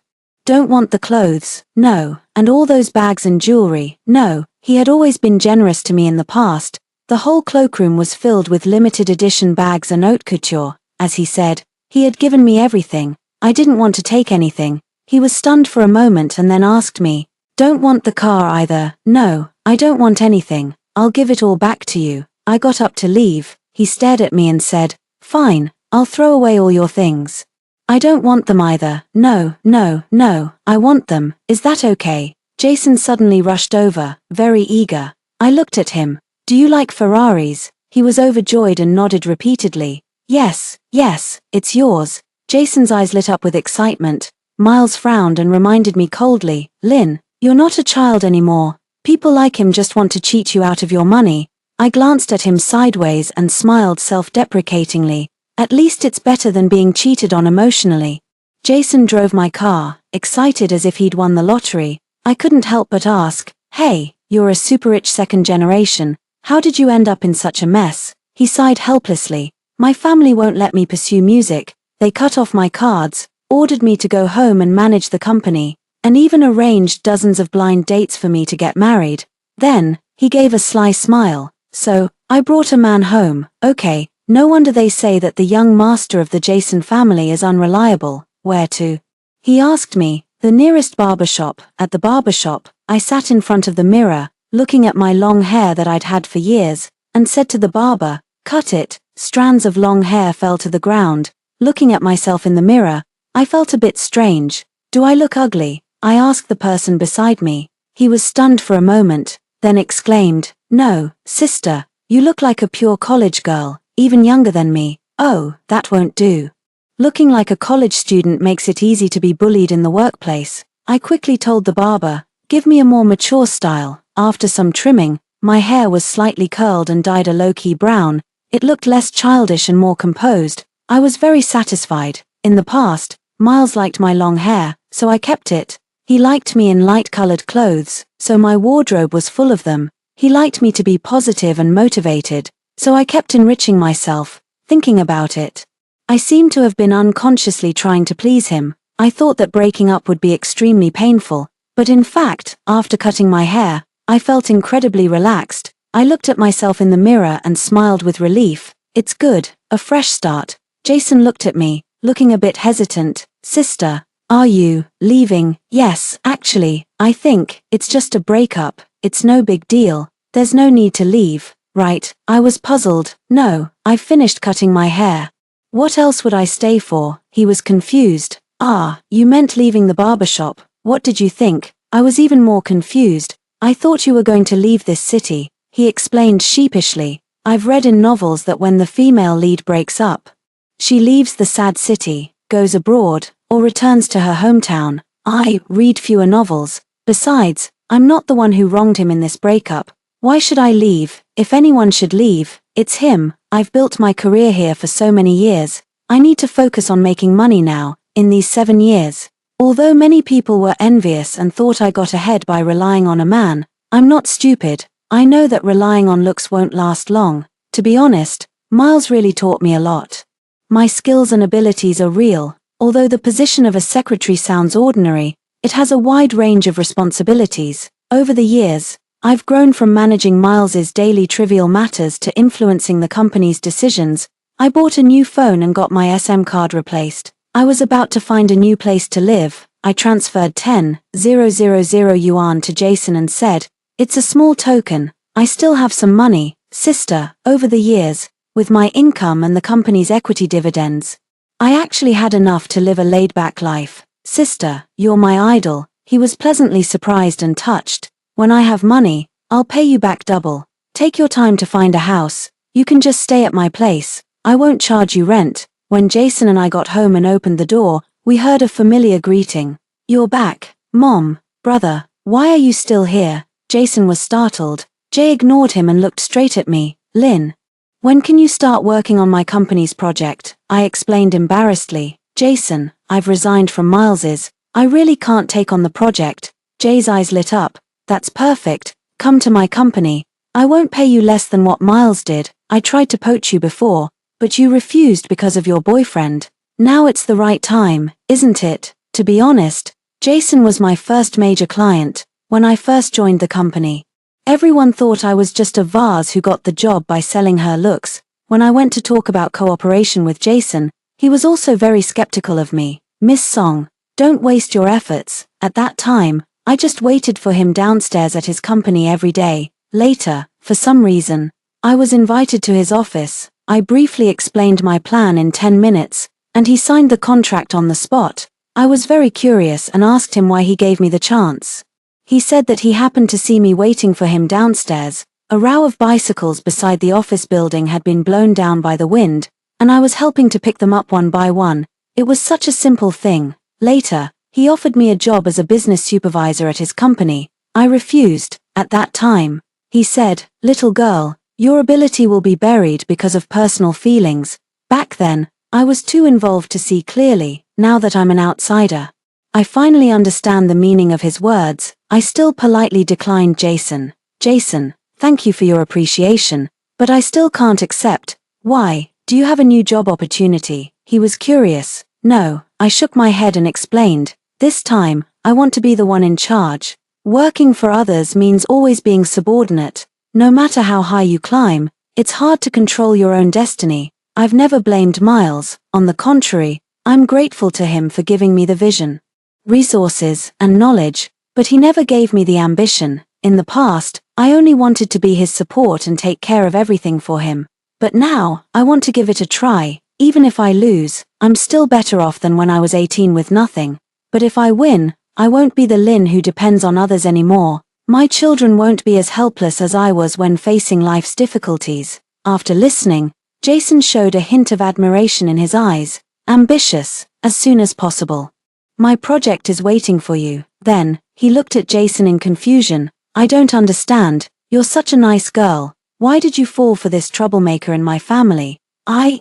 Speaker 1: Don't want the clothes, no, and all those bags and jewelry, no. He had always been generous to me in the past. The whole cloakroom was filled with limited edition bags and haute couture, as he said. He had given me everything. I didn't want to take anything. He was stunned for a moment and then asked me, don't want the car either. No, I don't want anything. I'll give it all back to you. I got up to leave. He stared at me and said, fine, I'll throw away all your things. I don't want them either. No, I want them. Is that okay? Jason suddenly rushed over, very eager. I looked at him. Do you like Ferraris? He was overjoyed and nodded repeatedly. Yes, it's yours. Jason's eyes lit up with excitement. Miles frowned and reminded me coldly, Lynn, you're not a child anymore. People like him just want to cheat you out of your money. I glanced at him sideways and smiled self-deprecatingly. At least it's better than being cheated on emotionally. Jason drove my car, excited as if he'd won the lottery. I couldn't help but ask, hey, you're a super rich second generation. How did you end up in such a mess? He sighed helplessly. My family won't let me pursue music. They cut off my cards, ordered me to go home and manage the company, and even arranged dozens of blind dates for me to get married. Then, he gave a sly smile. So, I brought a man home. Okay, No wonder they say that the young master of the Jason family is unreliable. Where to? He asked me. The nearest barber shop. At the barber shop, I sat in front of the mirror, looking at my long hair that I'd had for years, and said to the barber, "Cut it." Strands of long hair fell to the ground. Looking at myself in the mirror, I felt a bit strange. "Do I look ugly?" I asked the person beside me. He was stunned for a moment, then exclaimed, "No, sister, you look like a pure college girl, even younger than me." "Oh, that won't do. Looking like a college student makes it easy to be bullied in the workplace." I quickly told the barber, "Give me a more mature style." After some trimming, my hair was slightly curled and dyed a low-key brown. It looked less childish and more composed. I was very satisfied. In the past, Miles liked my long hair, so I kept it. He liked me in light-colored clothes, so my wardrobe was full of them. He liked me to be positive and motivated, so I kept enriching myself, thinking about it. I seemed to have been unconsciously trying to please him. I thought that breaking up would be extremely painful, but in fact, after cutting my hair, I felt incredibly relaxed. I looked at myself in the mirror and smiled with relief. It's good, a fresh start. Jason looked at me, looking a bit hesitant. "Sister, are you leaving?" "Yes, actually, I think it's just a breakup. It's no big deal. There's no need to leave." "Right." I was puzzled. "No, I've finished cutting my hair. What else would I stay for?" He was confused. "Ah, you meant leaving the barbershop. What did you think?" I was even more confused. "I thought you were going to leave this city," he explained sheepishly. "I've read in novels that when the female lead breaks up, she leaves the sad city, goes abroad, or returns to her hometown. I read fewer novels. Besides, I'm not the one who wronged him in this breakup. Why should I leave? If anyone should leave, it's him. I've built my career here for so many years. I need to focus on making money now, in these 7 years. Although many people were envious and thought I got ahead by relying on a man, I'm not stupid. I know that relying on looks won't last long. To be honest, Miles really taught me a lot. My skills and abilities are real. Although the position of a secretary sounds ordinary, it has a wide range of responsibilities. Over the years, I've grown from managing Miles's daily trivial matters to influencing the company's decisions. I bought a new phone and got my SIM card replaced. I was about to find a new place to live. I transferred 10,000 yuan to Jason and said, "It's a small token. I still have some money, sister." Over the years, with my income and the company's equity dividends, I actually had enough to live a laid-back life. "Sister, you're my idol." He was pleasantly surprised and touched. "When I have money, I'll pay you back double. Take your time to find a house. You can just stay at my place. I won't charge you rent." When Jason and I got home and opened the door, we heard a familiar greeting. "You're back, Mom." "Brother, why are you still here?" Jason was startled. Jay ignored him and looked straight at me. "Lin, when can you start working on my company's project?" I explained embarrassedly. "Jason, I've resigned from Miles's. I really can't take on the project." Jay's eyes lit up. "That's perfect. Come to my company. I won't pay you less than what Miles did. I tried to poach you before, but you refused because of your boyfriend. Now it's the right time, isn't it?" To be honest, Jason was my first major client. When I first joined the company, everyone thought I was just a vase who got the job by selling her looks. When I went to talk about cooperation with Jason, he was also very skeptical of me. "Miss Song, don't waste your efforts." At that time, I just waited for him downstairs at his company every day. Later, for some reason, I was invited to his office. I briefly explained my plan in 10 minutes, and he signed the contract on the spot. I was very curious and asked him why he gave me the chance. He said that he happened to see me waiting for him downstairs. A row of bicycles beside the office building had been blown down by the wind, and I was helping to pick them up one by one. It was such a simple thing. Later, he offered me a job as a business supervisor at his company. I refused. At that time, he said, "Little girl, your ability will be buried because of personal feelings." Back then, I was too involved to see clearly. Now that I'm an outsider, I finally understand the meaning of his words. I still politely declined Jason. "Jason, thank you for your appreciation, but I still can't accept." "Why, do you have a new job opportunity?" He was curious. "No," I shook my head and explained. "This time, I want to be the one in charge. Working for others means always being subordinate. No matter how high you climb, it's hard to control your own destiny." I've never blamed Miles, on the contrary, I'm grateful to him for giving me the vision, resources, and knowledge, but he never gave me the ambition. In the past, I only wanted to be his support and take care of everything for him. But now, I want to give it a try. Even if I lose, I'm still better off than when I was 18 with nothing. But if I win, I won't be the Lynn who depends on others anymore. My children won't be as helpless as I was when facing life's difficulties. After listening, Jason showed a hint of admiration in his eyes. Ambitious, as soon as possible. My project is waiting for you. Then, he looked at Jason in confusion. I don't understand. You're such a nice girl. Why did you fall for this troublemaker in my family?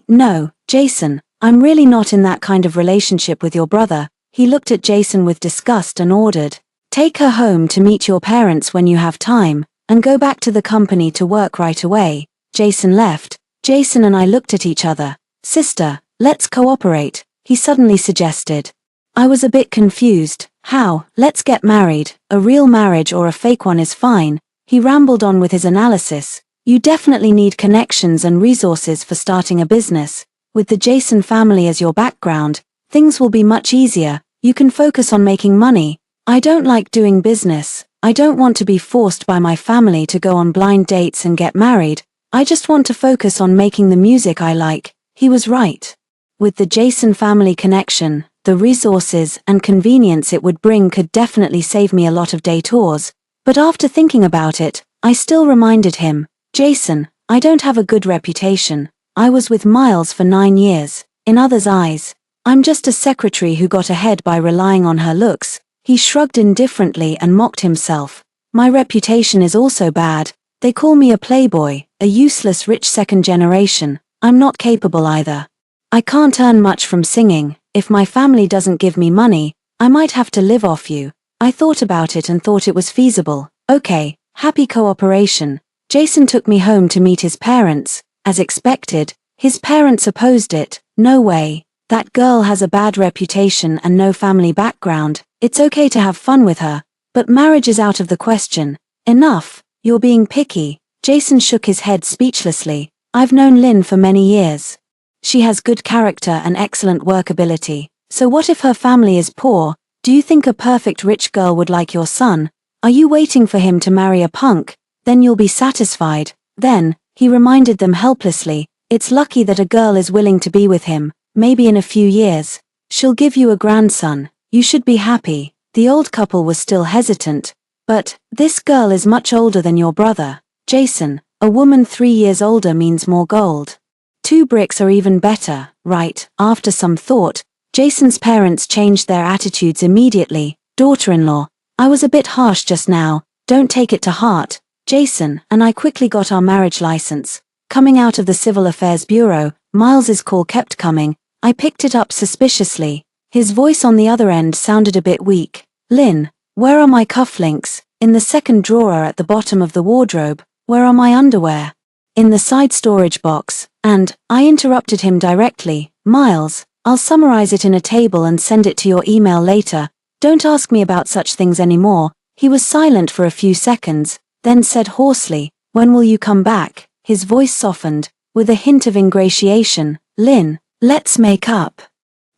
Speaker 1: No, Jason, I'm really not in that kind of relationship with your brother. He looked at Jason with disgust and ordered, take her home to meet your parents when you have time, and go back to the company to work right away. Jason left. Jason and I looked at each other. Sister, let's cooperate, he suddenly suggested. I was a bit confused. How? Let's get married. A real marriage or a fake one is fine. He rambled on with his analysis. You definitely need connections and resources for starting a business. With the Jason family as your background, things will be much easier. You can focus on making money. I don't like doing business. I don't want to be forced by my family to go on blind dates and get married. I just want to focus on making the music I like. He was right. With the Jason family connection, the resources and convenience it would bring could definitely save me a lot of detours. But after thinking about it, I still reminded him, Jason, I don't have a good reputation. I was with Miles for 9 years. In others' eyes, I'm just a secretary who got ahead by relying on her looks. He shrugged indifferently and mocked himself. My reputation is also bad. They call me a playboy, a useless rich second generation. I'm not capable either. I can't earn much from singing. If my family doesn't give me money, I might have to live off you. I thought about it and thought it was feasible. Okay, happy cooperation. Jason took me home to meet his parents. As expected, his parents opposed it. No way. That girl has a bad reputation and no family background. It's okay to have fun with her, but marriage is out of the question. Enough. You're being picky. Jason shook his head speechlessly. I've known Lynn for many years. She has good character and excellent work ability. So what if her family is poor? Do you think a perfect rich girl would like your son? Are you waiting for him to marry a punk? Then you'll be satisfied. Then, he reminded them helplessly, it's lucky that a girl is willing to be with him. Maybe in a few years, she'll give you a grandson. You should be happy. The old couple was still hesitant. But, this girl is much older than your brother. Jason, a woman 3 years older means more gold. 2 bricks are even better, right? After some thought, Jason's parents changed their attitudes immediately. Daughter-in-law, I was a bit harsh just now. Don't take it to heart. Jason and I quickly got our marriage license. Coming out of the Civil Affairs Bureau, Miles's call kept coming. I picked it up suspiciously. His voice on the other end sounded a bit weak. Lynn, where are my cufflinks? In the second drawer at the bottom of the wardrobe. Where are my underwear? In the side storage box. And, I interrupted him directly. Miles, I'll summarize it in a table and send it to your email later. Don't ask me about such things anymore. He was silent for a few seconds, then said hoarsely, when will you come back? His voice softened, with a hint of ingratiation. Lynn, let's make up.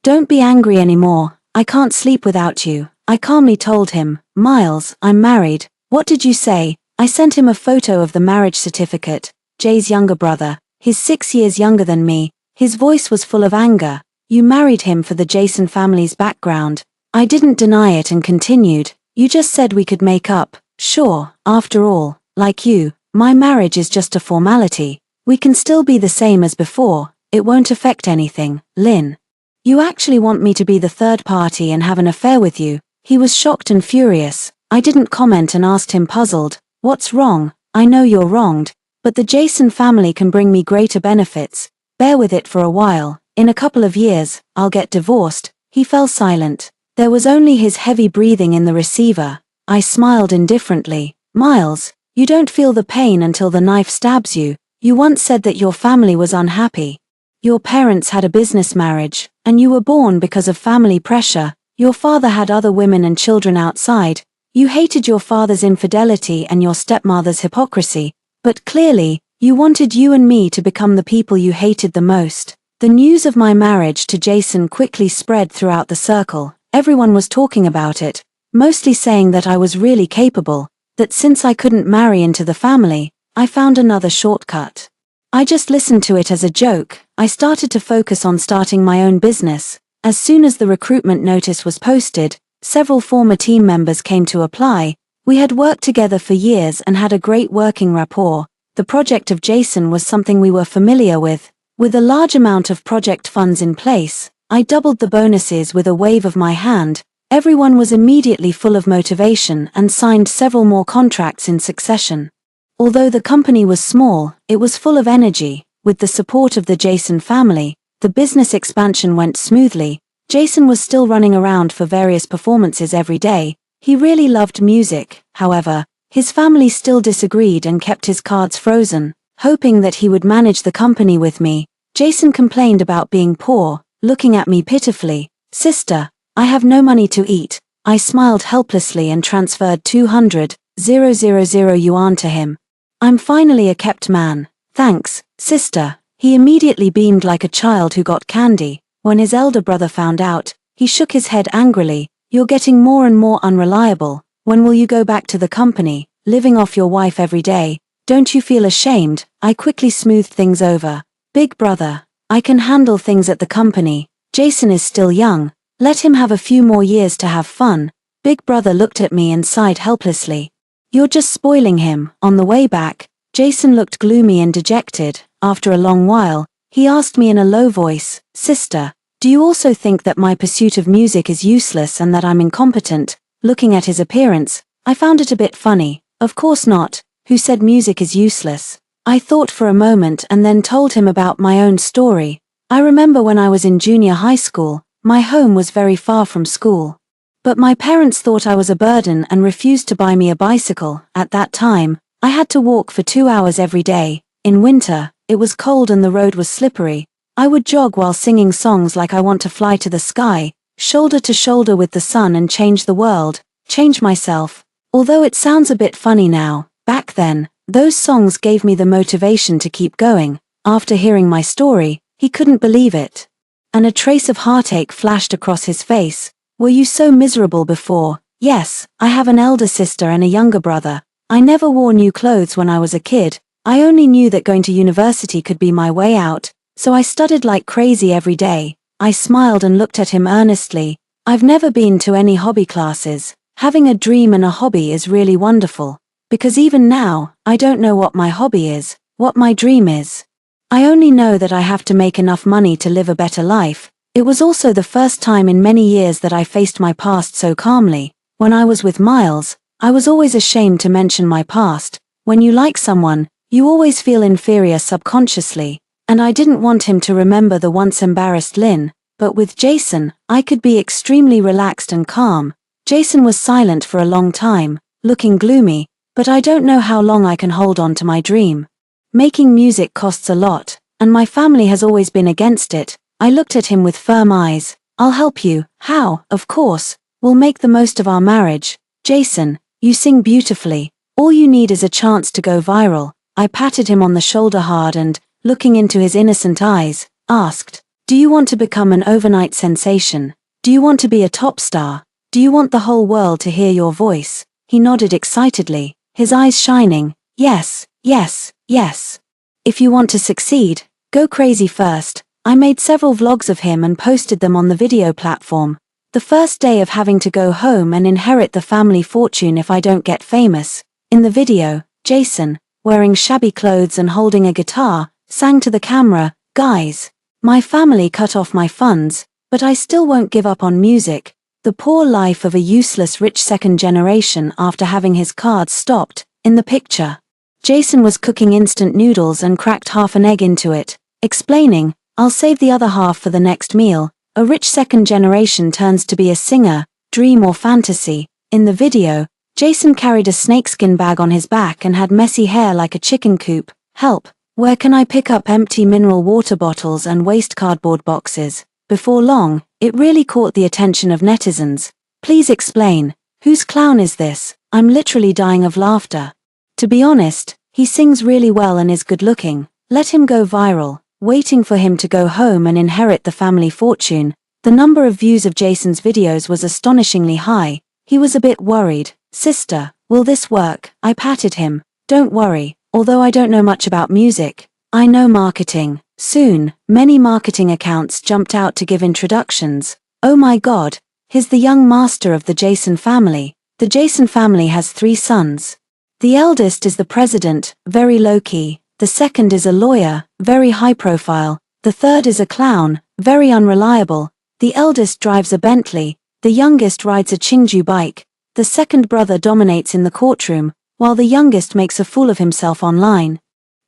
Speaker 1: Don't be angry anymore. I can't sleep without you. I calmly told him, Miles, I'm married. What did you say? I sent him a photo of the marriage certificate. Jay's younger brother. He's 6 years younger than me. His voice was full of anger. You married him for the Jason family's background. I didn't deny it and continued. You just said we could make up. Sure, after all, like you, my marriage is just a formality. We can still be the same as before. It won't affect anything. Lynn. You actually want me to be the third party and have an affair with you? He was shocked and furious. I didn't comment and asked him puzzled. What's wrong? I know you're wronged, but the Jason family can bring me greater benefits. Bear with it for a while. In a couple of years, I'll get divorced. He fell silent. There was only his heavy breathing in the receiver. I smiled indifferently. Miles, you don't feel the pain until the knife stabs you. You once said that your family was unhappy. Your parents had a business marriage, and you were born because of family pressure. Your father had other women and children outside. You hated your father's infidelity and your stepmother's hypocrisy. But clearly, You wanted you and me to become the people you hated the most. The news of my marriage to Jason quickly spread throughout the circle. Everyone was talking about it, mostly saying that I was really capable, that since I couldn't marry into the family, I found another shortcut. I just listened to it as a joke. I started to focus on starting my own business. As soon as the recruitment notice was posted, several former team members came to apply. We had worked together for years and had a great working rapport. The project of Jason was something we were familiar with. With a large amount of project funds in place, I doubled the bonuses with a wave of my hand. Everyone was immediately full of motivation and signed several more contracts in succession. Although the company was small, it was full of energy. With the support of the Jason family, the business expansion went smoothly. Jason was still running around for various performances every day. He really loved music. However, his family still disagreed and kept his cards frozen, hoping that he would manage the company with me. Jason complained about being poor, looking at me pitifully. "Sister, I have no money to eat." I smiled helplessly and transferred 200,000 yuan to him. "I'm finally a kept man. Thanks, sister." He immediately beamed like a child who got candy. When his elder brother found out, he shook his head angrily. "You're getting more and more unreliable. When will you go back to the company, living off your wife every day? Don't you feel ashamed?" I quickly smoothed things over. "Big brother, I can handle things at the company. Jason is still young. Let him have a few more years to have fun." Big brother looked at me and sighed helplessly. "You're just spoiling him." On the way back, Jason looked gloomy and dejected. After a long while, he asked me in a low voice, "Sister, do you also think that my pursuit of music is useless and that I'm incompetent?" Looking at his appearance, I found it a bit funny. "Of course not. Who said music is useless?" I thought for a moment and then told him about my own story. I remember when I was in junior high school, my home was very far from school. But my parents thought I was a burden and refused to buy me a bicycle. At that time, I had to walk for 2 hours every day. In winter, it was cold and the road was slippery. I would jog while singing songs like "I Want to Fly to the Sky," "Shoulder to Shoulder with the Sun" and "Change the World," "Change Myself." Although it sounds a bit funny now, back then, those songs gave me the motivation to keep going. After hearing my story, he couldn't believe it. And a trace of heartache flashed across his face. "Were you so miserable before?" "Yes, I have an elder sister and a younger brother. I never wore new clothes when I was a kid. I only knew that going to university could be my way out, so I studied like crazy every day." I smiled and looked at him earnestly. "I've never been to any hobby classes. Having a dream and a hobby is really wonderful. Because even now, I don't know what my hobby is, what my dream is. I only know that I have to make enough money to live a better life." It was also the first time in many years that I faced my past so calmly. When I was with Miles, I was always ashamed to mention my past. When you like someone, you always feel inferior subconsciously, and I didn't want him to remember the once embarrassed Lynn. But with Jason, I could be extremely relaxed and calm. Jason was silent for a long time, looking gloomy. "But I don't know how long I can hold on to my dream. Making music costs a lot, and my family has always been against it." I looked at him with firm eyes. "I'll help you." "How?" "Of course. We'll make the most of our marriage. Jason, you sing beautifully. All you need is a chance to go viral." I patted him on the shoulder hard and, looking into his innocent eyes, asked, "Do you want to become an overnight sensation? Do you want to be a top star? Do you want the whole world to hear your voice?" He nodded excitedly, his eyes shining. "Yes, yes, yes. If you want to succeed, go crazy first." I made several vlogs of him and posted them on the video platform. The first day of having to go home and inherit the family fortune if I don't get famous. In the video, Jason, wearing shabby clothes and holding a guitar, sang to the camera, "Guys, my family cut off my funds, but I still won't give up on music." The poor life of a useless rich second generation after having his cards stopped. In the picture, Jason was cooking instant noodles and cracked half an egg into it, explaining, "I'll save the other half for the next meal." A rich second generation turns to be a singer, dream or fantasy. In the video, Jason carried a snakeskin bag on his back and had messy hair like a chicken coop. "Help, where can I pick up empty mineral water bottles and waste cardboard boxes?" Before long, it really caught the attention of netizens. "Please explain, whose clown is this? I'm literally dying of laughter." To be honest, He sings really well and is good looking. Let him go viral. Waiting for him to go home and inherit the family fortune. The number of views of Jason's videos was astonishingly high. He was a bit worried. Sister, will this work? I patted him. Don't worry, although I don't know much about music, I know marketing. Soon, many marketing accounts jumped out to give introductions. Oh my God, he's the young master of the Jason family. The Jason family has 3 sons. The eldest is the president, very low-key. The second is a lawyer, very high-profile. The third is a clown, very unreliable. The eldest drives a Bentley. The youngest rides a Chingju bike. The second brother dominates in the courtroom, while the youngest makes a fool of himself online.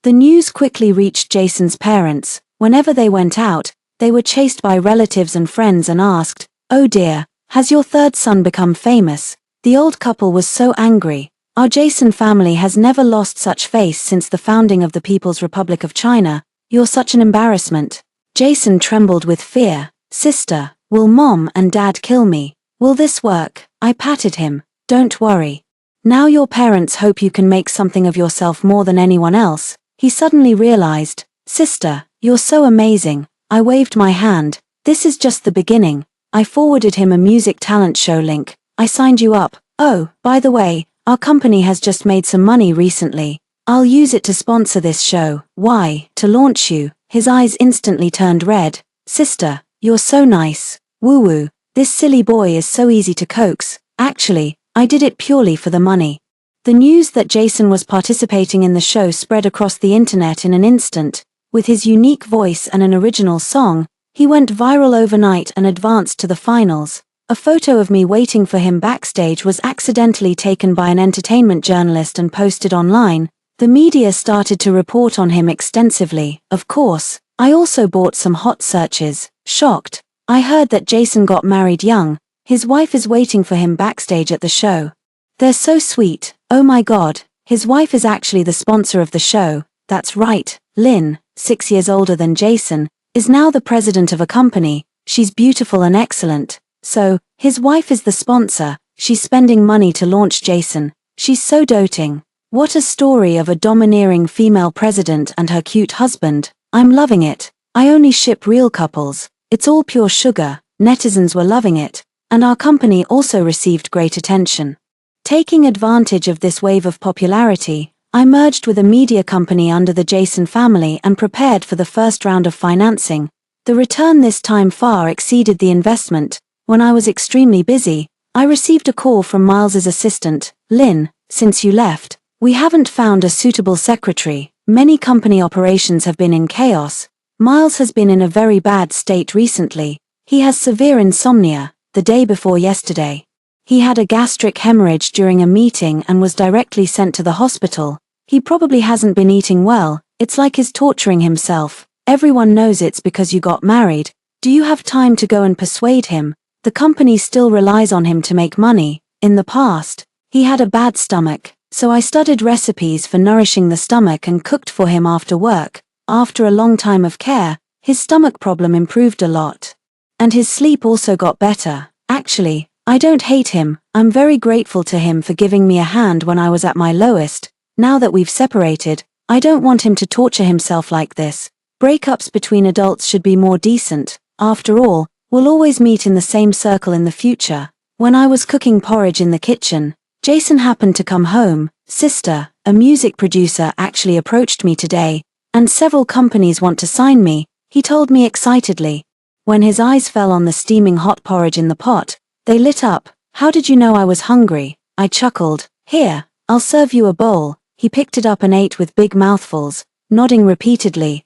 Speaker 1: The news quickly reached Jason's parents. Whenever they went out, they were chased by relatives and friends and asked, "Oh dear, has your third son become famous?" The old couple was so angry. Our Jason family has never lost such face since the founding of the People's Republic of China. You're such an embarrassment. Jason trembled with fear. Sister, will Mom and Dad kill me? Will this work? I patted him. Don't worry. Now your parents hope you can make something of yourself more than anyone else. He suddenly realized. Sister, you're so amazing. I waved my hand. This is just the beginning. I forwarded him a music talent show link. I signed you up. Oh, by the way, our company has just made some money recently. I'll use it to sponsor this show. Why? To launch you. His eyes instantly turned red. Sister, you're so nice. Woo-woo. This silly boy is so easy to coax. Actually, I did it purely for the money. The news that Jason was participating in the show spread across the internet in an instant. With his unique voice and an original song, he went viral overnight and advanced to the finals. A photo of me waiting for him backstage was accidentally taken by an entertainment journalist and posted online. The media started to report on him extensively. Of course, I also bought some hot searches. Shocked. I heard that Jason got married young. His wife is waiting for him backstage at the show. They're so sweet. Oh my God, his wife is actually the sponsor of the show. That's right, Lynn, 6 years older than Jason, is now the president of a company. She's beautiful and excellent. So, his wife is the sponsor. She's spending money to launch Jason. She's so doting. What a story of a domineering female president and her cute husband. I'm loving it. I only ship real couples. It's all pure sugar. Netizens were loving it. And our company also received great attention. Taking advantage of this wave of popularity, I merged with a media company under the Jason family and prepared for the first round of financing. The return this time far exceeded the investment. When I was extremely busy, I received a call from Miles's assistant. Lynn, since you left, we haven't found a suitable secretary. Many company operations have been in chaos. Miles has been in a very bad state recently. He has severe insomnia. The day before yesterday, he had a gastric hemorrhage during a meeting and was directly sent to the hospital. He probably hasn't been eating well. It's like he's torturing himself. Everyone knows it's because you got married. Do you have time to go and persuade him? The company still relies on him to make money. In the past, he had a bad stomach, so I studied recipes for nourishing the stomach and cooked for him after work. After a long time of care, his stomach problem improved a lot. And his sleep also got better. Actually, I don't hate him. I'm very grateful to him for giving me a hand when I was at my lowest. Now that we've separated, I don't want him to torture himself like this. Breakups between adults should be more decent. After all, we'll always meet in the same circle in the future. When I was cooking porridge in the kitchen, Jason happened to come home. Sister, a music producer actually approached me today, and several companies want to sign me, he told me excitedly. When his eyes fell on the steaming hot porridge in the pot, they lit up. How did you know I was hungry? I chuckled. Here, I'll serve you a bowl. He picked it up and ate with big mouthfuls, nodding repeatedly.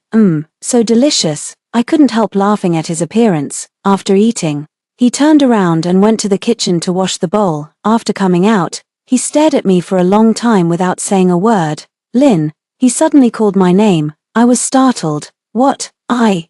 Speaker 1: So delicious. I couldn't help laughing at his appearance. After eating, he turned around and went to the kitchen to wash the bowl. After coming out, he stared at me for a long time without saying a word. Lynn, he suddenly called my name. I was startled. What?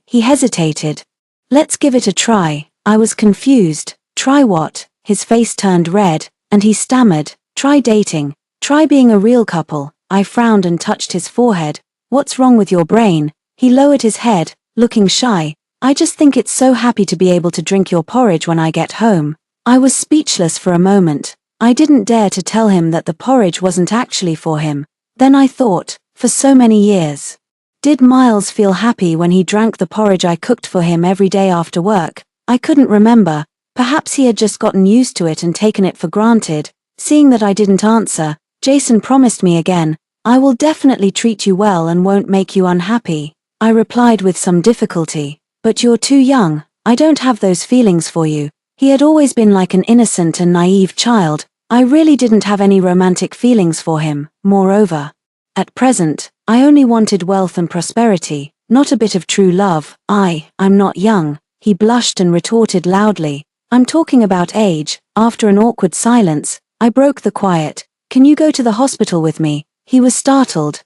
Speaker 1: He hesitated. Let's give it a try. I was confused. Try what? His face turned red, and he stammered. Try dating. Try being a real couple. I frowned and touched his forehead. What's wrong with your brain? He lowered his head, looking shy. I just think it's so happy to be able to drink your porridge when I get home. I was speechless for a moment. I didn't dare to tell him that the porridge wasn't actually for him. Then I thought, For so many years. Did Miles feel happy when he drank the porridge I cooked for him every day after work? I couldn't remember. Perhaps he had just gotten used to it and taken it for granted. Seeing that I didn't answer, Jason promised me again, "I will definitely treat you well and won't make you unhappy." I replied with some difficulty, "But you're too young, I don't have those feelings for you." He had always been like an innocent and naive child. I really didn't have any romantic feelings for him. Moreover, at present, I only wanted wealth and prosperity, not a bit of true love. I'm not young. He blushed and retorted loudly, "I'm talking about age." After an awkward silence, I broke the quiet. "Can you go to the hospital with me?" He was startled.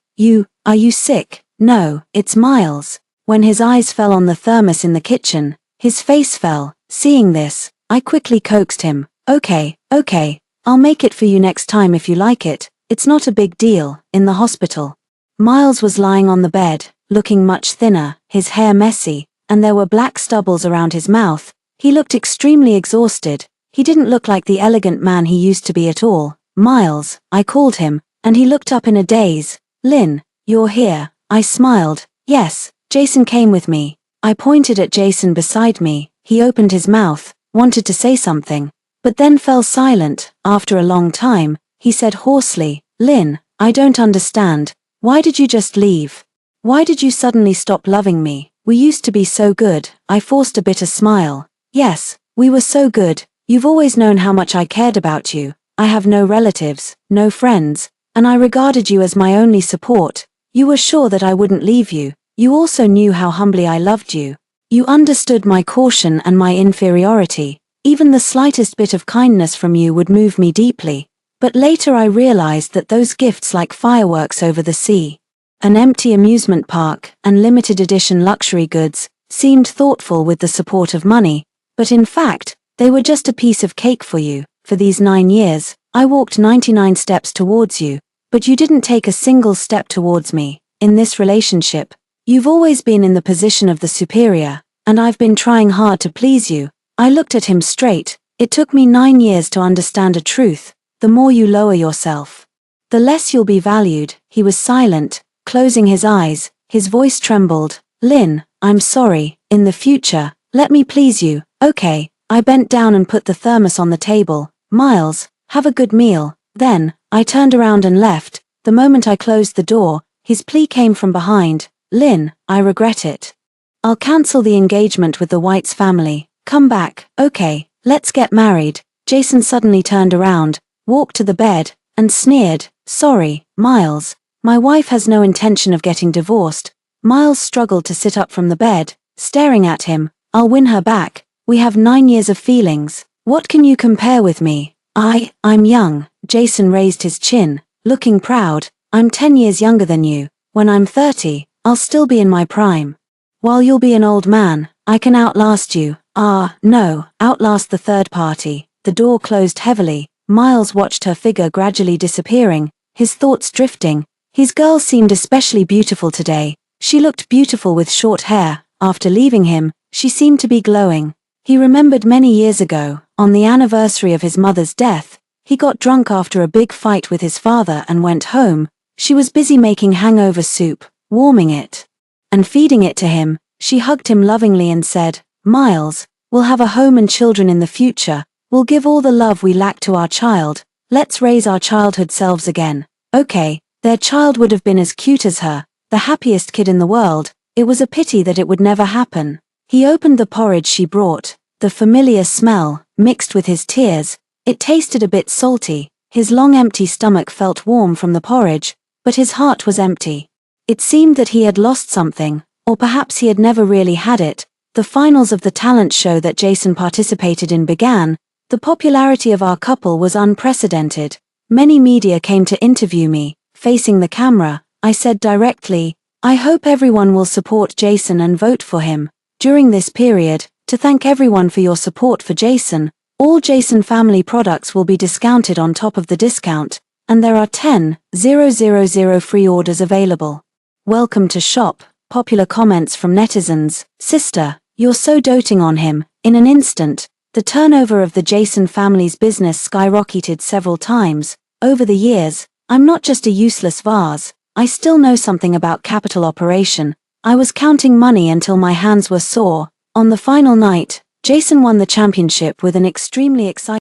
Speaker 1: Are you sick?" "No, it's Miles." When his eyes fell on the thermos in the kitchen, his face fell. Seeing this, I quickly coaxed him. Okay, I'll make it for you next time if you like it. It's not a big deal." In the hospital, Miles was lying on the bed, looking much thinner, his hair messy, and there were black stubbles around his mouth. He looked extremely exhausted. He didn't look like the elegant man he used to be at all. "Miles," I called him, and he looked up in a daze. "Lynn, you're here." I smiled. "Yes, Jason came with me." I pointed at Jason beside me. He opened his mouth, wanted to say something, but then fell silent. After a long time, he said hoarsely, "Lynn, I don't understand. Why did you just leave? Why did you suddenly stop loving me? We used to be so good." I forced a bitter smile. "Yes, we were so good. You've always known how much I cared about you. I have no relatives, no friends, and I regarded you as my only support. You were sure that I wouldn't leave you. You also knew how humbly I loved you. You understood my caution and my inferiority. Even the slightest bit of kindness from you would move me deeply. But later I realized that those gifts like fireworks over the sea, an empty amusement park, and limited edition luxury goods, seemed thoughtful with the support of money, but in fact, they were just a piece of cake for you. For these 9 years, I walked 99 steps towards you, but you didn't take a single step towards me. In this relationship, you've always been in the position of the superior, and I've been trying hard to please you." I looked at him straight. "It took me 9 years to understand a truth. The more you lower yourself, the less you'll be valued." He was silent, closing his eyes. His voice trembled. "Lynn, I'm sorry. In the future, let me please you, okay?" I bent down and put the thermos on the table. "Miles, have a good meal." Then, I turned around and left. The moment I closed the door, his plea came from behind. "Lynn, I regret it. I'll cancel the engagement with the Whites family. Come back, okay? Let's get married." Jason suddenly turned around, walked to the bed, and sneered, "Sorry, Miles. My wife has no intention of getting divorced." Miles struggled to sit up from the bed, staring at him. "I'll win her back. We have 9 years of feelings. What can you compare with me? I'm young." Jason raised his chin, looking proud. "I'm 10 years younger than you. When I'm 30, I'll still be in my prime. While you'll be an old man, I can outlast you." No, outlast the third party." The door closed heavily. Miles watched her figure gradually disappearing, his thoughts drifting. His girl seemed especially beautiful today. She looked beautiful with short hair. After leaving him, she seemed to be glowing. He remembered many years ago, on the anniversary of his mother's death, he got drunk after a big fight with his father and went home. She was busy making hangover soup, warming it, and feeding it to him. She hugged him lovingly and said, "Miles, we'll have a home and children in the future. We'll give all the love we lack to our child. Let's raise our childhood selves again." Okay, their child would have been as cute as her, the happiest kid in the world. It was a pity that it would never happen. He opened the porridge she brought. The familiar smell, mixed with his tears, it tasted a bit salty. His long empty stomach felt warm from the porridge, but his heart was empty. It seemed that he had lost something, or perhaps he had never really had it. The finals of the talent show that Jason participated in began. The popularity of our couple was unprecedented. Many media came to interview me. Facing the camera, I said directly, "I hope everyone will support Jason and vote for him." During this period, to thank everyone for your support for Jason, all Jason family products will be discounted on top of the discount, and there are 10,000 free orders available. Welcome to shop. Popular comments from netizens. "Sister, you're so doting on him." In an instant, the turnover of the Jason family's business skyrocketed several times. Over the years, I'm not just a useless vase, I still know something about capital operation. I was counting money until my hands were sore. On the final night, Jason won the championship with an extremely exciting